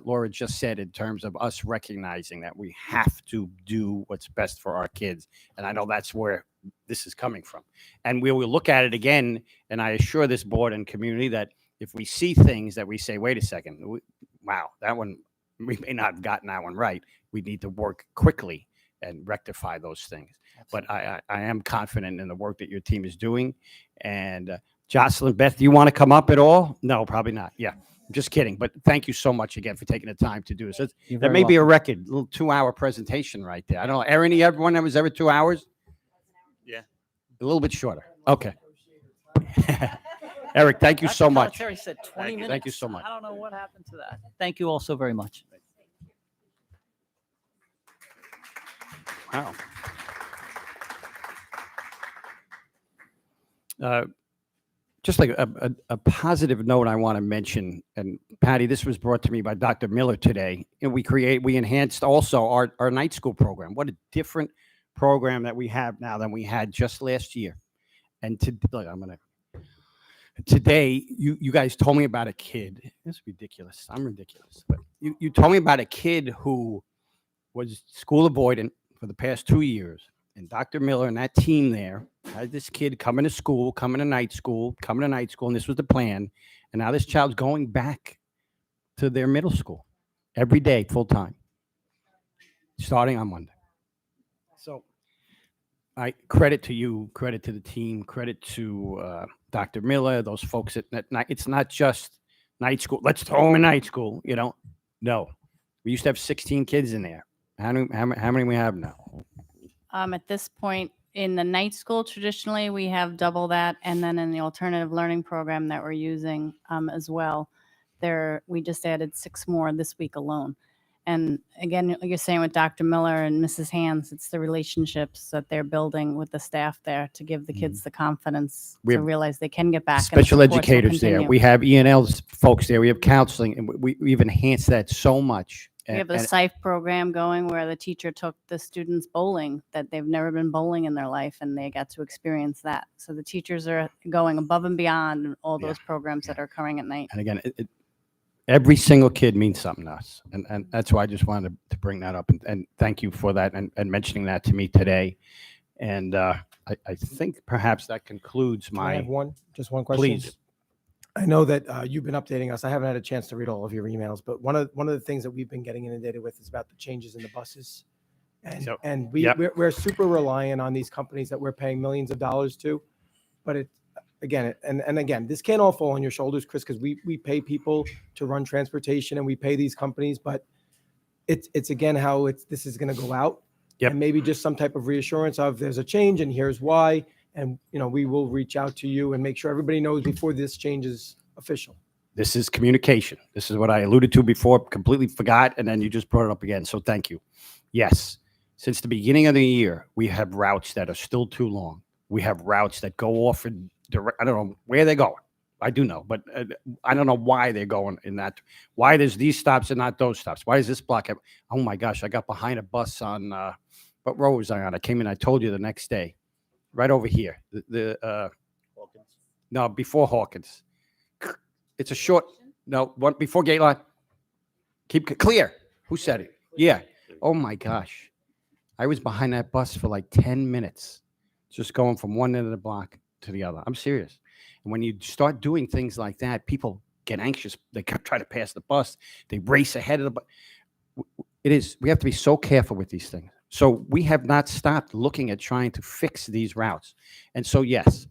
Speaker 2: Laura just said in terms of us recognizing that we have to do what's best for our kids. And I know that's where this is coming from. And we will look at it again. And I assure this board and community that if we see things that we say, wait a second, wow, that one, we may not have gotten that one right. We need to work quickly and rectify those things. But I am confident in the work that your team is doing. And Jocelyn, Beth, do you want to come up at all? No, probably not. Yeah, I'm just kidding. But thank you so much again for taking the time to do this.
Speaker 6: You're
Speaker 2: That
Speaker 6: very
Speaker 2: may be a
Speaker 6: welcome.
Speaker 2: record, a little 2-hour presentation right there. I don't know. Erin, everyone that was ever 2 hours?
Speaker 1: Yeah.
Speaker 2: A little bit shorter. Okay. Eric, thank you so much.
Speaker 6: Terry said 20 minutes.
Speaker 2: Thank you so much.
Speaker 6: I don't know what happened to that. Thank you all so very much.
Speaker 2: Wow. Just like a positive note I want to mention, and Patty, this was brought to me by Dr. Miller today. And we enhanced also our night school program. What a different program that we have now than we had just last year. And today, you guys told me about a kid. It's ridiculous. I'm ridiculous. But you told me about a kid who was school avoidant for the past 2 years. And Dr. Miller and that team there had this kid coming to school, coming to night school, and this was the plan. And now this child's going back to their middle school every day, full time, starting on Monday. So I credit to you, credit to the team, credit to Dr. Miller, those folks at night. It's not just night school. Let's throw them in night school, No, we used to have 16 kids in there. How many we have now?
Speaker 7: At this point in the night school, traditionally, we have double that. And then in the alternative learning program that we're using as well, we just added 6 more this week alone. And again, like you're saying with Dr. Miller and Mrs. Hands, it's the relationships that they're building with the staff there to give the kids the confidence to realize they can get back.
Speaker 2: Special
Speaker 7: and the supports will
Speaker 2: educators there.
Speaker 7: continue.
Speaker 2: We have E&L's folks there. We have counseling, and we've enhanced that so much.
Speaker 7: We have a SIFE program going where the teacher took the students bowling that they've never been bowling in their life, and they got to experience that. So the teachers are going above and beyond in all those programs that are occurring at night.
Speaker 2: And again, every single kid means something to us. And that's why I just wanted to bring that up. And thank you for that and mentioning that to me today. And I think perhaps that concludes
Speaker 14: Can I have
Speaker 2: my.
Speaker 14: just one question?
Speaker 2: Please.
Speaker 14: I know that you've been updating us. I haven't had a chance to read all of your emails, but one of the things that we've been getting inundated with is about the changes in the buses. And we're super reliant on these companies that we're paying millions of dollars to. But again, this can't all fall on your shoulders, Chris, because we pay people to run transportation and we pay these companies, but it's again how this is going to go out.
Speaker 2: Yep.
Speaker 14: And maybe just some type of reassurance of there's a change and here's why. And, we will reach out to you and make sure everybody knows before this change is official.
Speaker 2: This is communication. This is what I alluded to before, completely forgot, and then you just brought it up again. So thank you. Yes, since the beginning of the year, we have routes that are still too long. We have routes that go off in direct. I don't know where they're going. I do know, but I don't know why they're going in that. Why there's these stops and not those stops? Why is this block? Oh my gosh, I got behind a bus on, what road was I on? I came in, I told you the next day. Right over here,
Speaker 11: Hawkins.
Speaker 2: No, before Hawkins. It's a short, no, one before Gateline. Keep clear. Who said it? Yeah. Oh my gosh. I was behind that bus for like 10 minutes, just going from one end of the block to the other. I'm serious. And when you start doing things like that, people get anxious. They try to pass the bus. They race ahead of the bus. We have to be so careful with these things. So we have not stopped looking at trying to fix these routes. And so, yes,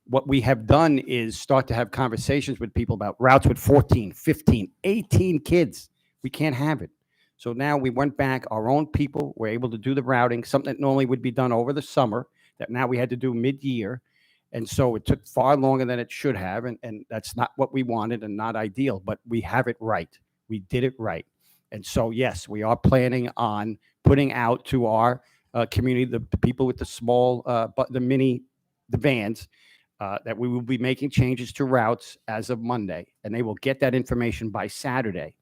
Speaker 2: what we have done is start to have conversations with people about routes with 14, 15, 18 kids. We can't have it. So now we went back, our own people were able to do the routing, something that normally would be done over the summer, that now we had to do mid-year. And so it took far longer than it should have. And that's not what we wanted and not ideal, but we have it right. We did it right. And so, yes, we are planning on putting out to our community, the people with the small, the vans, that we will be making changes to routes as of Monday, and they will get that information by Saturday.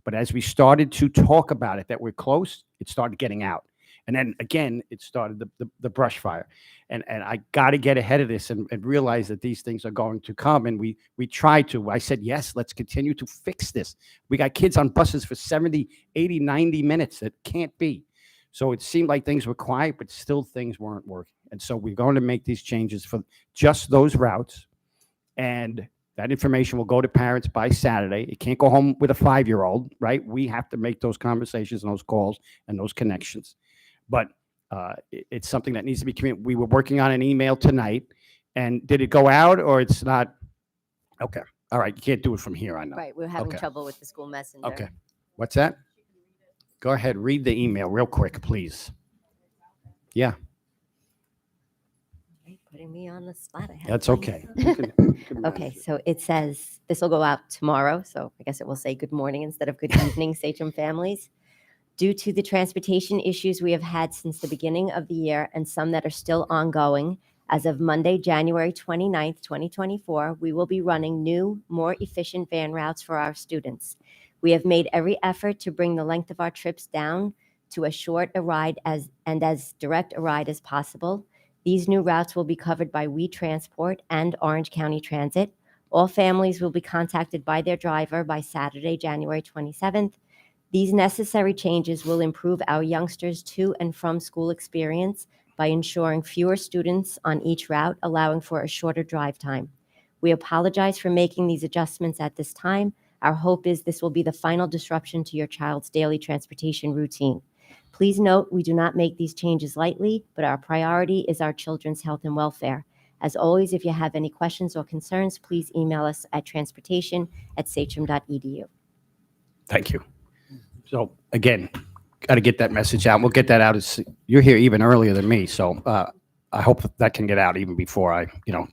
Speaker 2: But as we started to talk about it, that we're close, it started getting out. And then again, it started the brush fire. And I got to get ahead of this and realize that these things are going to come. And we tried to. I said, yes, let's continue to fix this. We got kids on buses for 70, 80, 90 minutes. It can't be. So it seemed like things were quiet, but still things weren't working. And so we're going to make these changes for just those routes. And that information will go to parents by Saturday. It can't go home with a 5-year-old, right? We have to make those conversations and those calls and those connections. But it's something that needs to be communicated. We were working on an email tonight, and did it go out or it's not? Okay. All right. You can't do it from here, I know.
Speaker 15: Right, we're having
Speaker 2: Okay.
Speaker 15: trouble with the school messenger.
Speaker 2: Okay. What's that? Go ahead. Read the email real quick, please. Yeah,
Speaker 15: Putting me on the spot. I have
Speaker 2: that's
Speaker 15: to-
Speaker 2: okay. You can
Speaker 15: Okay,
Speaker 2: manage it.
Speaker 15: so it says, this will go out tomorrow, so I guess it will say good morning instead of good evening, Sachem families. Due to the transportation issues we have had since the beginning of the year and some that are still ongoing, as of Monday, January 29th, 2024, we will be running new, more efficient van routes for our students. We have made every effort to bring the length of our trips down to as short a ride as direct a ride as possible. These new routes will be covered by We Transport and Orange County Transit. All families will be contacted by their driver by Saturday, January 27th. These necessary changes will improve our youngsters' to and from school experience by ensuring fewer students on each route, allowing for a shorter drive time. We apologize for making these adjustments at this time. Our hope is this will be the final disruption to your child's daily transportation routine. Please note, we do not make these changes lightly, but our priority is our children's health and welfare. As always, if you have any questions or concerns, please email us at transportation@sachem.edu.
Speaker 2: Thank you. So again, got to get that message out. We'll get that out. You're here even earlier than me, so I hope that can get out even before I,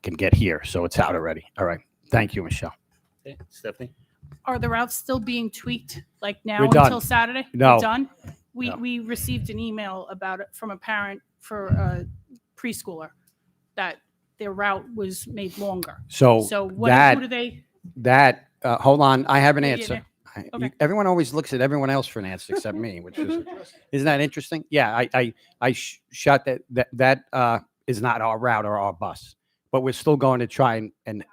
Speaker 2: can get here. So it's out already. All right. Thank you, Michelle.
Speaker 1: Okay, Stephanie?
Speaker 10: Are the routes still being tweaked like now
Speaker 2: We're done.
Speaker 10: until Saturday?
Speaker 2: No.
Speaker 10: We're done?
Speaker 2: No.
Speaker 10: We received an email about it from a parent for a preschooler that their route was made longer.
Speaker 2: So
Speaker 10: Who do they?
Speaker 2: Hold on. I have an
Speaker 10: Yeah,
Speaker 2: answer.
Speaker 10: Okay.
Speaker 2: Everyone always looks at everyone else for an answer except me, which is, isn't that interesting? Yeah, I shot that is not our route or our bus, but we're still going to try and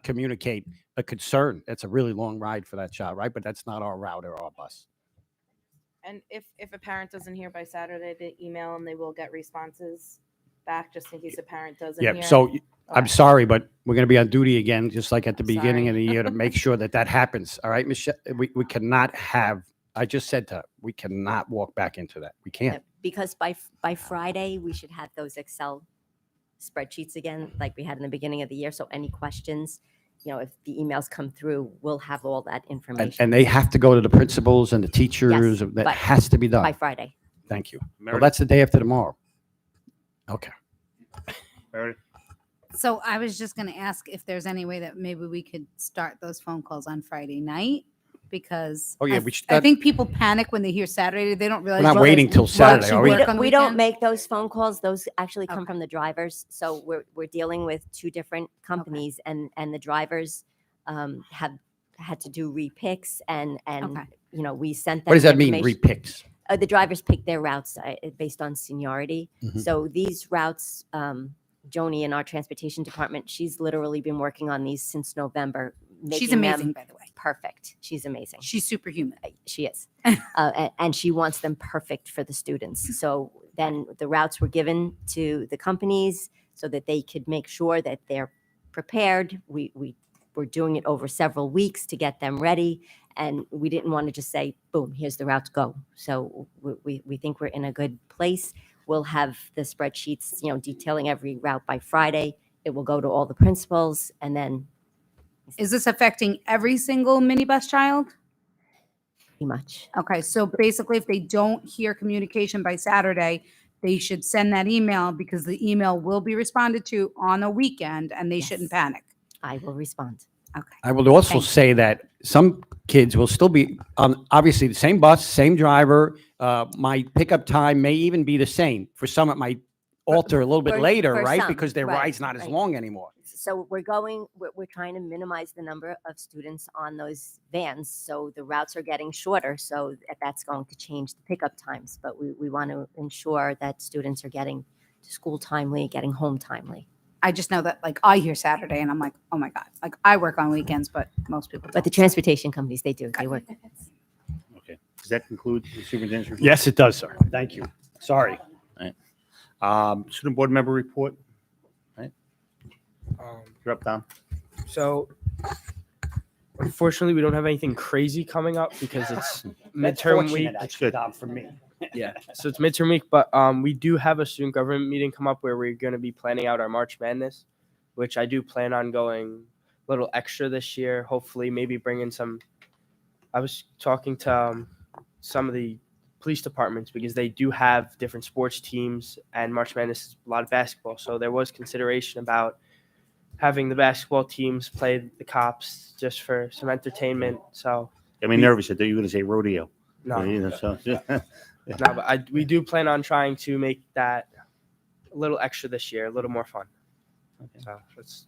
Speaker 2: communicate a concern. It's a really long ride for that child, right? But that's not our route or our bus.
Speaker 12: And if a parent doesn't hear by Saturday, they email and they will get responses back just in case a parent doesn't hear.
Speaker 2: Yeah, so I'm
Speaker 12: Okay.
Speaker 2: sorry, but we're going to be on duty again, just like at the
Speaker 12: I'm
Speaker 2: beginning
Speaker 12: sorry.
Speaker 2: of the year to make sure that happens. All right, Michelle, we cannot have, I just said to her, we cannot walk back into that. We can't.
Speaker 15: Because by Friday, we should have those Excel spreadsheets again, like we had in the beginning of the year. So any questions, if the emails come through, we'll have all that information.
Speaker 2: And they have to go to the principals and the teachers.
Speaker 15: Yes,
Speaker 2: That
Speaker 15: but
Speaker 2: has to be done.
Speaker 15: by Friday.
Speaker 2: Thank you. Well,
Speaker 1: Meredith?
Speaker 2: that's the day after tomorrow. Okay.
Speaker 1: Meredith?
Speaker 9: So I was just going to ask if there's any way that maybe we could start those phone calls on Friday night, because
Speaker 2: Oh, yeah, we should-
Speaker 9: I think people panic when they hear Saturday. They don't realize
Speaker 2: not
Speaker 9: well,
Speaker 2: waiting
Speaker 9: there's
Speaker 2: till
Speaker 9: work
Speaker 2: Saturday,
Speaker 9: to
Speaker 2: are we?
Speaker 9: work on the
Speaker 15: We don't
Speaker 9: weekend.
Speaker 15: make those phone calls. Those actually come
Speaker 9: Okay.
Speaker 15: from the drivers. So we're dealing with two different companies, and the drivers have had to do repicks, and
Speaker 9: Okay.
Speaker 15: we sent them.
Speaker 2: What does that mean,
Speaker 15: information.
Speaker 2: repicks?
Speaker 15: The drivers pick their routes based on seniority.
Speaker 2: Mhm.
Speaker 15: So these routes, Joni in our transportation department, she's literally been working on these since November.
Speaker 9: She's
Speaker 15: making them
Speaker 9: amazing, by the way.
Speaker 15: Perfect. She's amazing.
Speaker 9: She's superhuman.
Speaker 15: She is. And she wants them perfect for the students. So then the routes were given to the companies so that they could make sure that they're prepared. We were doing it over several weeks to get them ready, and we didn't want to just say, boom, here's the route to go. So we think we're in a good place. We'll have the spreadsheets, detailing every route by Friday. It will go to all the principals, and then
Speaker 9: Is this affecting every single minibus child?
Speaker 15: pretty much.
Speaker 9: Okay, so basically, if they don't hear communication by Saturday, they should send that email because the email will be responded to on a weekend and they shouldn't
Speaker 15: Yes.
Speaker 9: panic.
Speaker 15: I will respond.
Speaker 9: Okay.
Speaker 2: I will also
Speaker 9: Thank you.
Speaker 2: say that some kids will still be on, obviously, the same bus, same driver. My pickup time may even be the same. For some, it might alter a little bit
Speaker 15: For-
Speaker 2: later,
Speaker 15: for
Speaker 2: right?
Speaker 15: some,
Speaker 2: Because their
Speaker 15: right,
Speaker 2: ride's not as
Speaker 15: right.
Speaker 2: long anymore.
Speaker 15: So we're trying to minimize the number of students on those vans. So the routes are getting shorter. So that's going to change the pickup times. But we want to ensure that students are getting to school timely, getting home timely.
Speaker 9: I just know that like I hear Saturday and I'm like, oh my God, like I work on weekends, but most people
Speaker 15: But
Speaker 9: don't.
Speaker 15: the transportation companies, they do. They work.
Speaker 1: Okay. Does that conclude the superintendent's report?
Speaker 2: Yes, it does, sir. Thank you. Sorry.
Speaker 1: Student board member report. Right. You're up, Tom.
Speaker 16: So, unfortunately, we don't have anything crazy coming up because it's midterm week.
Speaker 2: That's good for me.
Speaker 16: Yeah, so it's midterm week, but we do have a student government meeting come up where we're going to be planning out our March Madness, which I do plan on going a little extra this year. Hopefully, maybe bring in some. I was talking to some of the police departments because they do have different sports teams, and March Madness is a lot of basketball. So there was consideration about having the basketball teams play the cops just for some entertainment. So
Speaker 1: Got me nervous. I thought you were going to say rodeo.
Speaker 16: No.
Speaker 1: So,
Speaker 16: no, but we do plan on trying to make that a little extra this year, a little more fun.
Speaker 1: Okay.
Speaker 16: So that's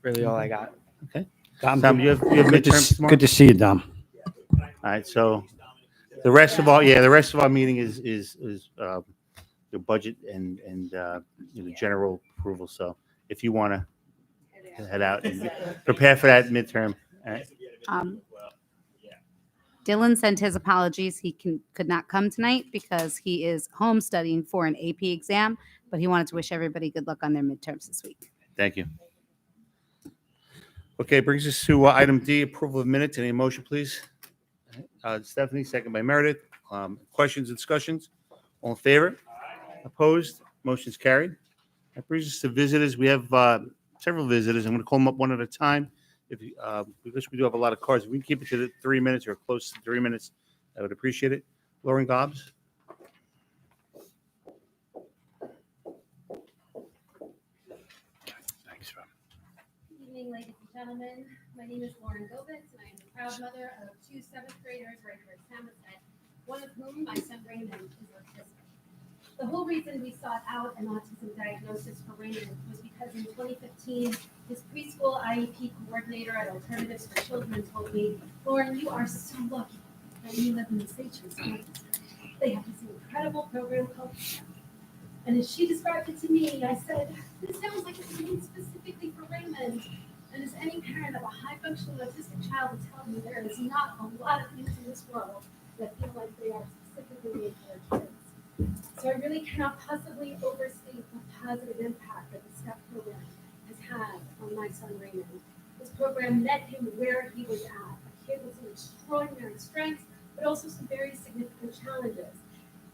Speaker 16: really all I got.
Speaker 1: Okay.
Speaker 2: Dom,
Speaker 1: Tom, you have
Speaker 2: good to,
Speaker 1: midterms tomorrow?
Speaker 2: good to see you, Dom.
Speaker 1: All right. So the rest of our meeting is the budget and general approval. So if you want to head out and prepare for that midterm. All right.
Speaker 9: Dylan sent his apologies. He could not come tonight because he is home studying for an AP exam, but he wanted to wish everybody good luck on their midterms this week.
Speaker 1: Thank you. Okay, brings us to item D, approval of minutes. Any motion, please? Stephanie, second by Meredith. Questions and discussions? All in favor? Opposed? Motion's carried. That brings us to visitors. We have several visitors. I'm going to call them up one at a time. Because we do have a lot of cards, if we can keep it to the 3 minutes or close to 3 minutes, I would appreciate it. Lauren Gobbs.
Speaker 2: Thanks, Rob.
Speaker 5: Good evening, ladies and gentlemen. My name is Lauren Govitz, and I am the proud mother of 2 7th graders right here at Samoset, one of whom, my son Raymond, is autistic. The whole reason we sought out an autism diagnosis for Raymond was because in 2015, his preschool IEP coordinator at Alternatives for Children told me, Lauren, you are so lucky that you live in the Sachem's campus. They have this incredible program called STEM. And as she described it to me, I said, this sounds like it's made specifically for Raymond. And as any parent of a high-functioning autistic child will tell you, there is not a lot of things in this world that feel like they are specifically made for kids. So I really cannot possibly overstate the positive impact that the STEP program has had on my son Raymond. This program met him where he was at, a kid with some extraordinary strengths, but also some very significant challenges.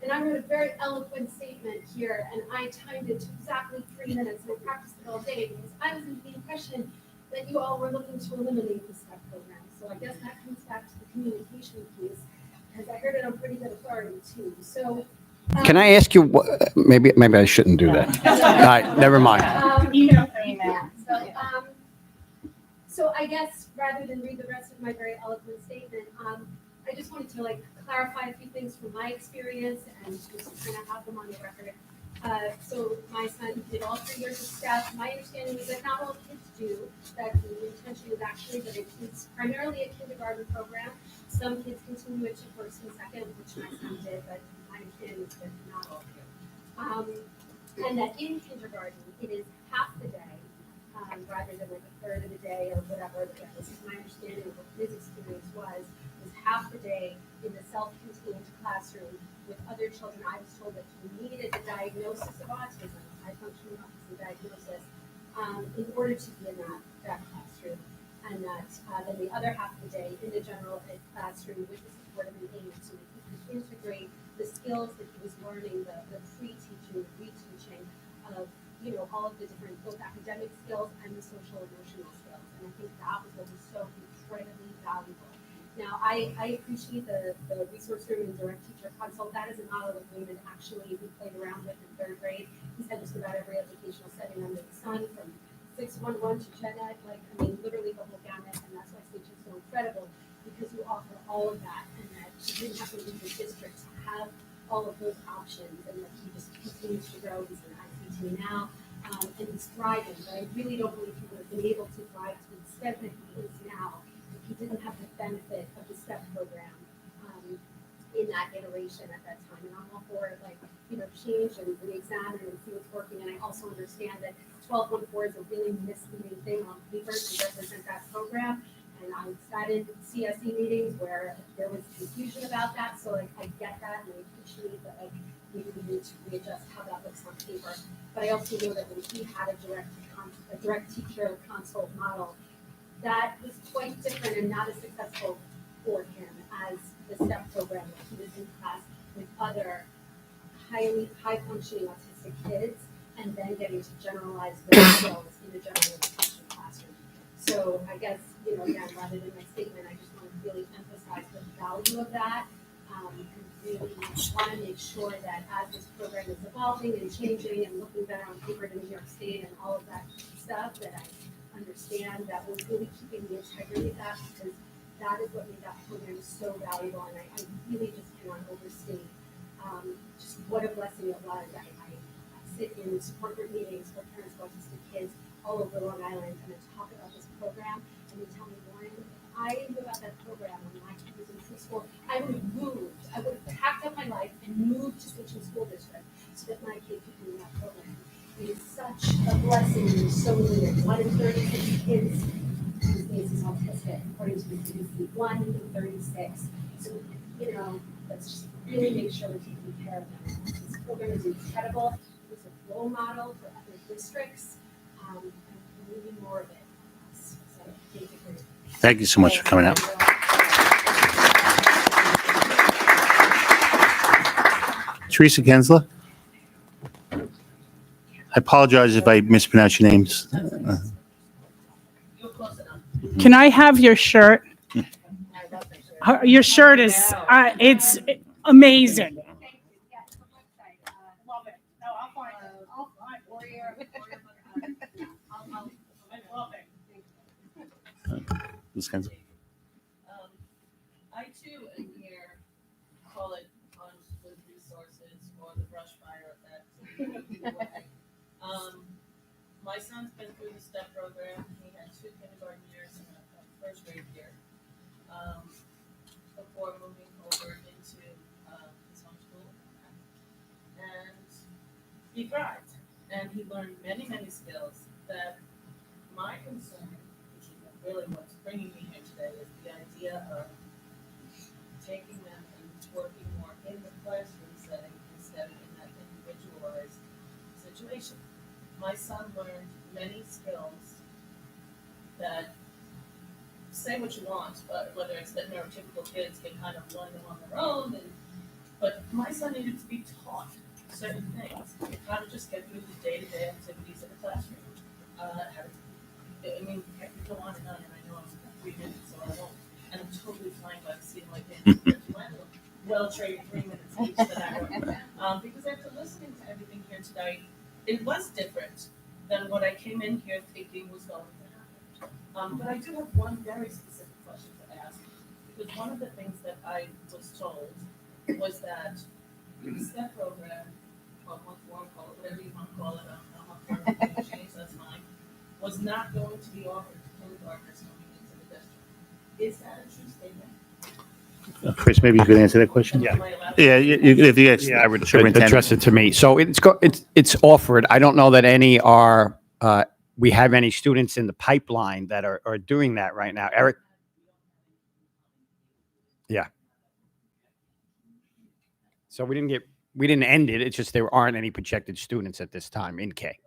Speaker 5: And I wrote a very eloquent statement here, and I timed it to exactly 3 minutes, and I practiced it all day because I was under the impression that you all were looking to eliminate the STEP program. So I guess that comes back to the communication piece, because I heard it on pretty good authority too. So
Speaker 2: Can I ask you, maybe I shouldn't do that. All right, never mind.
Speaker 5: Email for email. So I guess rather than read the rest of my very eloquent statement, I just wanted to clarify a few things from my experience and just kind of have them on the record. So my son did all 3 years of STEP. My understanding is that not all kids do. That the intention is actually that it's primarily a kindergarten program. Some kids continue it to first and second, which my son did, but my understanding is that not all do. And that in kindergarten, it is half the day rather than a third of the day or whatever. This is my understanding of what his experience was. was half the day in the self-contained classroom with other children. I was told that he needed a diagnosis of autism, high functioning autism diagnosis, in order to be in that classroom. And that then the other half of the day in the general ed classroom with the support of an aide, so that he could integrate the skills that he was learning, the pre-teaching, reteaching of, you know, all of the different both academic skills and the social emotional skills. And I think that was what was so incredibly valuable. Now, I appreciate the resource room and direct teacher consult. That is a model that Raymond actually we played around with in 3rd grade. He's had just about every educational setting under the sun, from 611 to Gen Ed, like, I mean, literally the whole gamut, and that's why Sage is so incredible, because you offer all of that, and that you didn't have to leave the district to have all of those options, and that he just continues to grow. He's an ICT now, and he's thriving, but I really don't believe he would have been able to thrive to the extent that he is now if he didn't have the benefit of the STEP program in that iteration at that time. And I'm all for it, like, you know, change and re-examine and see what's working. And I also understand that 1214 is a really misleading thing on paper to represent that program. And I sat in CSE meetings where there was confusion about that. So like, I get that, and I appreciate that, like, maybe we need to readjust how that looks on paper. But I also know that when he had a direct teacher consult model, that was quite different and not as successful for him as the STEP program, where he was in class with other high functioning autistic kids, and then getting to generalize those skills in the general education classroom. So I guess, you know, again, rather than my statement, I just want to really emphasize the value of that, and really want to make sure that as this program is evolving and changing and looking better on paper to New York State and all of that stuff, that I understand that we're really keeping the integrity of that, because that is what made that program so valuable. And I really just cannot overstate just what a blessing it was. I sit in support group meetings for parents of autistic kids all over Long Island, and I talk about this program, and they tell me, Lauren, if I knew about that program when my kid was in preschool, I would have moved. I would have packed up my life and moved to Station School District so that my kid could be in that program. It is such a blessing and so needed. 1 in 36 kids these days is autistic, according to the CDC. 1 in 36. So, you know, let's just really make sure we're taking care of them. This program is incredible. It's a role model for other districts, and we need more of it. So, thank you for your
Speaker 1: Thank you so much for coming out. Teresa Gensler. I apologize if I mispronounce your names.
Speaker 10: Can I have your shirt? Your shirt is, it's amazing.
Speaker 1: Ms. Gensler.
Speaker 17: I too am here, call it with resources or the brush fire effect. My son's been through the STEP program. He had 2 kindergarten years and a 1st grade year before moving over into his homeschool. And he thrived, and he learned many, many skills. That my concern, which is really what's bringing me here today, is the idea of taking them and working more in the classroom setting instead of in that individualized situation. My son learned many skills that, say what you want, but whether it's that neurotypical kids can kind of learn them on their own, but my son needed to be taught certain things, how to just get through the day-to-day activities of the classroom. I mean, I could go on, and I know I'm 3 minutes, so I won't. And I'm totally fine by seeing like well-trained 3 minutes each that I wrote. Because after listening to everything here tonight, it was different than what I came in here thinking was going to happen. But I do have one very specific question to ask, because one of the things that I was told was that the STEP program, or whatever you want to call it, I'm up for change, that's fine, was not going to be offered to kindergartners coming into the district. Is that a true statement?
Speaker 1: Chris, maybe you could answer that question?
Speaker 2: Yeah.
Speaker 1: Yeah, if you
Speaker 2: I would
Speaker 1: superintendent.
Speaker 2: address it to me. So it's offered. I don't know that any are, we have any students in the pipeline that are doing that right now. Eric? Yeah. So we didn't end it. It's just there aren't any projected students at this time in K.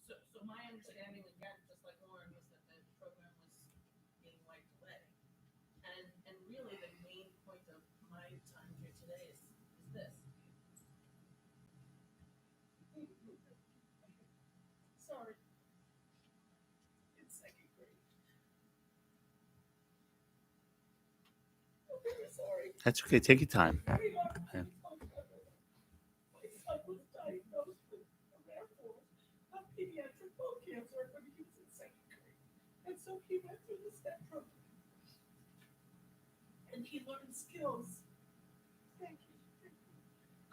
Speaker 17: So my understanding, again, just like Lauren, was that the program was being wiped away. And really the main point of my time here today is this. Sorry. In second grade. I'm very sorry.
Speaker 1: That's okay. Take your time.
Speaker 17: Very hard.
Speaker 1: Yeah.
Speaker 17: My son was diagnosed with a rare form of pediatric bone cancer when he was in second grade. And so he went through the STEP program. And he learned skills. Thank you.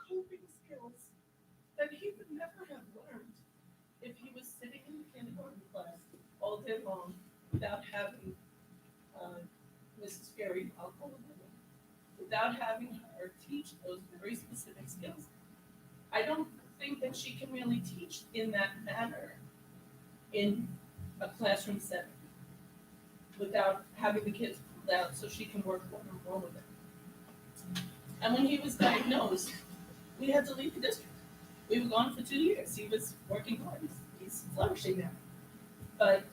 Speaker 17: Coping skills that he would never have learned if he was sitting in the kindergarten class all day long without having Mrs. Ferry, I'll call her, without having her teach those very specific skills. I don't think that she can really teach in that manner in a classroom setting without having the kids pulled out so she can work one-on-one with them. And when he was diagnosed, we had to leave the district. We were gone for 2 years. He was working hard. He's flourishing now. But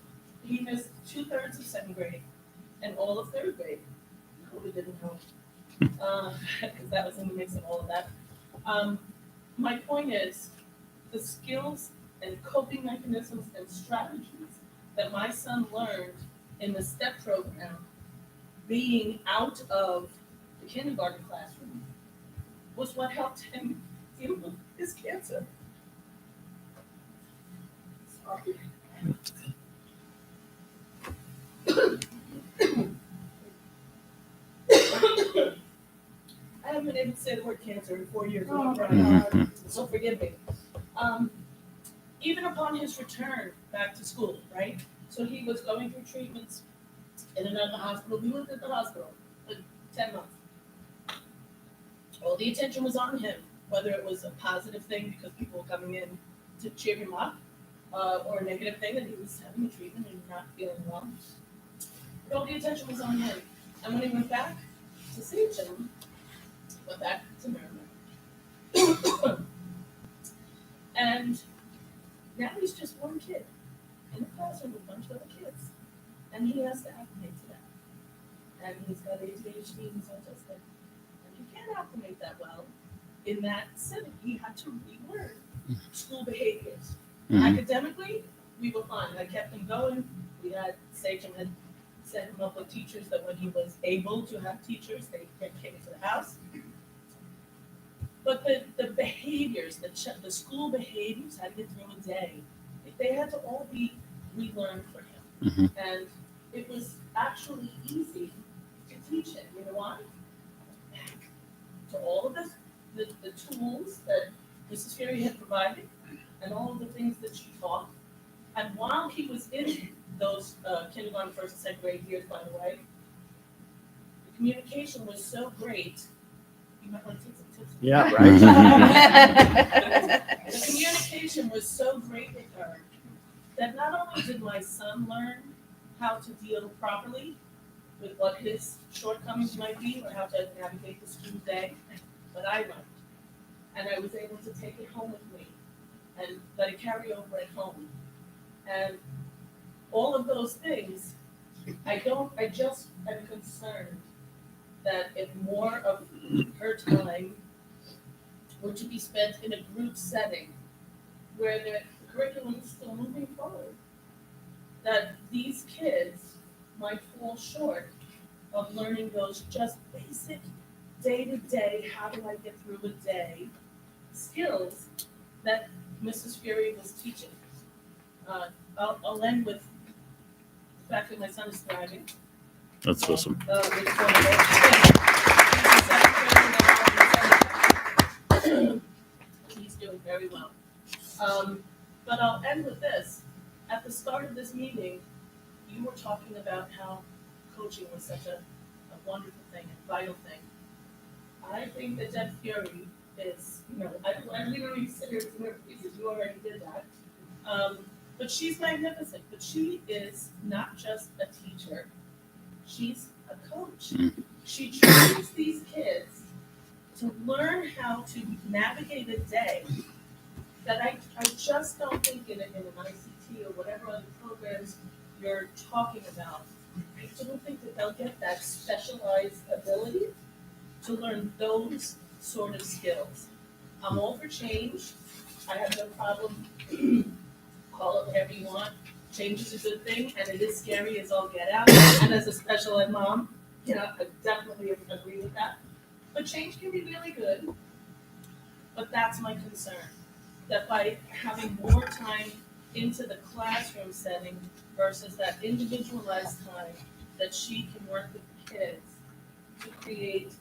Speaker 17: he missed 2/3 of second grade and all of third grade. COVID didn't help. Because that was in the mix of all of that. My point is, the skills and coping mechanisms and strategies that my son learned in the STEP program, being out of the kindergarten classroom, was what helped him deal with his cancer. Sorry. I haven't been able to say the word cancer in 4 years. So forgive me. Even upon his return back to school, right? So he was going through treatments in another hospital. We lived at the hospital for 10 months. All the attention was on him, whether it was a positive thing because people were coming in to cheer him up, or a negative thing that he was having a treatment and not feeling well. But all the attention was on him. And when he went back to see him, went back to Maryland. And now he's just one kid in a classroom with a bunch of other kids. And he has to acclimate to that. And he's got ADHD and he's autistic. And he can't acclimate that well in that setting. He had to relearn school behaviors. Academically, we were fine. I kept him going. We had, Sachem had set him up with teachers that when he was able to have teachers, they came to the house. But the behaviors, the school behaviors, how to get through a day, they had to all be relearned for him. And it was actually easy to teach him. You know why? To all of the tools that Mrs. Ferry had provided and all of the things that she taught. And while he was in those kindergarten, first and second grade years, by the way, the communication was so great. You might want to take some tips.
Speaker 2: Yeah, right.
Speaker 17: The communication was so great with her that not only did my son learn how to deal properly with what his shortcomings might be or how to navigate the school day, but I learned. And I was able to take it home with me and let it carry over at home. And all of those things, I just am concerned that if more of her time were to be spent in a group setting where the curriculum is still moving forward, that these kids might fall short of learning those just basic day-to-day, how do I get through a day skills that Mrs. Fury was teaching. I'll end with the fact that my son is thriving.
Speaker 1: That's awesome.
Speaker 17: He's doing very well. But I'll end with this. At the start of this meeting, you were talking about how coaching was such a wonderful thing, a vital thing. I think that Deb Fury is, we don't need to sit here to her because you already did that. But she's magnificent. But she is not just a teacher. She's a coach. she trains these kids to learn how to navigate a day that I just don't think in an ICT or whatever other programs you're talking about, I don't think that they'll get that specialized ability to learn those sort of skills. I'm all for change. I have no problem, call it whatever you want. Change is a good thing, and it is scary as all get out. And as a special ed mom, I definitely agree with that. But change can be really good. But that's my concern, that by having more time into the classroom setting versus that individualized time that she can work with the kids to create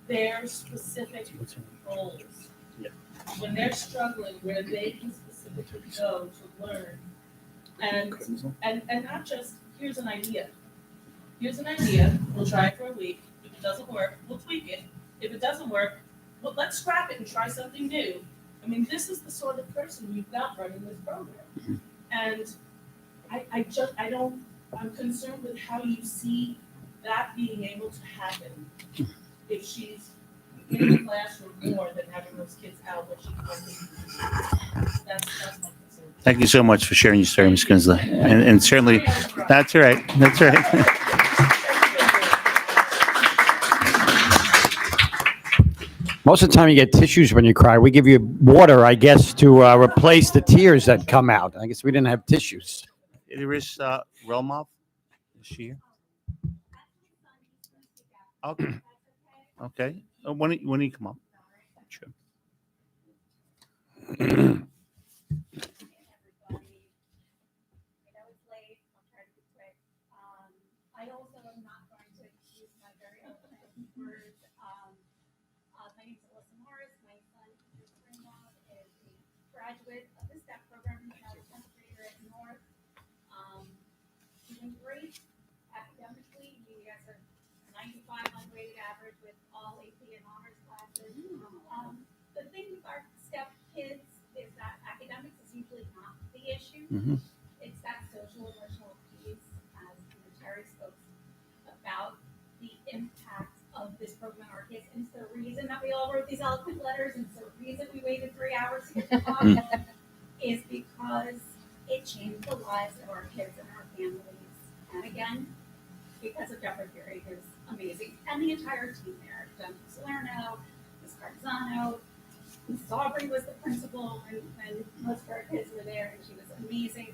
Speaker 17: their specific goals. When they're struggling, where they can specifically go to learn. And not just, here's an idea. Here's an idea, we'll try it for a week. If it doesn't work, we'll tweak it. If it doesn't work, well, let's scrap it and try something new. I mean, this is the sort of person you've got running this program. And I'm concerned with how you see that being able to happen if she's in the classroom more than having those kids out when she's working. That's my concern.
Speaker 1: Thank you so much for sharing your story, Ms. Kinsley. And certainly, that's all right. That's all right.
Speaker 2: Most of the time you get tissues when you cry. We give you water, I guess, to replace the tears that come out. I guess we didn't have tissues.
Speaker 1: There is Relmov. Is she here? Okay. Okay. When do you come up? Sure.
Speaker 18: I also am not going to use my very own words. My name is Alyssa Morris. My son, Mr. Springwell, is a graduate of the STEP program. He's now a 10th grader at North. He's doing great academically. He has a 95 unweighted average with all AP and honors classes. The thing with our STEP kids is that academics is usually not the issue. It's that social emotional piece, as Terry spoke about the impact of this program on our kids. And it's the reason that we all wrote these eloquent letters, and it's the reason we waited 3 hours to get to talk, is because it changed the lives of our kids and our families. And again, because of Jeffrey Fury, who's amazing, and the entire team there, Jen Salerno, Ms. Carzano, Ms. Aubrey was the principal when most of our kids were there, and she was amazing.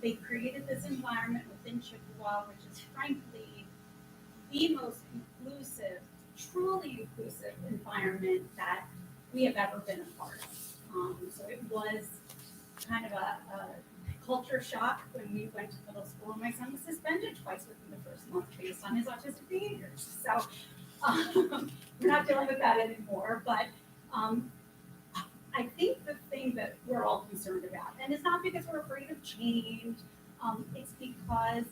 Speaker 18: They created this environment within Chippewa, which is frankly the most inclusive, truly inclusive environment that we have ever been a part of. So it was kind of a culture shock when we went to middle school, and my son was suspended twice within the first month based on his autistic behaviors. So we're not dealing with that anymore, but I think the thing that we're all concerned about, and it's not because we're afraid of change, it's because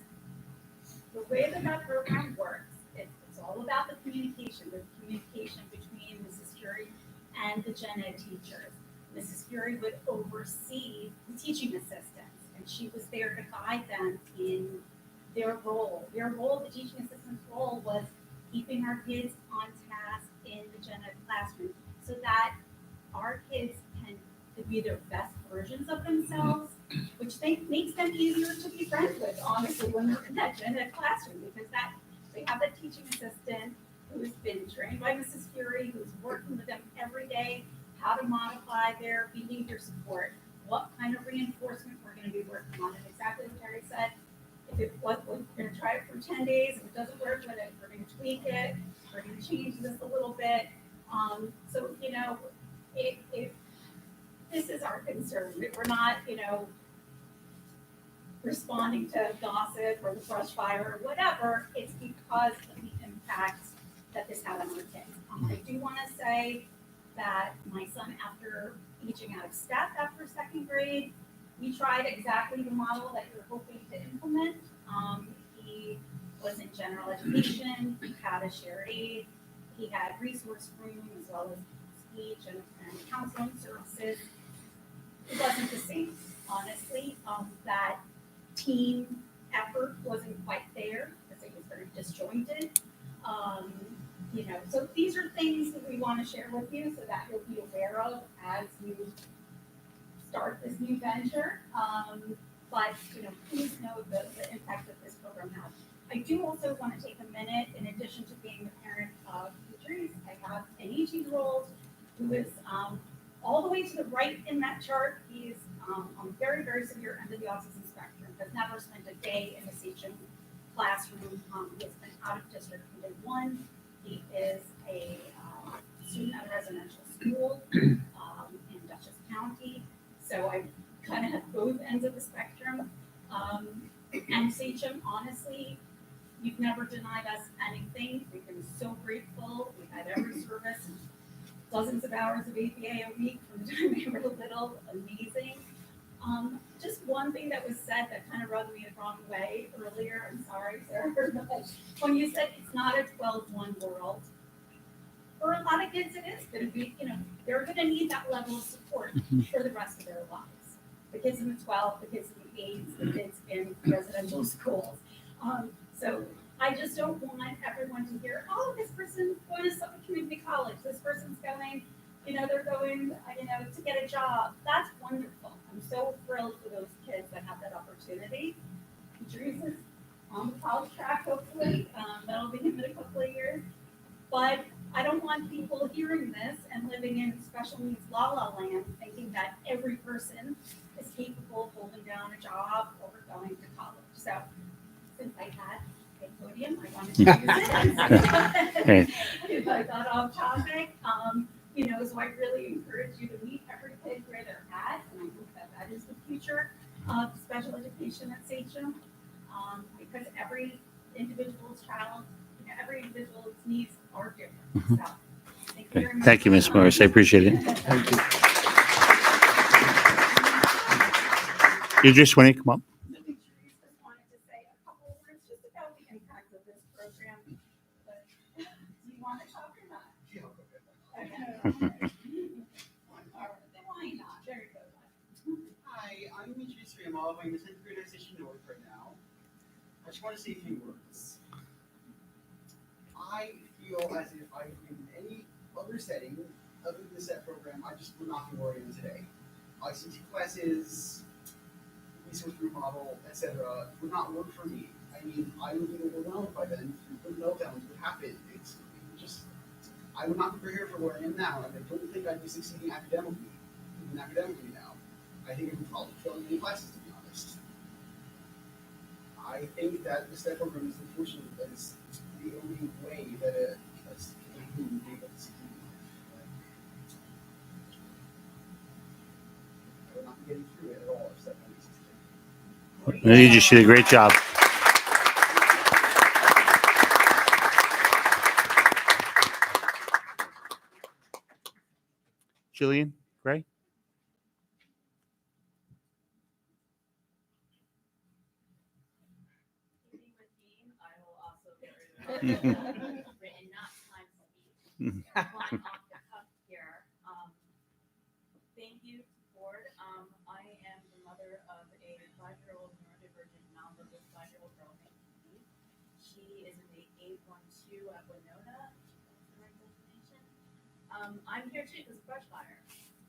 Speaker 18: the way that that program works, it's all about the communication between Mrs. Fury and the gen ed teachers. Mrs. Fury would oversee the teaching assistants, and she was there to guide them in their role. Their role, the teaching assistant's role, was keeping our kids on task in the gen ed classroom so that our kids can be their best versions of themselves, which makes them easier to be friends with, honestly, when they're in that gen ed classroom, because that they have that teaching assistant who's been trained by Mrs. Fury, who's working with them every day, how to modify their behavior support, what kind of reinforcement we're going to be working on, and exactly what Terry said. We're going to try it for 10 days. If it doesn't work with it, we're going to tweak it. We're going to change this a little bit. So, if this is our concern, if we're not, responding to gossip or the brush fire or whatever, it's because of the impact that this had on our kids. I do want to say that my son, after aging out of step after second grade, we tried exactly the model that you're hoping to implement. He was in general education, he had a shared aid, he had resource room as well as speech and counseling services. It wasn't the same, honestly. That team effort wasn't quite there because it was very disjointed.
Speaker 5: So these are things that we want to share with you so that you'll be aware of as you start this new venture. But please know the impact that this program has. I do also want to take a minute, in addition to being the parent of Patrice, I have an 18-year-old who is all the way to the right in that chart. He's on the very, very severe end of the autism spectrum, has never spent a day in the Sachem classroom. He has been out of district from day one. He is a student at a residential school in Dutchess County. So I kind of have both ends of the spectrum. And Sachem, honestly, you've never denied us anything. We've been so grateful. We've had every service, dozens of hours of APA a week from the time we were little. Amazing. Just one thing that was said that kind of rubbed me the wrong way earlier. I'm sorry, Sarah, but when you said it's not a 12-1 world. For a lot of kids, it is going to be, they're going to need that level of support for the rest of their lives. The kids in the 12, the kids in the 8s, the kids in residential schools. So I just don't want everyone to hear, oh, this person's going to Suffolk Community College. This person's going, they're going, to get a job. That's wonderful. I'm so thrilled for those kids that have that opportunity. Patrice is on the college track, hopefully. That'll be him in a couple of years. But I don't want people hearing this and living in special needs la-la land thinking that every person is capable of holding down a job or going to college. So since I had a podium, I wanted to use it. If I got off topic, so I really encourage you to meet every kid where they're at, and I hope that is the future of special education at Sachem, because every individual's child, every individual's needs are different. So, thank you very much.
Speaker 1: Thank you, Ms. Morris. I appreciate it.
Speaker 3: Thank you.
Speaker 1: You just want to come up.
Speaker 5: Just wanted to say a couple of words just about the impact of this program. But do you want to talk or not? Okay. All right, then why not? Very good.
Speaker 19: Hi, I'm Patrice Ramov. I'm the 10th grader at Station North right now. I just want to say a few words. I feel as if I've been in any other setting other than the SET program, I just would not be worried in today. ICT classes, resource group model, etc., would not work for me. I mean, I would be overwhelmed by then. The meltdowns would happen. I would not be prepared for where I am now, and I don't think I'd be succeeding academically, even academically now. I think I would probably fail in many classes, to be honest. I think that the STEP program is unfortunately the only way that a human being able to succeed. I would not be getting through it at all if STEP hadn't existed.
Speaker 1: You just did a great job. Jillian Gray?
Speaker 20: Written, not time to speak. Off the cuff here. Thank you, board. I am the mother of a 5-year-old neurodivergent, nonverbal 5-year-old girl named Eve. She is in the 812 at Winona. That's the right designation. I'm here too because of brush fire.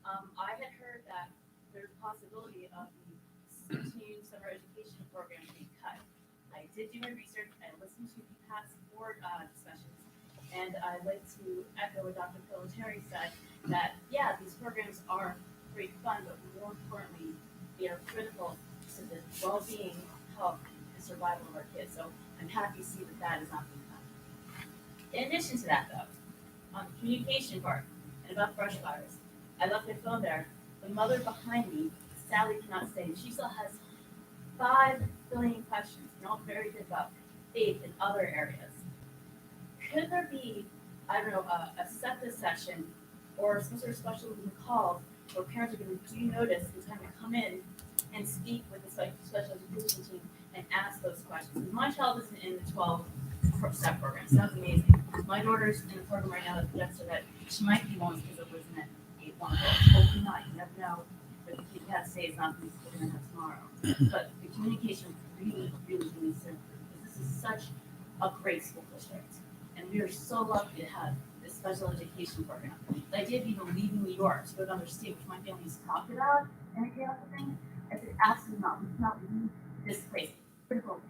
Speaker 20: I had heard that there's a possibility of the continuing summer education program being cut. I did do my research. I listened to the past board discussions, and I'd like to echo what Dr. Pelletieri said, that, yeah, these programs are great fun, but more importantly, they are critical to the well-being, health, and survival of our kids. So I'm happy to see that that is not being done. In addition to that, though, on the communication part and about brush fires, I left my phone there. The mother behind me, Sally cannot stay. She still has 5 billion questions, and all very good about faith in other areas. Could there be, I don't know, a SEPTA session or some sort of special call where parents are going to do notice and time to come in and speak with the special education team and ask those questions? My child isn't in the 12 SEP program, so that's amazing. My daughter's in the program right now that suggested that she might be one because it was in an 8-1. Hopefully not, you never know. But the kid has to say it's not going to be tomorrow. But the communication really, really needs to improve because this is such a great school district. And
Speaker 21: And we are so lucky to have this special education program. The idea of even leaving New York to go to another state, which my family's talked about, and again, other thing, I said, absolutely not. We cannot leave this place. Critical.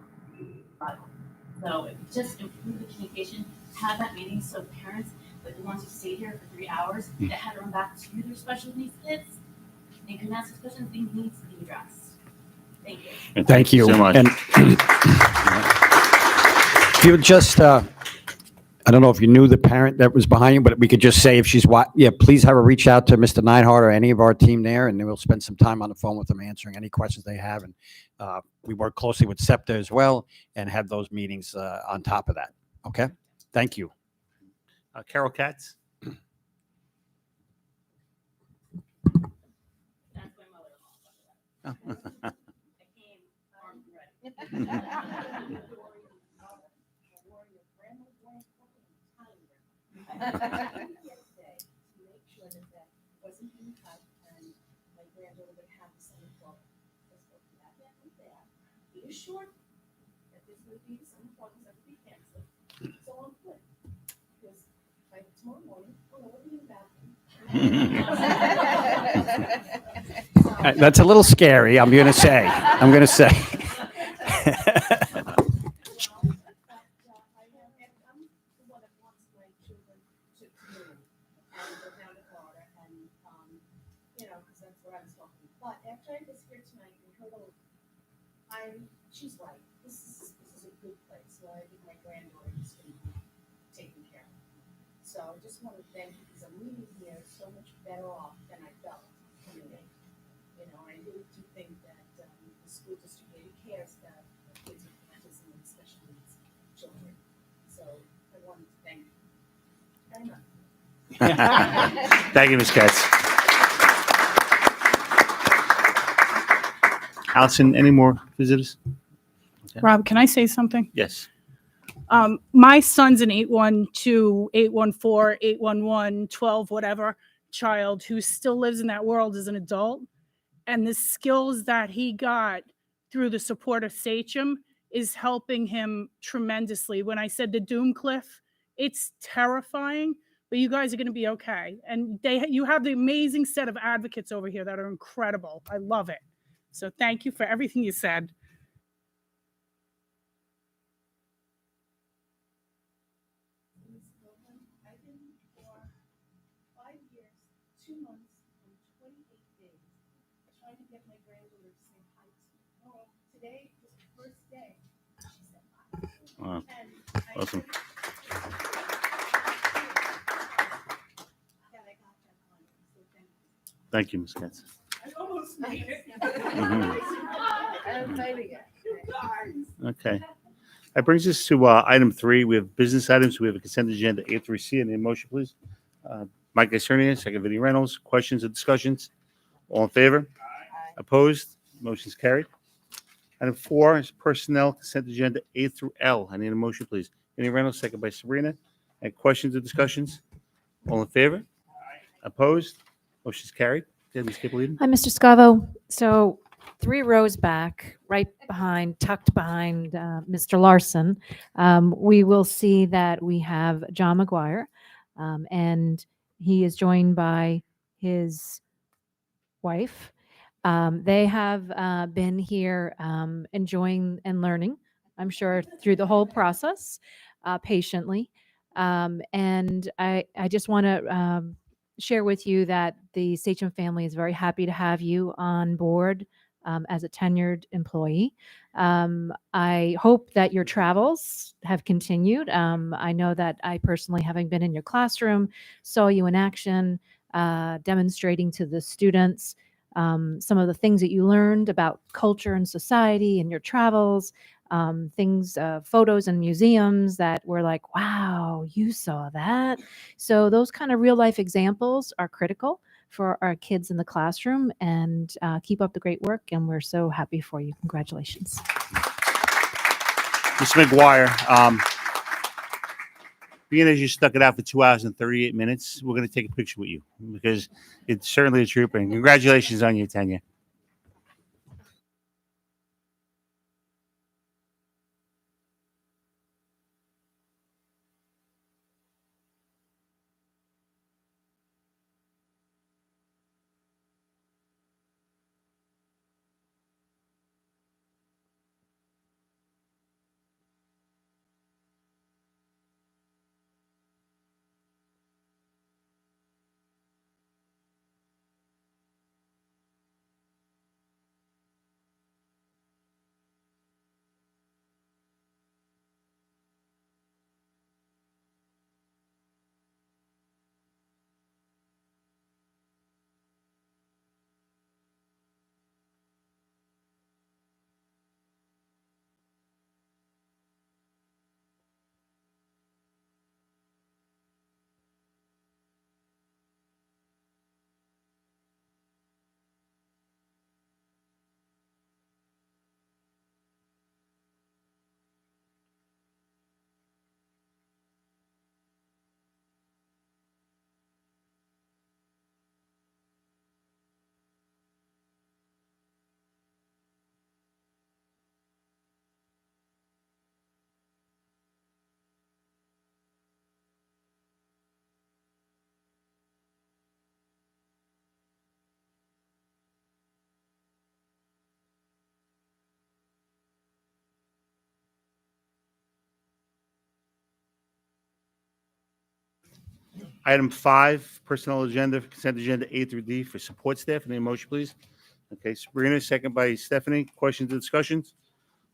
Speaker 21: So if we just improve the communication, have that meeting so parents, like the ones who stayed here for 3 hours, that had to run back to their special needs kids, and can ask questions, they need to be addressed. Thank you.
Speaker 2: Thank you
Speaker 1: so much.
Speaker 2: And if you just, I don't know if you knew the parent that was behind you, but we could just say if she's please have her reach out to Mr. Neidhart or any of our team there, and then we'll spend some time on the phone with them answering any questions they have. And we work closely with SEPTA as well and have those meetings on top of that. Okay? Thank you.
Speaker 1: Carol Katz.
Speaker 21: Sure that this would be some appointments that would be canceled. So I'm good. Because by tomorrow morning, we'll know what we're about.
Speaker 2: That's a little scary, I'm going to say.
Speaker 21: But after I was here tonight and heard she's right. This is a good place where I think my granddaughter is going to be taken care of. So I just want to thank you because I'm leaving here so much better off than I felt coming in. You know, I really do think that the school district really cares about kids with autism and special needs children. So I wanted to thank you very much.
Speaker 1: Thank you, Ms. Katz. Allison, any more visitors? Okay.
Speaker 10: Rob, can I say something?
Speaker 1: Yes.
Speaker 10: My son's an 812, 814, 811, 12, whatever child who still lives in that world as an adult. And the skills that he got through the support of Sachem is helping him tremendously. When I said to Doomcliff, it's terrifying, but you guys are going to be okay. And you have the amazing set of advocates over here that are incredible. I love it. So thank you for everything you said.
Speaker 21: I've been for 5 years, 2 months, and 28 days trying to get my granddaughter to say hi to me. Oh, today was the first day she said hi.
Speaker 1: Wow.
Speaker 21: And
Speaker 1: Awesome.
Speaker 21: I got that on it, so thank you.
Speaker 1: Thank you, Ms. Katz.
Speaker 21: I almost made it.
Speaker 1: Mhm.
Speaker 21: I'm fighting it. You guys.
Speaker 1: Okay. That brings us to item 3. We have business items. We have a consent agenda A through C. Any motion, please? Mike Isernia, second Vinnie Reynolds. Questions or discussions? All in favor? Opposed? Motion's carried. Item 4 is personnel consent agenda A through L. I need a motion, please. Vinnie Reynolds, second by Sabrina. Any questions or discussions? All in favor? Opposed? Motion's carried. Okay, Ms. Capolita.
Speaker 22: Hi, Mr. Scavo. So 3 rows back, right behind, tucked behind Mr. Larson, we will see that we have John McGuire, and he is joined by his wife. They have been here enjoying and learning, I'm sure, through the whole process patiently. And I just want to share with you that the Sachem family is very happy to have you on board as a tenured employee. I hope that your travels have continued. I know that I personally, having been in your classroom, saw you in action, demonstrating to the students some of the things that you learned about culture and society in your travels, photos and museums that were like, wow, you saw that. So those kind of real life examples are critical for our kids in the classroom, and keep up the great work. And we're so happy for you. Congratulations.
Speaker 1: Mr. McGuire, being as you stuck it out for 2 hours and 38 minutes, we're going to take a picture with you because it's certainly a trooper. And congratulations on your tenure. Item 5, personnel agenda, consent agenda A through D for support staff. Any motion, please? Okay, Sabrina, second by Stephanie. Questions or discussions?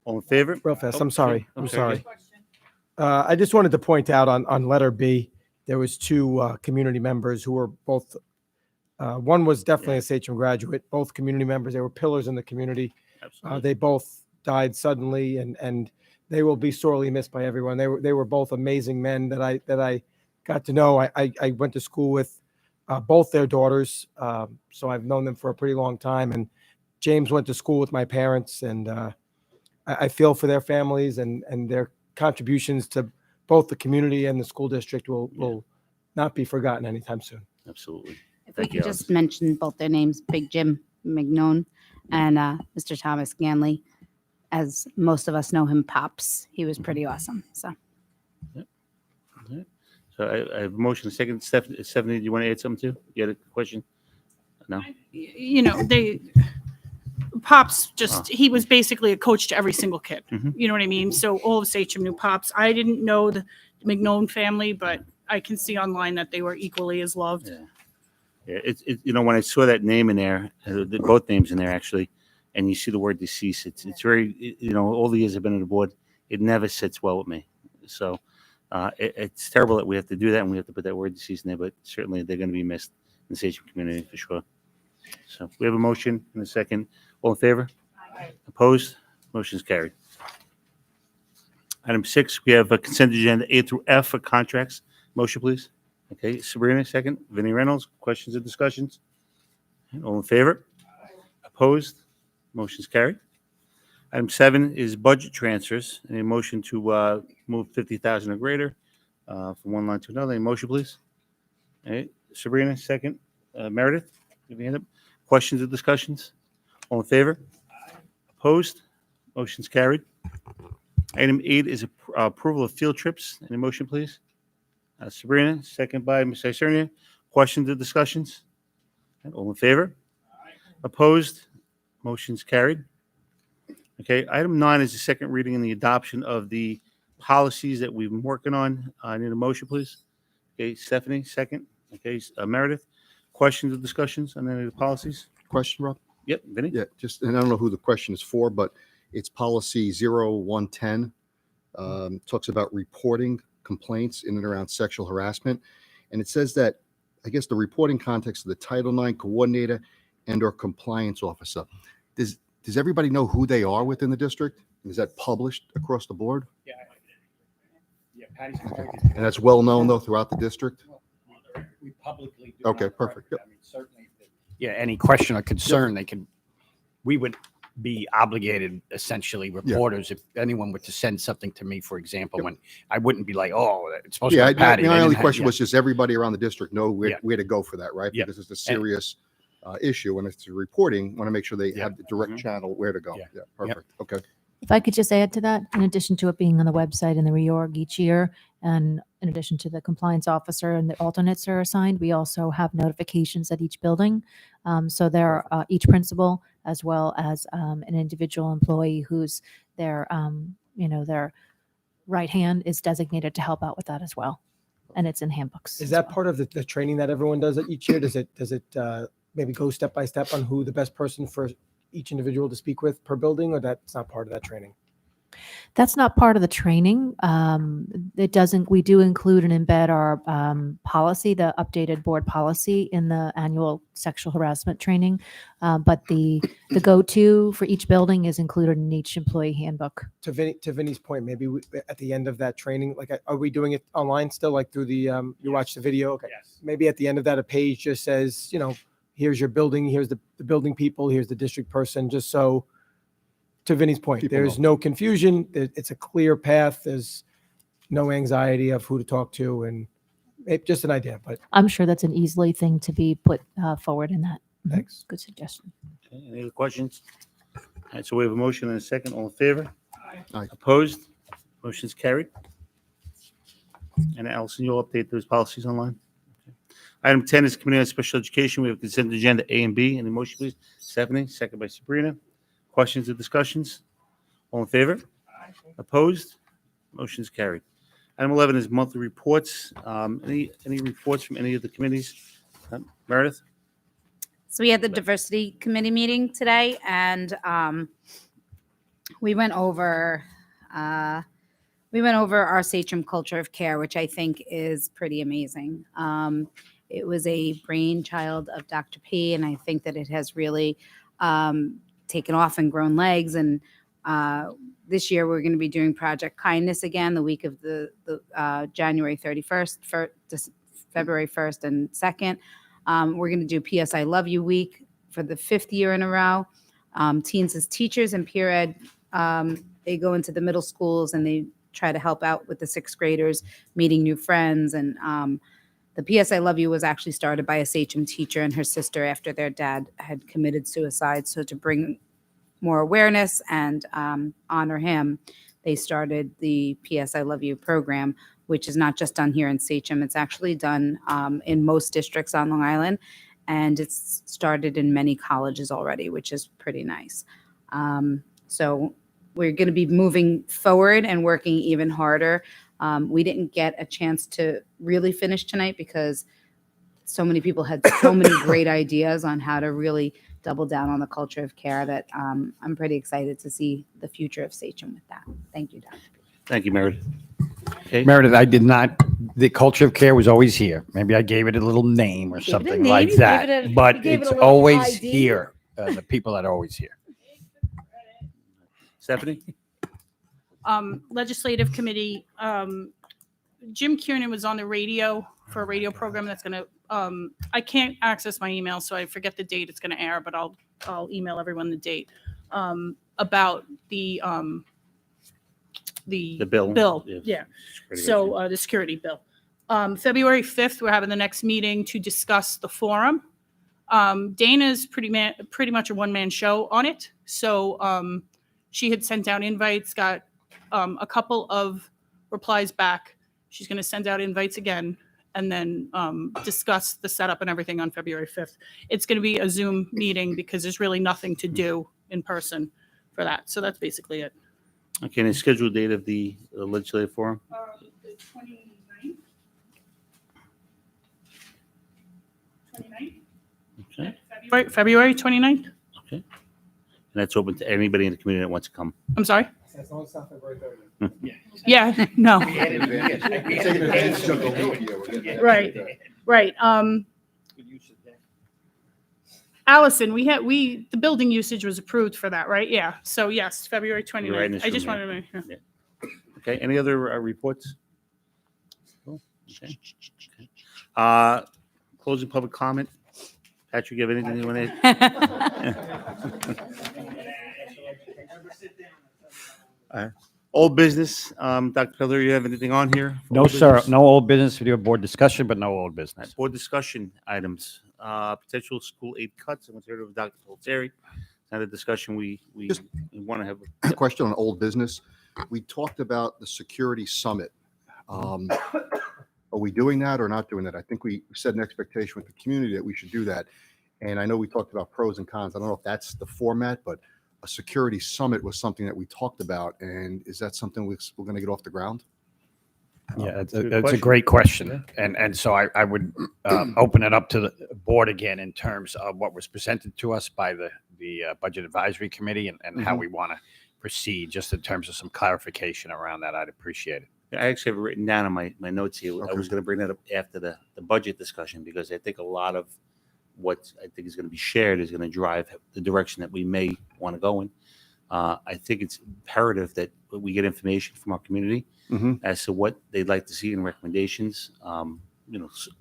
Speaker 1: All in favor?
Speaker 14: Real fast,
Speaker 1: Oh,
Speaker 14: I'm sorry. I'm
Speaker 1: okay,
Speaker 14: sorry. I just wanted to point out on letter B, there was two community members who were both, one was definitely a Sachem graduate, both community members. They were pillars in the community.
Speaker 1: Absolutely.
Speaker 14: They both died suddenly, and they will be sorely missed by everyone. They were both amazing men that I got to know. I went to school with both their daughters, so I've known them for a pretty long time. And James went to school with my parents, and I feel for their families and their contributions to both the community and the school district will not be forgotten anytime soon.
Speaker 1: Absolutely.
Speaker 9: If we
Speaker 1: Thank
Speaker 9: could
Speaker 1: you,
Speaker 9: just mention both their names, Big Jim Mignone and Mr. Thomas Ganley. As most of us know him, Pops. He was pretty awesome. So
Speaker 1: So I have a motion, a second. Stephanie, do you want to add something too? You had a question? No?
Speaker 10: You know, Pops just, he was basically a coach to every single kid. You know what I mean? So all of Sachem knew Pops. I didn't know the McNone family, but I can see online that they were equally as loved.
Speaker 1: Yeah, you know, when I saw that name in there, both names in there actually, and you see the word deceased, it's very, you know, all the years I've been on the board, it never sits well with me. So it's terrible that we have to do that and we have to put that word deceased in there, but certainly they're going to be missed in the Sachem community for sure. So we have a motion and a second. All in favor?
Speaker 10: Aye.
Speaker 1: Opposed? Motion's carried. Item 6, we have a consent agenda A through F for contracts. Motion, please. Okay, Sabrina, second. Vinnie Reynolds, questions or discussions? All in favor? Opposed? Motion's carried. Item 7 is budget transfers. Any motion to move 50,000 or greater from one line to another? Any motion, please? All right, Sabrina, second. Meredith, give your hand up. Questions or discussions? All in favor? Opposed? Motion's carried. Item 8 is approval of field trips. Any motion, please? Sabrina, second by Ms. Isernia. Questions or discussions? All in favor? Opposed? Motion's carried. Okay, item 9 is the second reading and the adoption of the policies that we've been working on. I need a motion, please. Okay, Stephanie, second. Okay, Meredith, questions or discussions on any of the policies?
Speaker 4: Question, Rob?
Speaker 1: Yep, Vinny?
Speaker 4: Yeah, just, and I don't know who the question is for, but it's policy 0110. Talks about reporting complaints in and around sexual harassment. And it says that, I guess, the reporting context of the Title IX coordinator and or compliance officer. Does everybody know who they are within the district? Is that published across the board?
Speaker 2: Yeah, Patty's
Speaker 4: And that's well known though throughout the district?
Speaker 2: we publicly do.
Speaker 4: Okay,
Speaker 2: not
Speaker 4: perfect.
Speaker 2: record. I mean, certainly, yeah, any question or concern, we would be obligated, essentially, reporters, if anyone were to send something to me, for example, when I wouldn't be like, oh, it's supposed to be Patty.
Speaker 4: My
Speaker 2: They
Speaker 4: only
Speaker 2: didn't
Speaker 4: question
Speaker 2: have-
Speaker 4: was just everybody around the district know where,
Speaker 2: Yeah.
Speaker 4: where to go for that, right?
Speaker 2: Yeah.
Speaker 4: Because it's a serious issue. And if it's reporting, want to make sure they have the direct channel where to go. Yeah, perfect. Okay.
Speaker 22: If I could just add to that, in addition to it being on the website and the reorg each year, and in addition to the compliance officer and the alternates are assigned, we also have notifications at each building. So there are each principal as well as an individual employee who's their right hand is designated to help out with that as well. And it's in handbooks.
Speaker 14: Is that part of the training that everyone does each year? Does it maybe go step by step on who the best person for each individual to speak with per building, or that's not part of that training?
Speaker 22: That's not part of the training. It doesn't, we do include and embed our policy, the updated board policy in the annual sexual harassment training. But the go-to for each building is included in each employee handbook.
Speaker 14: To Vinny's point, maybe at the end of that training, like, are we doing it online still, like through the, you watch the video? Okay.
Speaker 2: Yes.
Speaker 14: Maybe at the end of that, a page just says, here's your building, here's the building people, here's the district person, just so, to Vinny's point,
Speaker 4: People
Speaker 14: there's no confusion. It's a clear path. There's no anxiety of who to talk to, and just an idea. But
Speaker 22: I'm sure that's an easily thing to be put forward in that.
Speaker 14: Thanks.
Speaker 22: Good suggestion.
Speaker 1: Okay, any other questions? All right, so we have a motion and a second. All in favor?
Speaker 4: Aye.
Speaker 1: Opposed? Motion's carried. And Allison, you'll update those policies online? Okay. Item 10 is Committee on Special Education. We have consent agenda A and B. Any motion, please? Stephanie, second by Sabrina. Questions or discussions? All in favor? Opposed? Motion's carried. Item 11 is monthly reports. Any reports from any of the committees? Meredith?
Speaker 9: So we had the diversity committee meeting today, and we went over our Sachem culture of care, which I think is pretty amazing. It was a brainchild of Dr. P, and I think that it has really taken off and grown legs. And this year we're going to be doing Project Kindness again, the week of the January 31st, February 1st and 2nd. We're going to do PS I Love You Week for the 5th year in a row. Teens as Teachers and Peer Ed, they go into the middle schools and they try to help out with the 6th graders, meeting new friends. And the PS I Love You was actually started by a Sachem teacher and her sister after their dad had committed suicide. So to bring more awareness and honor him, they started the PS I Love You program, which is not just done here in Sachem. It's actually done in most districts on Long Island, and it's started in many colleges already, which is pretty nice. So we're going to be moving forward and working even harder. We didn't get a chance to really finish tonight because so many people had so many great ideas on how to really double down on the culture of care that I'm pretty excited to see the future of Sachem with that. Thank you, Dr.
Speaker 1: Thank you, Meredith. Okay.
Speaker 2: Meredith, I did not, the culture of care was always here. Maybe I gave it a little name or
Speaker 9: gave it a
Speaker 2: something
Speaker 9: name,
Speaker 2: like
Speaker 9: you
Speaker 2: that,
Speaker 9: gave it a-
Speaker 2: but
Speaker 9: you gave it
Speaker 2: it's
Speaker 9: a little
Speaker 2: always
Speaker 9: ID.
Speaker 2: here. The people that are always here.
Speaker 1: Stephanie?
Speaker 10: Legislative committee, Jim Kiernan was on the radio for a radio program that's going to, I can't access my email, so I forget the date it's going to air, but I'll email everyone the date, about the
Speaker 1: bill.
Speaker 10: Bill,
Speaker 1: Yes.
Speaker 10: yeah.
Speaker 1: Security
Speaker 10: So the security bill. February 5th, we're having the next meeting to discuss the forum. Dana's pretty much a one-man show on it. So she had sent out invites, got a couple of replies back. She's going to send out invites again and then discuss the setup and everything on February 5th. It's going to be a Zoom meeting because there's really nothing to do in person for that. So that's basically it.
Speaker 1: Okay, and the scheduled date of the legislative forum?
Speaker 10: The 29th. 29th?
Speaker 1: Okay.
Speaker 10: February 29th?
Speaker 1: Okay. And that's open to anybody in the community that wants to come.
Speaker 10: I'm sorry?
Speaker 14: As long as it's not February 30th.
Speaker 10: Yeah, no.
Speaker 4: Right.
Speaker 10: Right. Allison, the building usage was approved for that, right? Yeah. So yes, February
Speaker 1: You're right in
Speaker 10: 29th.
Speaker 1: this
Speaker 10: I just
Speaker 1: room,
Speaker 10: wanted to.
Speaker 1: yeah. Okay, any other reports? Cool. Okay. Closing public comment. Patrick, you have anything you want to? Old business. Dr. Keller, you have anything on here?
Speaker 2: No,
Speaker 1: Old
Speaker 2: sir.
Speaker 1: business?
Speaker 2: No old business. We do a board discussion, but no old business.
Speaker 1: Board discussion items. Potential school aid cuts. I want to hear it with Dr. Polteri. Now the discussion we want to have.
Speaker 4: A question on old business. We talked about the security summit. Are we doing that or not doing that? I think we set an expectation with the community that we should do that. And I know we talked about pros and cons. I don't know if that's the format, but a security summit was something that we talked about. And is that something we're going to get off the ground?
Speaker 2: Yeah,
Speaker 1: That's
Speaker 2: that's a great question. And so I would open it up to the board again in terms of what was presented to us by the Budget Advisory Committee and how we want to proceed, just in terms of some clarification around that. I'd appreciate it.
Speaker 1: I actually have it written down on my notes here.
Speaker 4: Okay.
Speaker 1: I was going to bring that up after the budget discussion because I think a lot of what I think is going to be shared is going to drive the direction that we may want to go in. I think it's imperative that we get information from our community as to what they'd like to see in recommendations.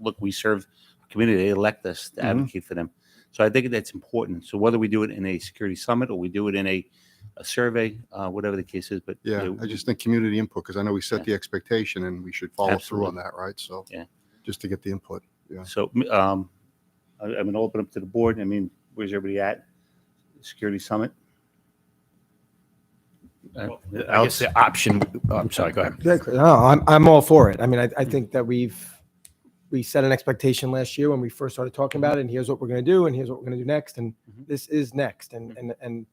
Speaker 1: Look, we serve our community; they elect us to advocate for them. So I think that's important. So whether we do it in a security summit or we do it in a survey, whatever the case is, but
Speaker 4: Yeah, I just think community input, because I know we set the expectation and we should follow through on
Speaker 1: Absolutely.
Speaker 4: that, right? So
Speaker 1: Yeah.
Speaker 4: just to get the input. Yeah.
Speaker 1: So I'm going to open up to the board. I mean, where's everybody at? Security summit.
Speaker 2: I guess the option. I'm sorry. Go ahead.
Speaker 14: Yeah, Chris. No, I'm all for it. I mean, I think that we set an expectation last year when we first started talking about it, and here's what we're going to do, and here's what we're going to do next, and this is next, and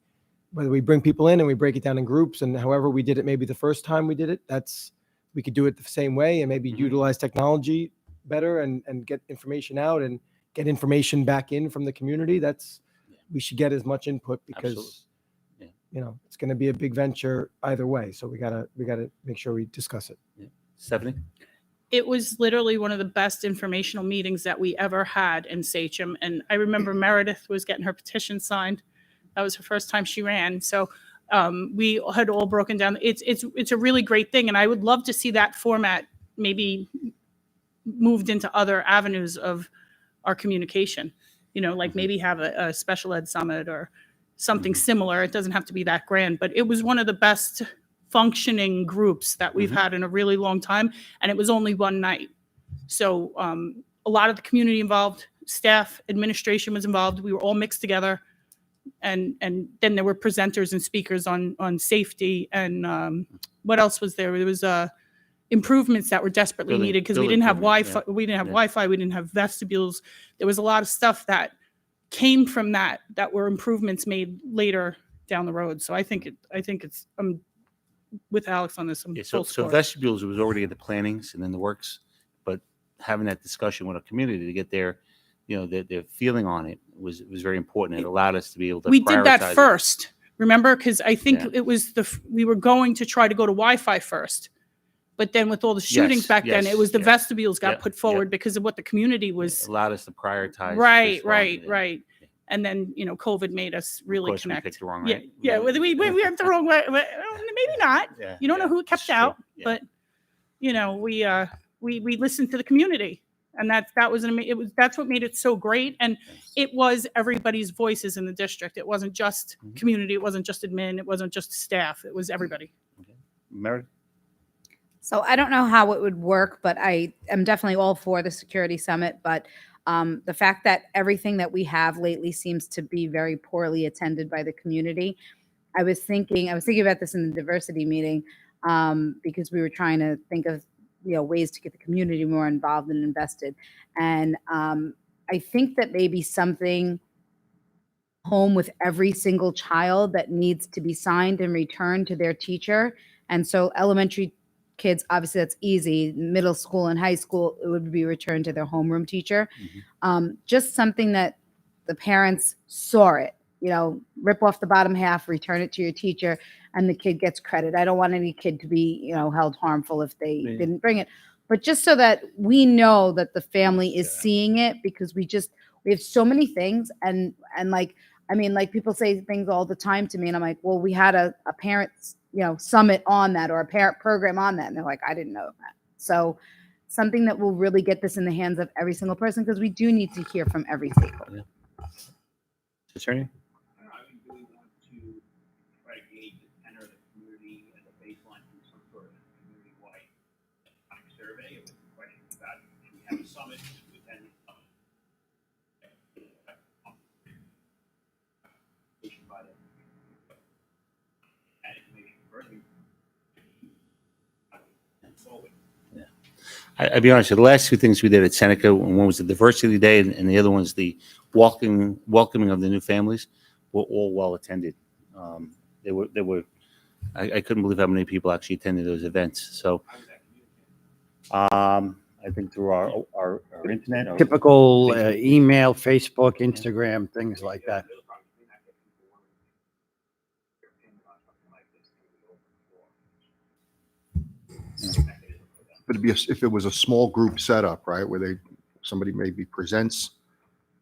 Speaker 14: whether we bring people in and we break it down in groups, and however we did it, maybe the first time we did it, that's we could do it the same way and maybe
Speaker 1: Mhm.
Speaker 14: utilize technology better and get information out and get information back in from the community. We should get as much input
Speaker 1: Absolutely.
Speaker 14: because
Speaker 1: Yeah.
Speaker 14: it's going to be a big venture either way. So we gotta make sure we discuss it.
Speaker 1: Stephanie?
Speaker 10: It was literally one of the best informational meetings that we ever had in Sachem. And I remember Meredith was getting her petition signed. That was her first time she ran. So we had all broken down. It's a really great thing. And I would love to see that format maybe moved into other avenues of our communication, like maybe have a special ed summit or something similar. It doesn't have to be that grand, but it was one of the best functioning groups that we've had in a really long time. And it was only one night. So a lot of the community involved, staff, administration was involved. We were all mixed together. And then there were presenters and speakers on safety. And what else was there? There was improvements that were desperately needed because we didn't have Wi-Fi. We didn't have Wi-Fi. We didn't have vestibules. There was a lot of stuff that came from that were improvements made later down the road. So I think it's with Alex on this.
Speaker 1: So vestibules was already in the plannings and in the works, but having that discussion with a community to get their feeling on it was very important. It allowed us to be able to.
Speaker 10: We did that
Speaker 1: prioritize it.
Speaker 10: first, remember? Because I think it was we were going to try to go to Wi-Fi first. But then with all the shootings back then, it was the vestibules got put forward because of what the community was.
Speaker 1: It allowed us to prioritize.
Speaker 10: Right. And then, COVID made us really
Speaker 1: Of course,
Speaker 10: connect.
Speaker 1: we picked the wrong way.
Speaker 10: Yeah, we went the wrong way. Maybe not.
Speaker 1: Yeah,
Speaker 10: you don't know who it kept out, but we listened to the community, and that's what made it so great. And it was everybody's voices in the district. It wasn't just community. It wasn't just admin. It wasn't just staff. It was everybody.
Speaker 1: Meredith?
Speaker 9: So I don't know how it would work, but I am definitely all for the security summit. But the fact that everything that we have lately seems to be very poorly attended by the community. I was thinking about this in the diversity meeting because we were trying to think of ways to get the community more involved and invested. And I think that maybe something home with every single child that needs to be signed and returned to their teacher. And so elementary kids, obviously that's easy. Middle school and high school, it would be returned to their homeroom teacher. Just something that the parents saw it, rip off the bottom half, return it to your teacher, and the kid gets credit. I don't want any kid to be, held harmful if they didn't bring it. But just so that we know that the family is seeing it, because we have so many things. And like people say things all the time to me, and I'm like, well, we had a parents, summit on that or a parent program on that. And they're like, I didn't know that. So something that will really get this in the hands of every single person, because we do need to hear from every stakeholder.
Speaker 1: Attorney? I'll be honest, the last two things we did at Seneca, one was the diversity day and the other one's the welcoming of the new families, were all well attended. They were I couldn't believe how many people actually attended those events. So I think through our internet.
Speaker 2: Typical email, Facebook, Instagram, things like that.
Speaker 4: But if it was a small group setup, right, where somebody maybe presents,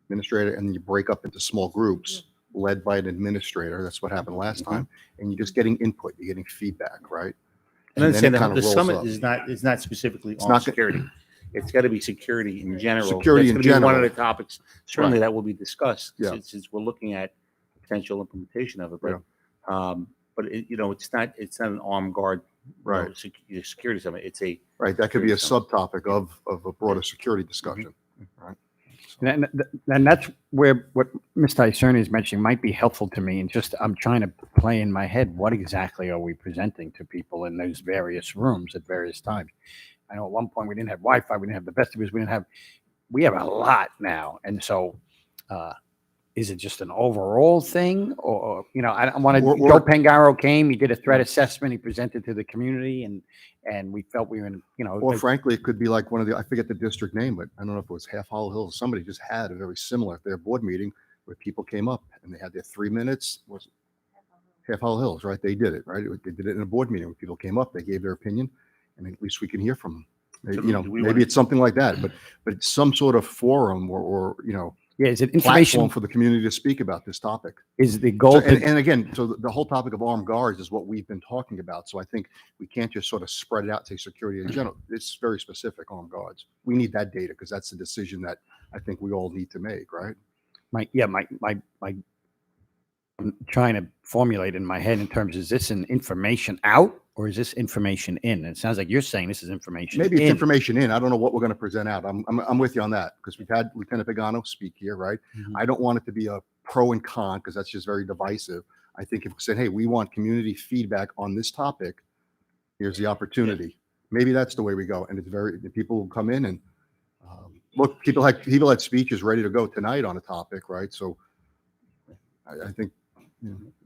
Speaker 4: administrator, and then you break up into small groups led by an administrator. That's what happened last time. And you're just getting input, you're getting feedback, right?
Speaker 1: And understand
Speaker 4: then it
Speaker 1: that the
Speaker 4: rolls
Speaker 1: summit
Speaker 4: up.
Speaker 1: is not specifically
Speaker 4: It's
Speaker 1: on
Speaker 4: not
Speaker 1: security. It's got to be security in general.
Speaker 4: Security
Speaker 1: That's
Speaker 4: in
Speaker 1: gonna be one
Speaker 4: general.
Speaker 1: of the topics certainly
Speaker 4: Right.
Speaker 1: that will be discussed
Speaker 4: Yeah.
Speaker 1: since we're looking at potential implementation of it. But it's not an armed guard
Speaker 4: Right.
Speaker 1: security summit. It's a
Speaker 4: Right, that could be a
Speaker 1: security summit.
Speaker 4: subtopic of a broader security discussion, right?
Speaker 2: And that's where what Mr. Iserni is mentioning might be helpful to me. And just I'm trying to play in my head, what exactly are we presenting to people in those various rooms at various times? I know at one point we didn't have Wi-Fi, we didn't have the vestibules, we have a lot now. And so is it just an overall thing, or I wanted
Speaker 4: Or-
Speaker 2: Joe Pangaro came, he did a threat assessment, he presented to the community, and we felt we were in,
Speaker 4: Or frankly, it could be like one of the, I forget the district name, but I don't know if it was Half Hollow Hills. Somebody just had a very similar at their board meeting where people came up and they had their 3 minutes. Was it Half Hollow Hills, right? They did it, right? They did it in a board meeting where people came up, they gave their opinion, and at least we can hear from them. Maybe,
Speaker 1: So do we
Speaker 4: maybe
Speaker 1: wanna-
Speaker 4: it's something like that, but it's some sort of forum or
Speaker 2: yeah, is it
Speaker 4: platform
Speaker 2: information
Speaker 4: for the community to speak about this topic.
Speaker 2: is the goal?
Speaker 4: So, and again, so the whole topic of armed guards is what we've been talking about. So I think we can't just sort of spread it out, say security in general. It's very specific, armed guards. We need that data because that's the decision that I think we all need to make, right?
Speaker 2: I'm trying to formulate in my head in terms, is this an information out or is this information in? It sounds like you're saying this is information
Speaker 4: Maybe it's
Speaker 2: in.
Speaker 4: information in. I don't know what we're going to present out. I'm with you on that because we've had Lieutenant Pagano speak here, right? I don't want it to be a pro and con because that's just very divisive. I think if we said, hey, we want community feedback on this topic, here's the opportunity. Maybe that's the way we go. And it's the people will come in and look, people had speeches ready to go tonight on a topic, right? So I think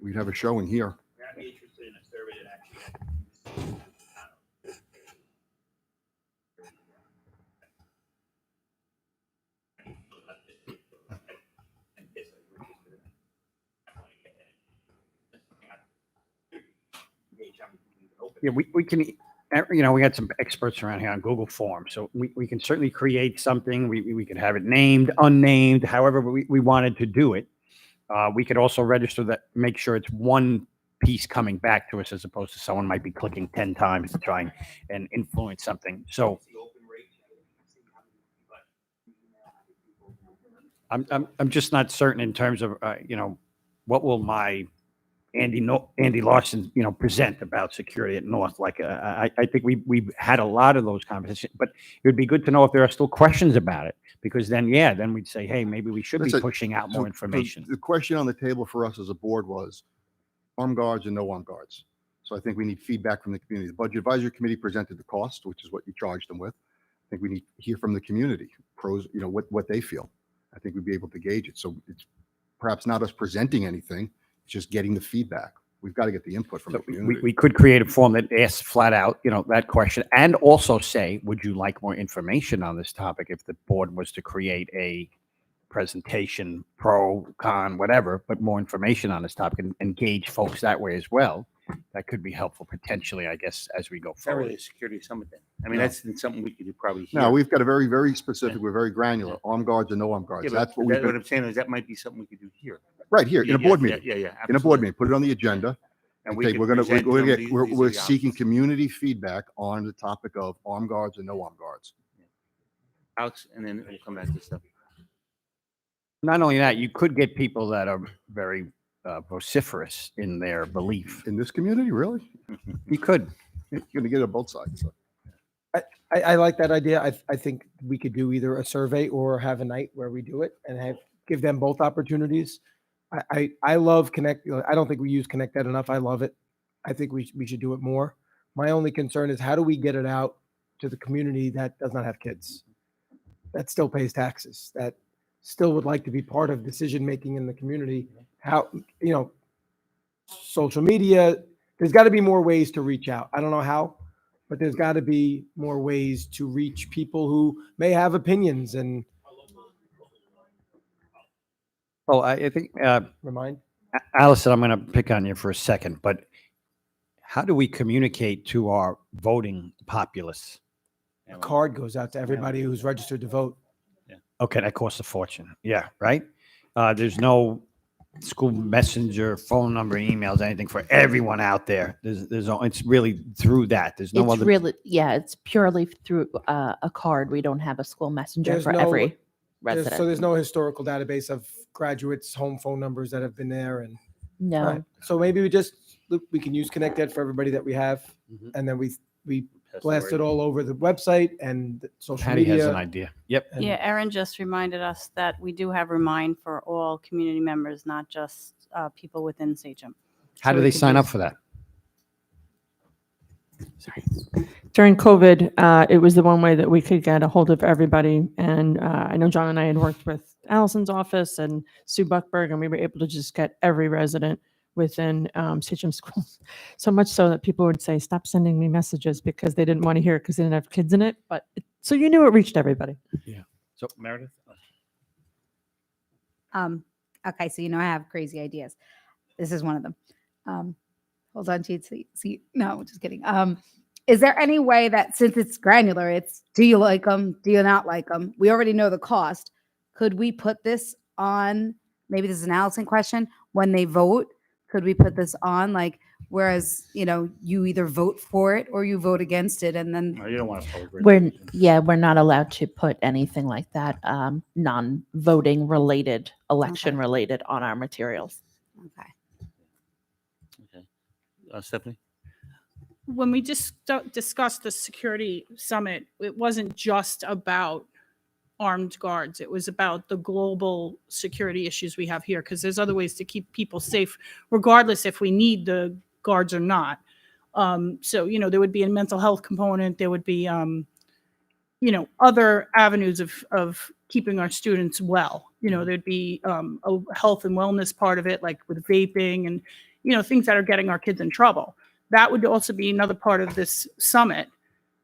Speaker 4: we'd have a showing here.
Speaker 11: I'd be interested in a survey that actually.
Speaker 2: Yeah, we can, we got some experts around here on Google Forms, so we can certainly create something. We could have it named, unnamed, however we wanted to do it. We could also register that, make sure it's one piece coming back to us as opposed to someone might be clicking 10 times to try and influence something. So I'm just not certain in terms of, what will my Andy Larson, present about security at North. Like, I think we've had a lot of those conversations, but it would be good to know if there are still questions about it, because then we'd say, hey, maybe we should be pushing out more information.
Speaker 4: The question on the table for us as a board was armed guards and no armed guards. So I think we need feedback from the community. The Budget Advisory Committee presented the cost, which is what you charged them with. I think we need to hear from the community, pros, what they feel. I think we'd be able to gauge it. So it's perhaps not us presenting anything, it's just getting the feedback. We've got to get the input from the community.
Speaker 2: We could create a form that asks flat out, that question, and also say, would you like more information on this topic if the board was to create a presentation, pro, con, whatever, but more information on this topic and engage folks that way as well. That could be helpful potentially, I guess, as we go
Speaker 1: Not
Speaker 2: forward.
Speaker 1: really a security summit then. I mean,
Speaker 4: No.
Speaker 1: that's something we could do probably here.
Speaker 4: No, we've got a very, very specific, we're very granular, armed guards and no armed guards.
Speaker 1: Yeah, but
Speaker 4: That's what we've
Speaker 1: what
Speaker 4: been,
Speaker 1: I'm saying is that might be something we could do here.
Speaker 4: right here, in a board meeting.
Speaker 1: Yeah,
Speaker 4: In a board
Speaker 1: absolutely.
Speaker 4: meeting, put it on the agenda.
Speaker 1: And we
Speaker 4: Okay,
Speaker 1: could
Speaker 4: we're gonna,
Speaker 1: present
Speaker 4: we're
Speaker 1: them,
Speaker 4: gonna
Speaker 1: these-
Speaker 4: get, we're,
Speaker 1: these are
Speaker 4: we're
Speaker 1: the
Speaker 4: seeking
Speaker 1: options.
Speaker 4: community feedback on the topic of armed guards and no armed guards.
Speaker 1: Alex, and then we'll come back to stuff.
Speaker 2: Not only that, you could get people that are very vociferous in their belief.
Speaker 4: In this community, really?
Speaker 2: You could.
Speaker 4: You're gonna get it on both sides. So.
Speaker 14: I like that idea. I think we could do either a survey or have a night where we do it and give them both opportunities. I love Connect. I don't think we use Connect Ed enough. I love it. I think we should do it more. My only concern is how do we get it out to the community that does not have kids, that still pays taxes, that still would like to be part of decision-making in the community. How, social media, there's got to be more ways to reach out. I don't know how, but there's got to be more ways to reach people who may have opinions and
Speaker 2: Well, I think,
Speaker 14: remind.
Speaker 2: Allison, I'm going to pick on you for a second, but how do we communicate to our voting populace?
Speaker 14: A card goes out to everybody who's registered to vote.
Speaker 2: Okay, that costs a fortune. Yeah, right? There's no school messenger, phone number, emails, anything for everyone out there. It's really through that. There's no
Speaker 8: It's
Speaker 2: other.
Speaker 8: really, it's purely through a card. We don't have a school messenger
Speaker 14: There's
Speaker 8: for
Speaker 14: no-
Speaker 8: every
Speaker 14: There's-
Speaker 8: resident.
Speaker 14: So there's no historical database of graduates' home phone numbers that have been there and.
Speaker 8: No.
Speaker 14: All right. So maybe we can use Connect Ed for everybody that we have. And then we blast it all over the website and social
Speaker 2: Patty
Speaker 14: media.
Speaker 2: has an idea. Yep.
Speaker 14: And-
Speaker 7: Yeah, Erin just reminded us that we do have Remind for all community members, not just people within Sachem.
Speaker 2: How do they sign up for that?
Speaker 13: During COVID, it was the one way that we could get a hold of everybody. And I know John and I had worked with Allison's office and Sue Buckberg, and we were able to just get every resident within Sachem schools. So much so that people would say, "Stop sending me messages," because they didn't want to hear it because they didn't have kids in it. But so you knew it reached everybody.
Speaker 1: So Meredith?
Speaker 9: Okay, so I have crazy ideas. This is one of them. Hold on, cheat see. No, just kidding. Is there any way that since it's granular, it's do you like them? Do you not like them? We already know the cost. Could we put this on? Maybe this is an Allison question. When they vote, could we put this on? Like, whereas you either vote for it or you vote against it, and then
Speaker 1: No, you don't want to public
Speaker 8: We're not allowed to put anything like that, non-voting related, election related on our materials.
Speaker 9: Okay.
Speaker 1: Okay. Stephanie?
Speaker 10: When we just discussed the security summit, it wasn't just about armed guards. It was about the global security issues we have here, because there's other ways to keep people safe, regardless if we need the guards or not. So, there would be a mental health component. There would be, other avenues of keeping our students well. There'd be a health and wellness part of it, like with vaping and, things that are getting our kids in trouble. That would also be another part of this summit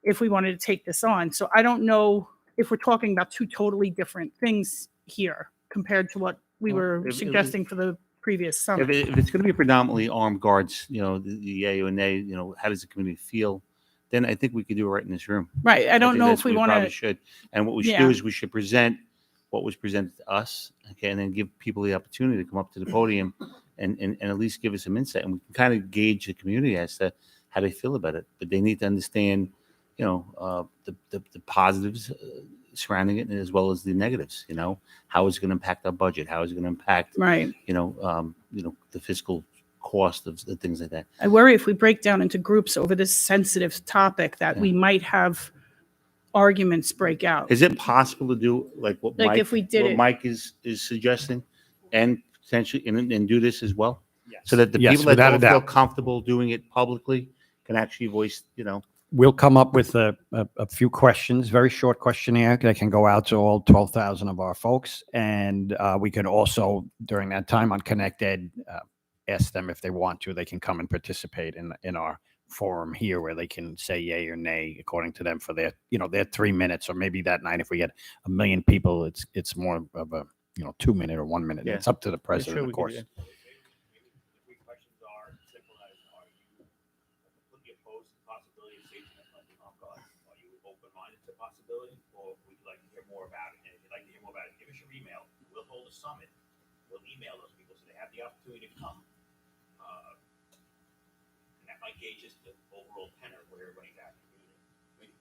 Speaker 10: if we wanted to take this on. So I don't know if we're talking about two totally different things here compared to what we were suggesting for the previous summit.
Speaker 1: If it's going to be predominantly armed guards, the yay or nay, how does the community feel? Then I think we could do it right in this room.
Speaker 10: Right. I don't
Speaker 1: think
Speaker 10: know
Speaker 1: that's
Speaker 10: if we
Speaker 1: what
Speaker 10: want
Speaker 1: probably
Speaker 10: to.
Speaker 1: should. And what we should do is we should present what was presented to us, okay, and then give people the opportunity to come up to the podium and at least give us some insight, and we can kind of gauge the community as to how they feel about it. But they need to understand, the positives surrounding it as well as the negatives. How is it going to impact our budget? How is it going to impact,
Speaker 10: Right.
Speaker 1: The fiscal cost of the things like that.
Speaker 10: I worry if we break down into groups over this sensitive topic that we might have arguments break out.
Speaker 1: Is it possible to do like what
Speaker 10: Like
Speaker 1: Mike,
Speaker 10: if we did
Speaker 1: what
Speaker 10: it-
Speaker 1: Mike is suggesting, and potentially and do this as well,
Speaker 2: Yes.
Speaker 1: so that the
Speaker 2: Yes,
Speaker 1: people that
Speaker 2: without a
Speaker 1: don't feel
Speaker 2: doubt.
Speaker 1: comfortable doing it publicly can actually voice,
Speaker 2: We'll come up with a few questions, very short questionnaire that can go out to all 12,000 of our folks. And we can also, during that time on Connect Ed, ask them if they want to, they can come and participate in our forum here where they can say yay or nay according to them for their 3 minutes, or maybe that night if we get 1 million people, it's more of a 2 minute or 1 minute.
Speaker 1: Yeah.
Speaker 2: It's up to the
Speaker 1: Yeah,
Speaker 2: president,
Speaker 1: sure,
Speaker 2: of
Speaker 1: we can
Speaker 2: course.
Speaker 1: do that.
Speaker 11: Summit, we'll email those people so they have the opportunity to come. And that might gauge just the overall tenor where everybody's at. I mean,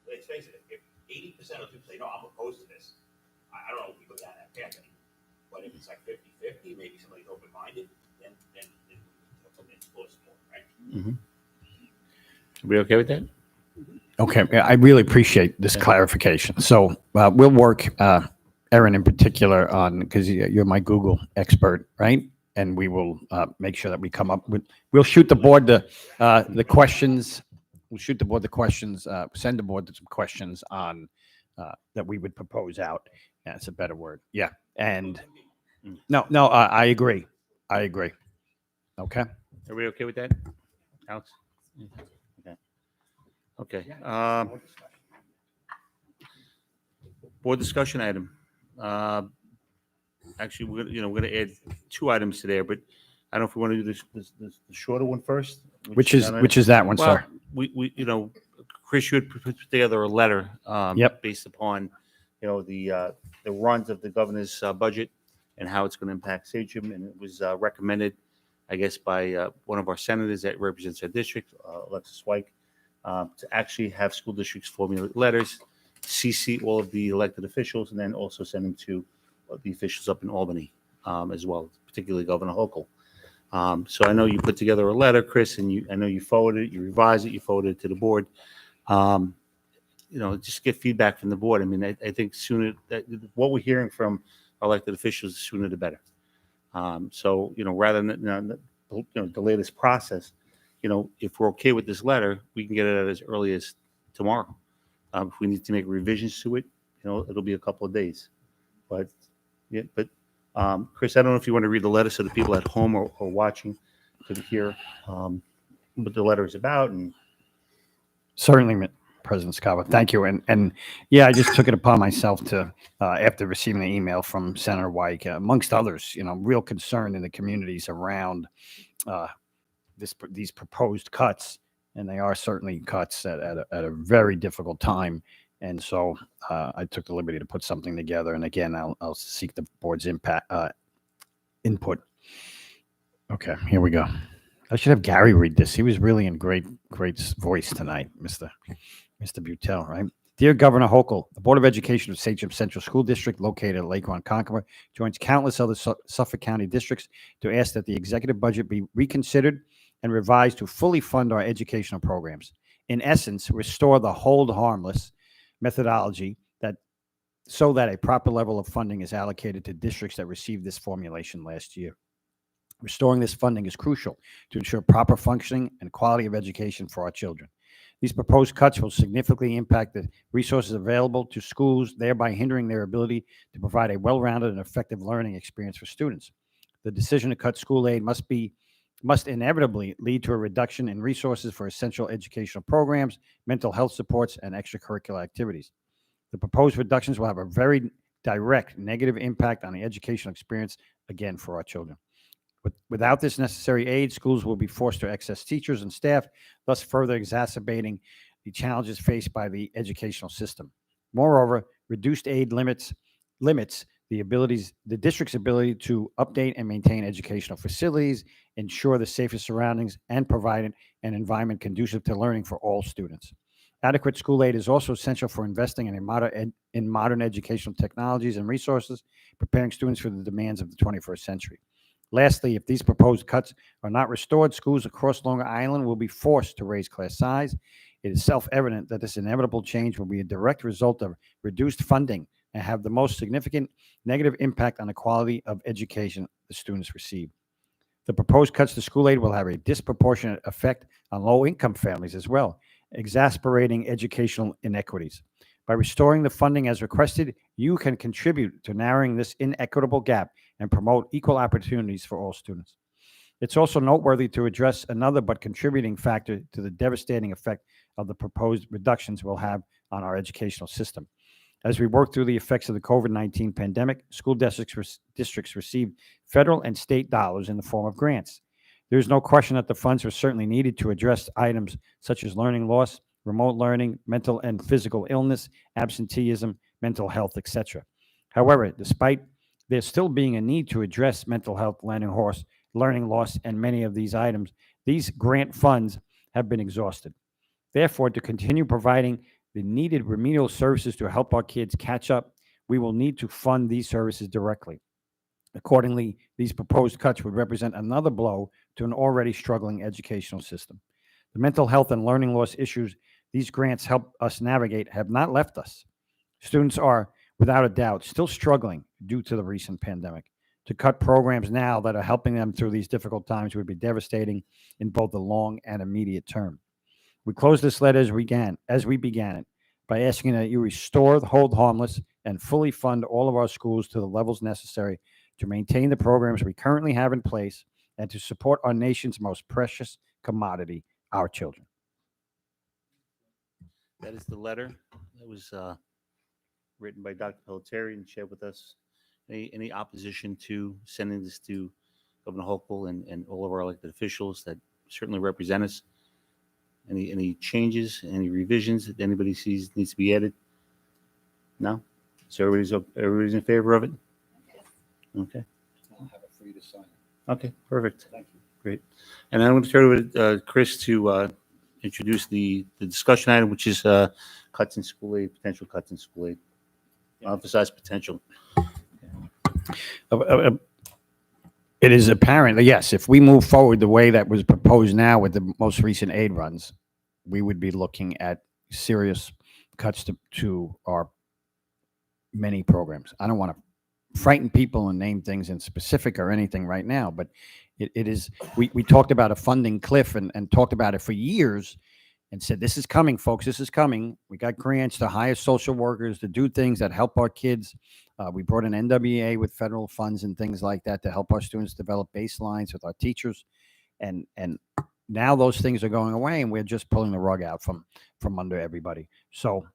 Speaker 11: let's face it, if 80% of people say, no, I'm opposed to this, I don't know if we go down that path anymore. But if it's like 50-50, maybe somebody's open-minded, then it's close more, right?
Speaker 1: Mm-hmm. Are we okay with that?
Speaker 2: Okay, I really appreciate this clarification. So we'll work, Erin in particular, on, because you're my Google expert, right? And we will make sure that we come up with. We'll shoot the board the questions. We'll shoot the board the questions. Send the board some questions on that we would propose out. Yeah, that's a better word. Yeah, and no, I agree. I agree. Okay.
Speaker 1: Are we okay with that, Alex? Okay. Okay. Board discussion item. Actually, we're gonna add 2 items to there, but I don't know if we want to do this the shorter one first.
Speaker 2: Which is that one,
Speaker 1: Well,
Speaker 2: sir?
Speaker 1: we Chris, you had put together a letter.
Speaker 2: Yep.
Speaker 1: Based upon the runs of the governor's budget and how it's going to impact Sachem, and it was recommended, I guess, by one of our senators that represents our district, Alexis Wyke, to actually have school districts formulate letters, CC all of the elected officials, and then also send them to the officials up in Albany as well, particularly Governor Hochul. So I know you put together a letter, Chris, and I know you forwarded it, you revised it, you forwarded it to the board. Just get feedback from the board. I mean, I think sooner what we're hearing from our elected officials, the sooner the better. So rather than delay this process, if we're okay with this letter, we can get it out as early as tomorrow. If we need to make revisions to it, it'll be a couple of days. But Yeah, but Chris, I don't know if you want to read the letter so the people at home or watching could hear what the letter is about. And
Speaker 2: Certainly, President Scava. Thank you. And yeah, I just took it upon myself to, after receiving the email from Senator White, amongst others, real concern in the communities around these proposed cuts, and they are certainly cuts at a very difficult time. And so I took the liberty to put something together. And again, I'll seek the board's input. Okay, here we go. I should have Gary read this. He was really in great voice tonight, Mr. Butel, right? Dear Governor Hochul, the Board of Education of St. James Central School District, located at Lake Ronkonkoma, joins countless other Suffolk County districts to ask that the executive budget be reconsidered and revised to fully fund our educational programs. In essence, restore the hold harmless methodology so that a proper level of funding is allocated to districts that received this formulation last year. Restoring this funding is crucial to ensure proper functioning and quality of education for our children. These proposed cuts will significantly impact the resources available to schools, thereby hindering their ability to provide a well-rounded and effective learning experience for students. The decision to cut school aid must inevitably lead to a reduction in resources for essential educational programs, mental health supports, and extracurricular activities. The proposed reductions will have a very direct negative impact on the educational experience, again, for our children. Without this necessary aid, schools will be forced to excess teachers and staff, thus further exacerbating the challenges faced by the educational system. Moreover, reduced aid limits the district's ability to update and maintain educational facilities, ensure the safest surroundings, and provide an environment conducive to learning for all students. Adequate school aid is also essential for investing in modern educational technologies and resources, preparing students for the demands of the 21st century. Lastly, if these proposed cuts are not restored, schools across Long Island will be forced to raise class size. It is self-evident that this inevitable change will be a direct result of reduced funding and have the most significant negative impact on the quality of education the students receive. The proposed cuts to school aid will have a disproportionate effect on low-income families as well, exacerbating educational inequities. By restoring the funding as requested, you can contribute to narrowing this inequitable gap and promote equal opportunities for all students. It's also noteworthy to address another but contributing factor to the devastating effect of the proposed reductions will have on our educational system. As we work through the effects of the COVID-19 pandemic, school districts received federal and state dollars in the form of grants. There's no question that the funds are certainly needed to address items such as learning loss, remote learning, mental and physical illness, absenteeism, mental health, etc. However, despite there still being a need to address mental health, learning loss, and many of these items, these grant funds have been exhausted. Therefore, to continue providing the needed remedial services to help our kids catch up, we will need to fund these services directly. Accordingly, these proposed cuts would represent another blow to an already struggling educational system. The mental health and learning loss issues these grants help us navigate have not left us. Students are, without a doubt, still struggling due to the recent pandemic. To cut programs now that are helping them through these difficult times would be devastating in both the long and immediate term. We close this letter as we began it, by asking that you restore the hold harmless and fully fund all of our schools to the levels necessary to maintain the programs we currently have in place and to support our nation's most precious commodity, our children.
Speaker 1: that is the letter that was written by Dr. Pelletieri and shared with us. Any opposition to sending this to Governor Hochul and all of our elected officials that certainly represent us? Any changes, any revisions that anybody sees needs to be added? No? So everybody's in favor of it? Okay.
Speaker 6: I'll have it for you to sign.
Speaker 1: Okay, perfect.
Speaker 6: Thank you.
Speaker 1: Great. And I'm going to turn it over to Chris to introduce the discussion item, which is cuts in school aid, potential cuts in school aid. I'll emphasize potential.
Speaker 2: It is apparent that, yes, if we move forward the way that was proposed now with the most recent aid runs, we would be looking at serious cuts to our many programs. I don't want to frighten people and name things in specific or anything right now, but it is, we talked about a funding cliff and talked about it for years, and said, this is coming, folks, this is coming. We got grants to hire social workers to do things that help our kids. We brought an NWA with federal funds and things like that to help our students develop baselines with our teachers. And now those things are going away, and we're just pulling the rug out from under everybody. So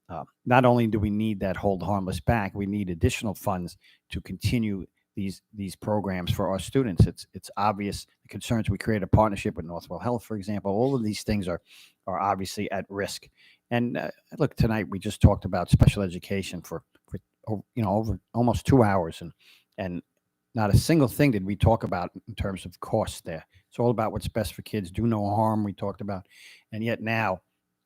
Speaker 2: not only do we need that hold harmless back, we need additional funds to continue these programs for our students. It's obvious the concerns. We create a partnership with Northwell Health, for example. All of these things are obviously at risk. And look, tonight we just talked about special education for over almost 2 hours, and not a single thing did we talk about in terms of cost there. It's all about what's best for kids, do no harm, we talked about. And yet now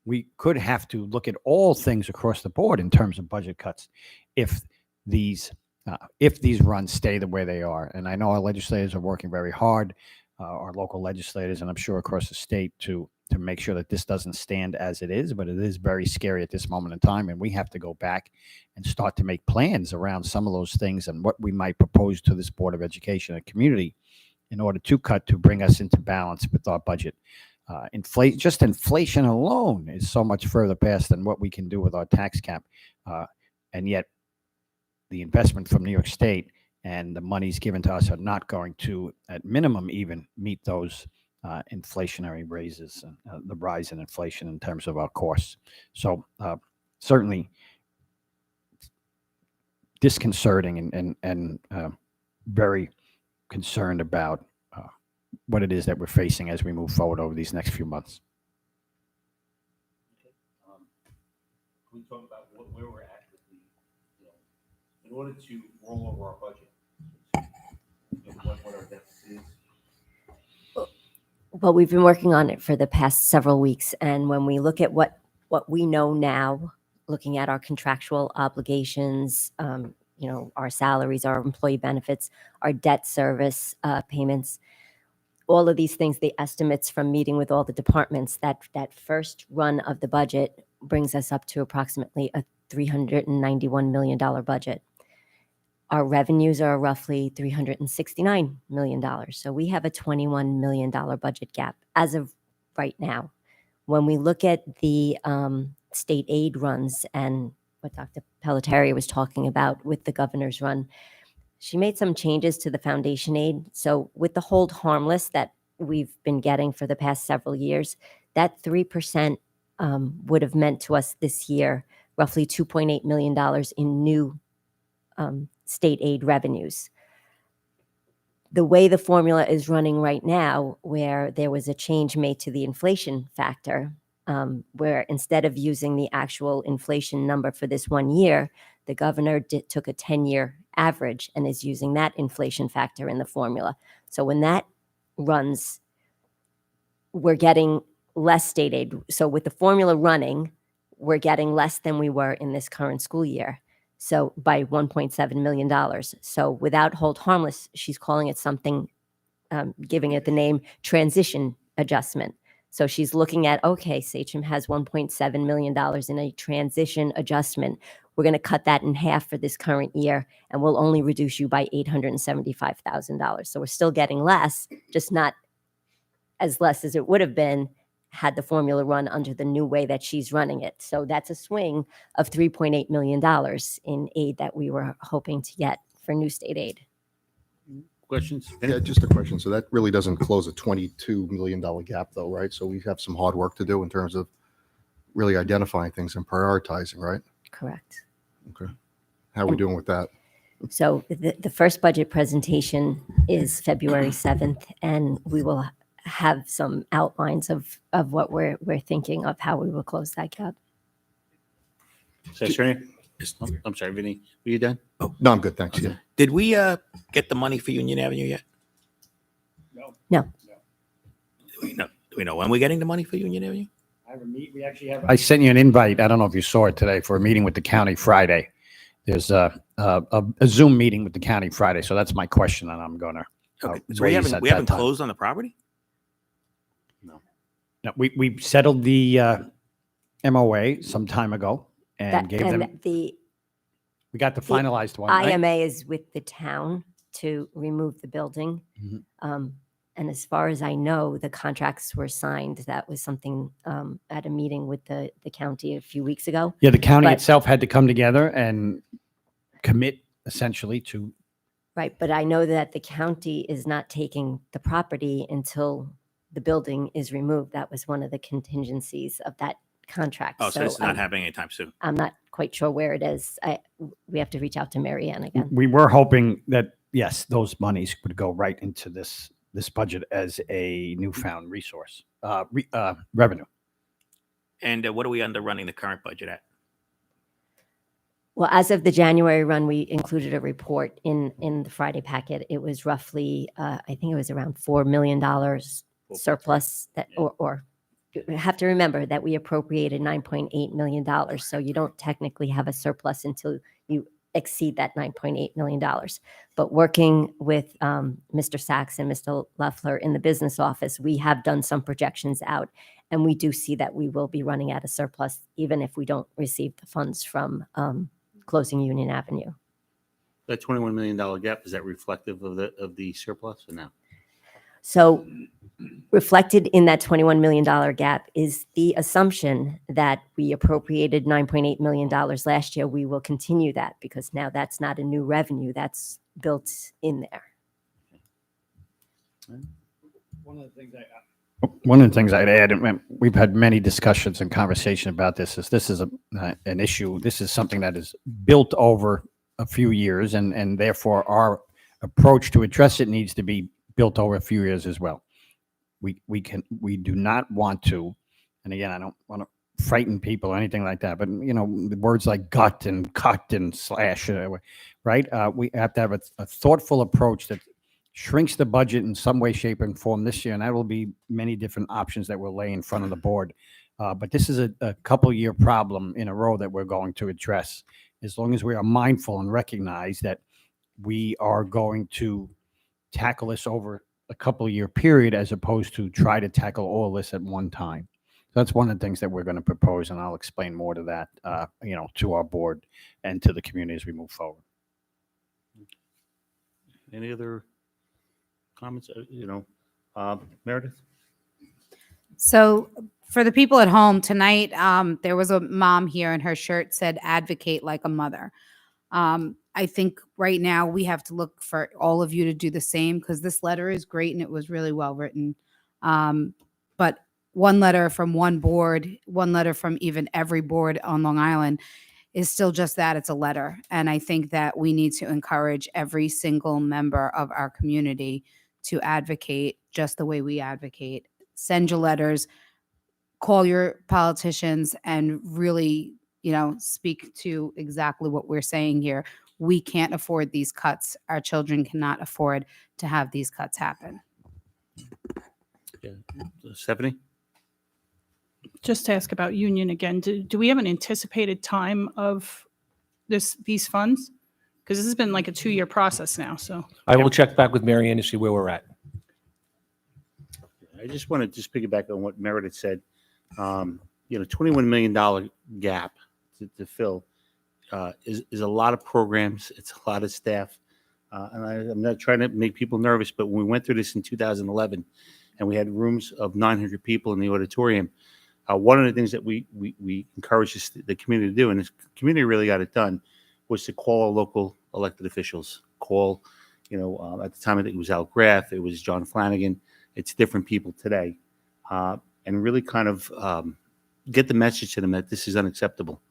Speaker 2: we could have to look at all things across the board in terms of budget cuts if these runs stay the way they are. And I know our legislators are working very hard, our local legislators, and I'm sure across the state to make sure that this doesn't stand as it is, but it is very scary at this moment in time. And we have to go back and start to make plans around some of those things and what we might propose to this Board of Education and community in order to bring us into balance with our budget. Inflation alone is so much further past than what we can do with our tax cap. And yet the investment from New York State and the monies given to us are not going to, at minimum, even meet those inflationary raises, the rise in inflation in terms of our costs. So certainly disconcerting and very concerned about what it is that we're facing as we move forward over these next few months.
Speaker 1: Can we talk about where we're at with in order to roll over our budget, what our deficit is?
Speaker 12: Well, we've been working on it for the past several weeks, and when we look at what we know now, looking at our contractual obligations, our salaries, our employee benefits, our debt service payments, all of these things, the estimates from meeting with all the departments, that first run of the budget brings us up to approximately a $391 million budget. Our revenues are roughly $369 million. So we have a $21 million budget gap as of right now. When we look at the state aid runs and what Dr. Pelletieri was talking about with the governor's run, she made some changes to the foundation aid. So with the hold harmless that we've been getting for the past several years, that 3% would have meant to us this year roughly $2.8 million in new state aid revenues. The way the formula is running right now, where there was a change made to the inflation factor, where instead of using the actual inflation number for this 1 year, the governor took a 10-year average and is using that inflation factor in the formula. So when that runs, we're getting less state aid. So with the formula running, we're getting less than we were in this current school year. So by $1.7 million. So without hold harmless, she's calling it something, giving it the name transition adjustment. So she's looking at, okay, Sachem has $1.7 million in a transition adjustment. We're going to cut that in half for this current year, and we'll only reduce you by $875,000. So we're still getting less, just not as less as it would have been had the formula run under the new way that she's running it. So that's a swing of $3.8 million in aid that we were hoping to get for new state aid.
Speaker 1: Questions?
Speaker 4: Yeah, just a question. So that really doesn't close a $22 million gap though, right? So we have some hard work to do in terms of really identifying things and prioritizing, right?
Speaker 12: Correct.
Speaker 4: Okay. How are we doing with that?
Speaker 12: So the first budget presentation is February 7th, and we will have some outlines of what we're thinking of how we will close that gap.
Speaker 1: I'm sorry, Vinny. Were you done?
Speaker 4: Oh, no, I'm good. Thanks.
Speaker 1: Okay.
Speaker 4: Yeah.
Speaker 11: Did we get the money for Union Avenue yet?
Speaker 12: No.
Speaker 11: Do we know when we're getting the money for Union Avenue?
Speaker 2: I sent you an invite. I don't know if you saw it today for a meeting with the county Friday. There's a Zoom meeting with the county Friday. So that's my question, and I'm going to
Speaker 11: Okay. So we haven't closed on the property?
Speaker 2: No, we settled the MOA some time ago and gave them. We got the finalized one. Right?
Speaker 12: IMA is with the town to remove the building. And as far as I know, the contracts were signed. That was something at a meeting with the county a few weeks ago.
Speaker 2: Yeah, the county
Speaker 12: But-
Speaker 2: itself had to come together and commit essentially to.
Speaker 12: Right, but I know that the county is not taking the property until the building is removed. That was one of the contingencies of that contract.
Speaker 11: Oh, so this is not
Speaker 12: I'm-
Speaker 11: happening anytime soon.
Speaker 12: I'm not quite sure where it is. We have to reach out to Mary Ann again.
Speaker 2: We were hoping that, yes, those monies would go right into this budget as a newfound resource, revenue.
Speaker 11: And what are we under running the current budget at?
Speaker 12: Well, as of the January run, we included a report in the Friday packet. It was roughly, I think it was around $4 million surplus that, or you have to remember that we appropriated $9.8 million. So you don't technically have a surplus until you exceed that $9.8 million. But working with Mr. Sachs and Mr. Leffler in the business office, we have done some projections out, and we do see that we will be running at a surplus, even if we don't receive the funds from closing Union Avenue.
Speaker 1: That $21 million gap, is that reflective of the surplus or no?
Speaker 12: So reflected in that $21 million gap is the assumption that we appropriated $9.8 million last year. We will continue that because now that's not a new revenue, that's built in there.
Speaker 2: One of the things I'd add, and we've had many discussions and conversation about this is an issue. This is something that is built over a few years, and therefore our approach to address it needs to be built over a few years as well. We do not want to, and again, I don't want to frighten people or anything like that, but the words like gut and cut and slash, right? We have to have a thoughtful approach that shrinks the budget in some way, shape, and form this year, and that will be many different options that we'll lay in front of the board. But this is a couple-year problem in a row that we're going to address. As long as we are mindful and recognize that we are going to tackle this over a couple-year period as opposed to try to tackle all this at one time. So that's one of the things that we're going to propose, and I'll explain more to that, to our board and to the community as we move forward.
Speaker 1: Any other comments? Meredith?
Speaker 9: So for the people at home tonight, there was a mom here and her shirt said advocate like a mother. I think right now we have to look for all of you to do the same because this letter is great and it was really well written. But one letter from one board, one letter from even every board on Long Island is still just that, it's a letter. And I think that we need to encourage every single member of our community to advocate just the way we advocate. Send your letters, call your politicians, and really, speak to exactly what we're saying here. We can't afford these cuts. Our children cannot afford to have these cuts happen.
Speaker 1: Yeah. Stephanie?
Speaker 10: Just to ask about Union again, do we have an anticipated time of these funds? Because this has been like a 2-year process now, so.
Speaker 15: I will check back with Mary Ann to see where we're at.
Speaker 1: I just want to piggyback on what Meredith said. $21 million gap to fill is a lot of programs. It's a lot of staff. And I'm not trying to make people nervous, but when we went through this in 2011 and we had rooms of 900 people in the auditorium, one of the things that we encouraged the community to do, and the community really got it done, was to call our local elected officials. Call, at the time I think it was Al Graff, it was John Flanagan. It's different people today, and really kind of get the message to them that this is unacceptable.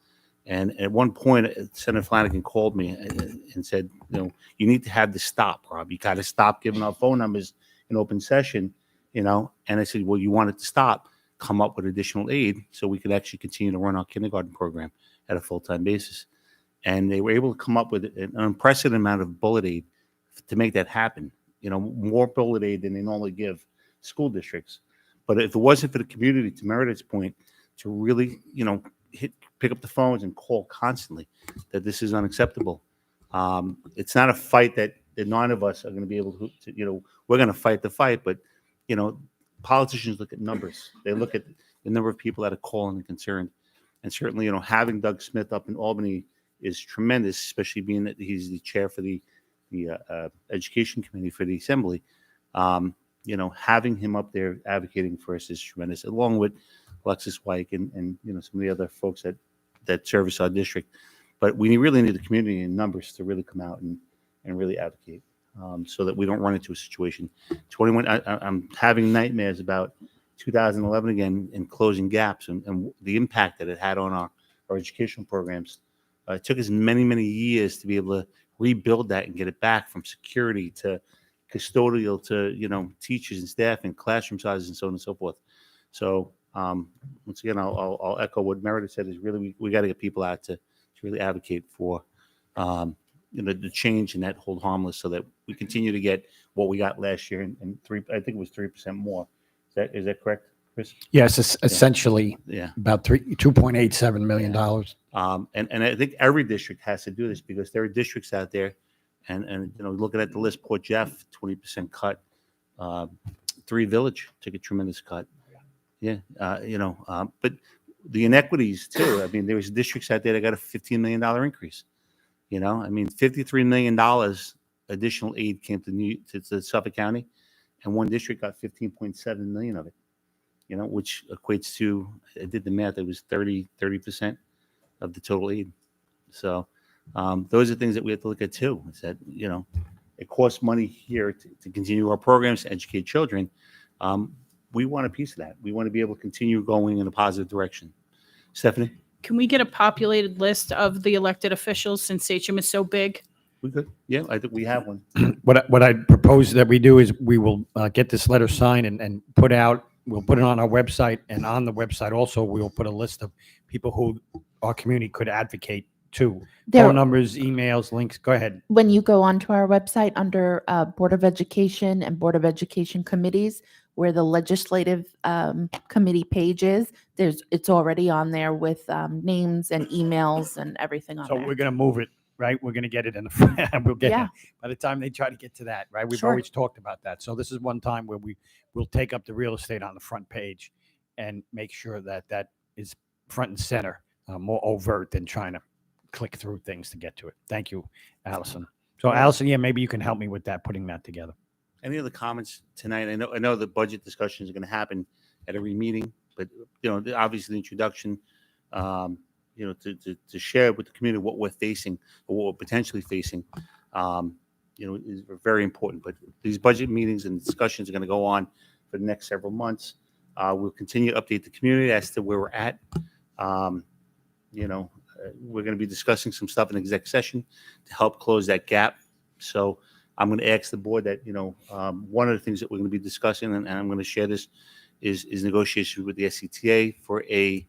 Speaker 1: And at one point, Senator Flanagan called me and said, you need to have this stop, Rob. You got to stop giving out phone numbers in open session, And I said, well, you want it to stop, come up with additional aid so we could actually continue to run our kindergarten program at a full-time basis. And they were able to come up with an unprecedented amount of bullet aid to make that happen. More bullet aid than they normally give school districts. But if it wasn't for the community, to Meredith's point, to really, pick up the phones and call constantly that this is unacceptable. It's not a fight that none of us are going to be able to, we're going to fight the fight, but, politicians look at numbers. They look at the number of people that are calling and concerned. And certainly, having Doug Smith up in Albany is tremendous, especially being that he's the chair for the education committee for the assembly. having him up there advocating for us is tremendous, along with Alexis White and some of the other folks that service our district. But we really need the community in numbers to really come out and really advocate, so that we don't run into a situation. I'm having nightmares about 2011 again and closing gaps and the impact that it had on our educational programs. It took us many, many years to be able to rebuild that and get it back, from security to custodial to teachers and staff and classroom sizes and so on and so forth. So once again, I'll echo what Meredith said, is really we got to get people out to really advocate for the change in that hold harmless, so that we continue to get what we got last year and I think it was 3% more. Is that correct, Chris?
Speaker 2: Yes, it's essentially about $2.87 million.
Speaker 1: And I think every district has to do this, because there are districts out there, and looking at the list, Port Jeff 20% cut, Three Village took a tremendous cut. But the inequities too. I mean, there was districts out there that got a $15 million increase. I mean, $53 million additional aid came to Suffolk County, and one district got 15.7 million of it. Which equates to, I did the math, it was 30% of the total aid. So those are things that we have to look at too. Is that it costs money here to continue our programs to educate children. We want a piece of that. We want to be able to continue going in a positive direction. Stephanie?
Speaker 10: Can we get a populated list of the elected officials, since Sachem is so big?
Speaker 1: We could. Yeah, I think we have one.
Speaker 2: What I propose that we do is we will get this letter signed and we'll put it on our website, and on the website also we will put a list of people who our community could advocate to. Phone numbers, emails, links. Go ahead.
Speaker 8: When you go onto our website under Board of Education and Board of Education committees, where the legislative committee page is, it's already on there with names and emails and everything on
Speaker 2: So
Speaker 8: there.
Speaker 2: we're going to move it, right? We're going to get it in the front. We'll get
Speaker 8: Yeah.
Speaker 2: by the time they try to get to that, right? We've
Speaker 8: Sure.
Speaker 2: always talked about that. So this is one time where we'll take up the real estate on the front page and make sure that is front and center, more overt than trying to click through things to get to it. Thank you, Allison. So Allison, maybe you can help me with that, putting that together.
Speaker 1: Any other comments tonight? I know the budget discussion is going to happen at every meeting, but obviously the introduction, to share with the community what we're facing or what we're potentially facing, is very important. But these budget meetings and discussions are going to go on for the next several months. We'll continue to update the community as to where we're at. We're going to be discussing some stuff in exec session to help close that gap. So I'm going to ask the board that, one of the things that we're going to be discussing, and I'm going to share this, is negotiation with the SCTA for an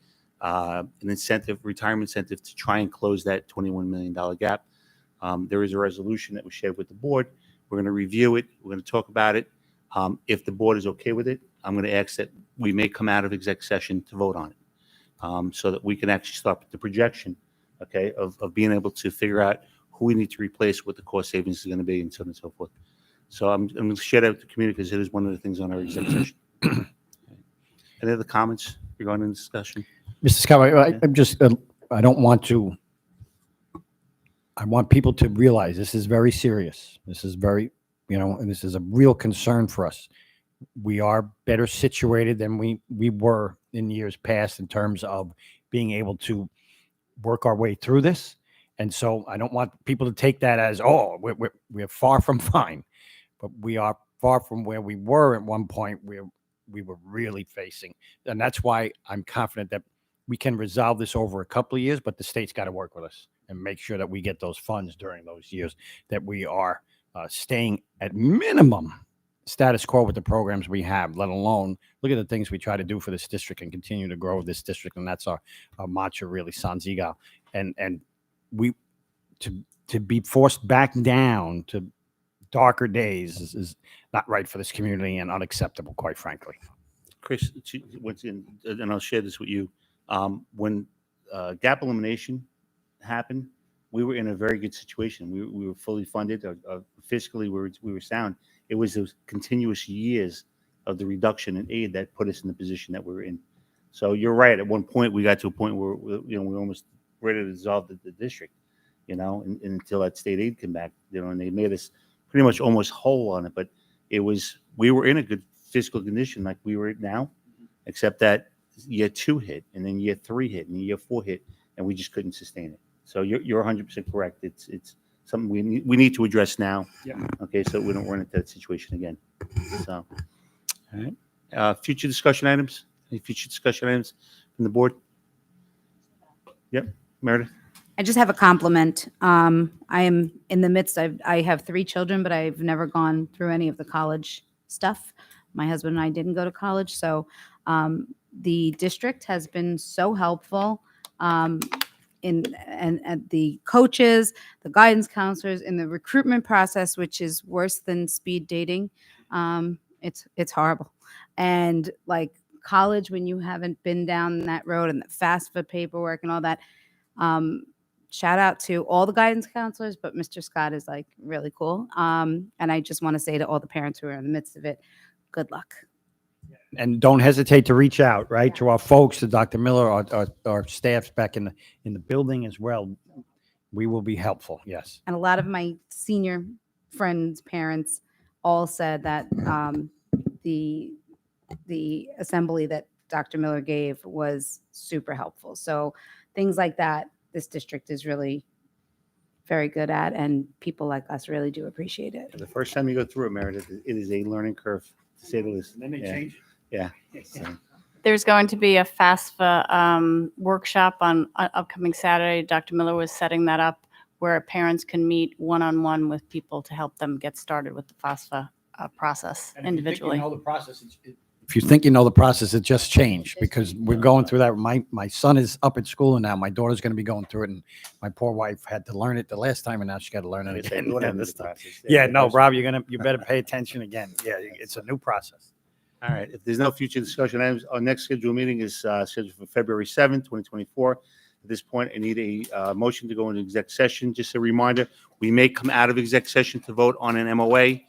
Speaker 1: retirement incentive to try and close that $21 million gap. There is a resolution that was shared with the board. We're going to review it. We're going to talk about it. If the board is okay with it, I'm going to ask that we may come out of exec session to vote on it, so that we can actually start the projection, of being able to figure out who we need to replace, what the cost savings is going to be, and so on and so forth. So I'm going to share that with the community, because it is one of the things on our exec session. Any other comments regarding the discussion?
Speaker 2: Mr. Scott, I'm just, I don't want to, I want people to realize this is very serious. This is very, and this is a real concern for us. We are better situated than we were in years past in terms of being able to work our way through this. And so I don't want people to take that as, we're far from fine, but we are far from where we were at one point where we were really facing. And that's why I'm confident that we can resolve this over a couple of years, but the state's got to work with us and make sure that we get those funds during those years, that we are staying at minimum status quo with the programs we have, let alone look at the things we try to do for this district and continue to grow this district. And that's our mantra, really, Sans Egal. And we to be forced back down to darker days is not right for this community and unacceptable, quite frankly.
Speaker 1: Chris, once again, and I'll share this with you. When gap elimination happened, we were in a very good situation. We were fully funded. Fiscally, we were sound. It was those continuous years of the reduction in aid that put us in the position that we were in. So you're right. At one point, we got to a point where we were almost ready to dissolve the district, and until that state aid came back, and they made us pretty much almost whole on it. But we were in a good physical condition like we were now, except that year 2 hit, and then year 3 hit, and year 4 hit, and we just couldn't sustain it. So you're 100% correct. It's something we need to address now.
Speaker 2: Yeah.
Speaker 1: Okay, so we don't run into that situation again. So, all right. Future discussion items. Any future discussion items from the board? Yep, Meredith.
Speaker 9: I just have a compliment. I am in the midst. I have 3 children, but I've never gone through any of the college stuff. My husband and I didn't go to college, so the district has been so helpful. And the coaches, the guidance counselors, in the recruitment process, which is worse than speed dating. It's horrible. And like college, when you haven't been down that road and the FAFSA paperwork and all that. Shout out to all the guidance counselors, but Mr. Scott is like really cool. And I just want to say to all the parents who are in the midst of it, good luck.
Speaker 2: And don't hesitate to reach out, right, to our folks, to Dr. Miller, our staffs back in the building as well. We will be helpful. Yes.
Speaker 9: And a lot of my senior friends' parents all said that the assembly that Dr. Miller gave was super helpful. So things like that, this district is really very good at, and people like us really do appreciate it.
Speaker 1: The first time you go through it, Meredith, it is a learning curve, to say the least.
Speaker 2: And then they change.
Speaker 1: Yeah. So,
Speaker 7: There's going to be a FAFSA workshop on upcoming Saturday. Dr. Miller was setting that up where parents can meet one-on-one with people to help them get started with the FAFSA process individually.
Speaker 2: If you think you know the process, it just changed because we're going through that. My son is up at school now. My daughter's going to be going through it, and my poor wife had to learn it the last time, and now she got to learn it again. Yeah, no, Rob, you better pay attention again. Yeah, it's a new process.
Speaker 1: all right. If there's no future discussion items, our next scheduled meeting is scheduled for February 7th, 2024. At this point, I need a motion to go into exec session. Just a reminder, we may come out of exec session to vote on an MOA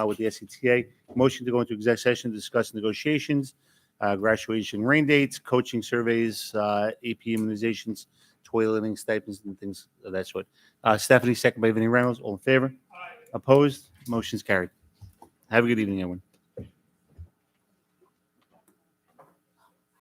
Speaker 1: with the SCTA. Motion to go into exec session to discuss negotiations, graduation rain dates, coaching surveys, AP immunizations, toileting stipends, and things of that sort. Stephanie, second by Vinnie Reynolds. All in favor? Opposed? Motion's carried. Have a good evening, everyone.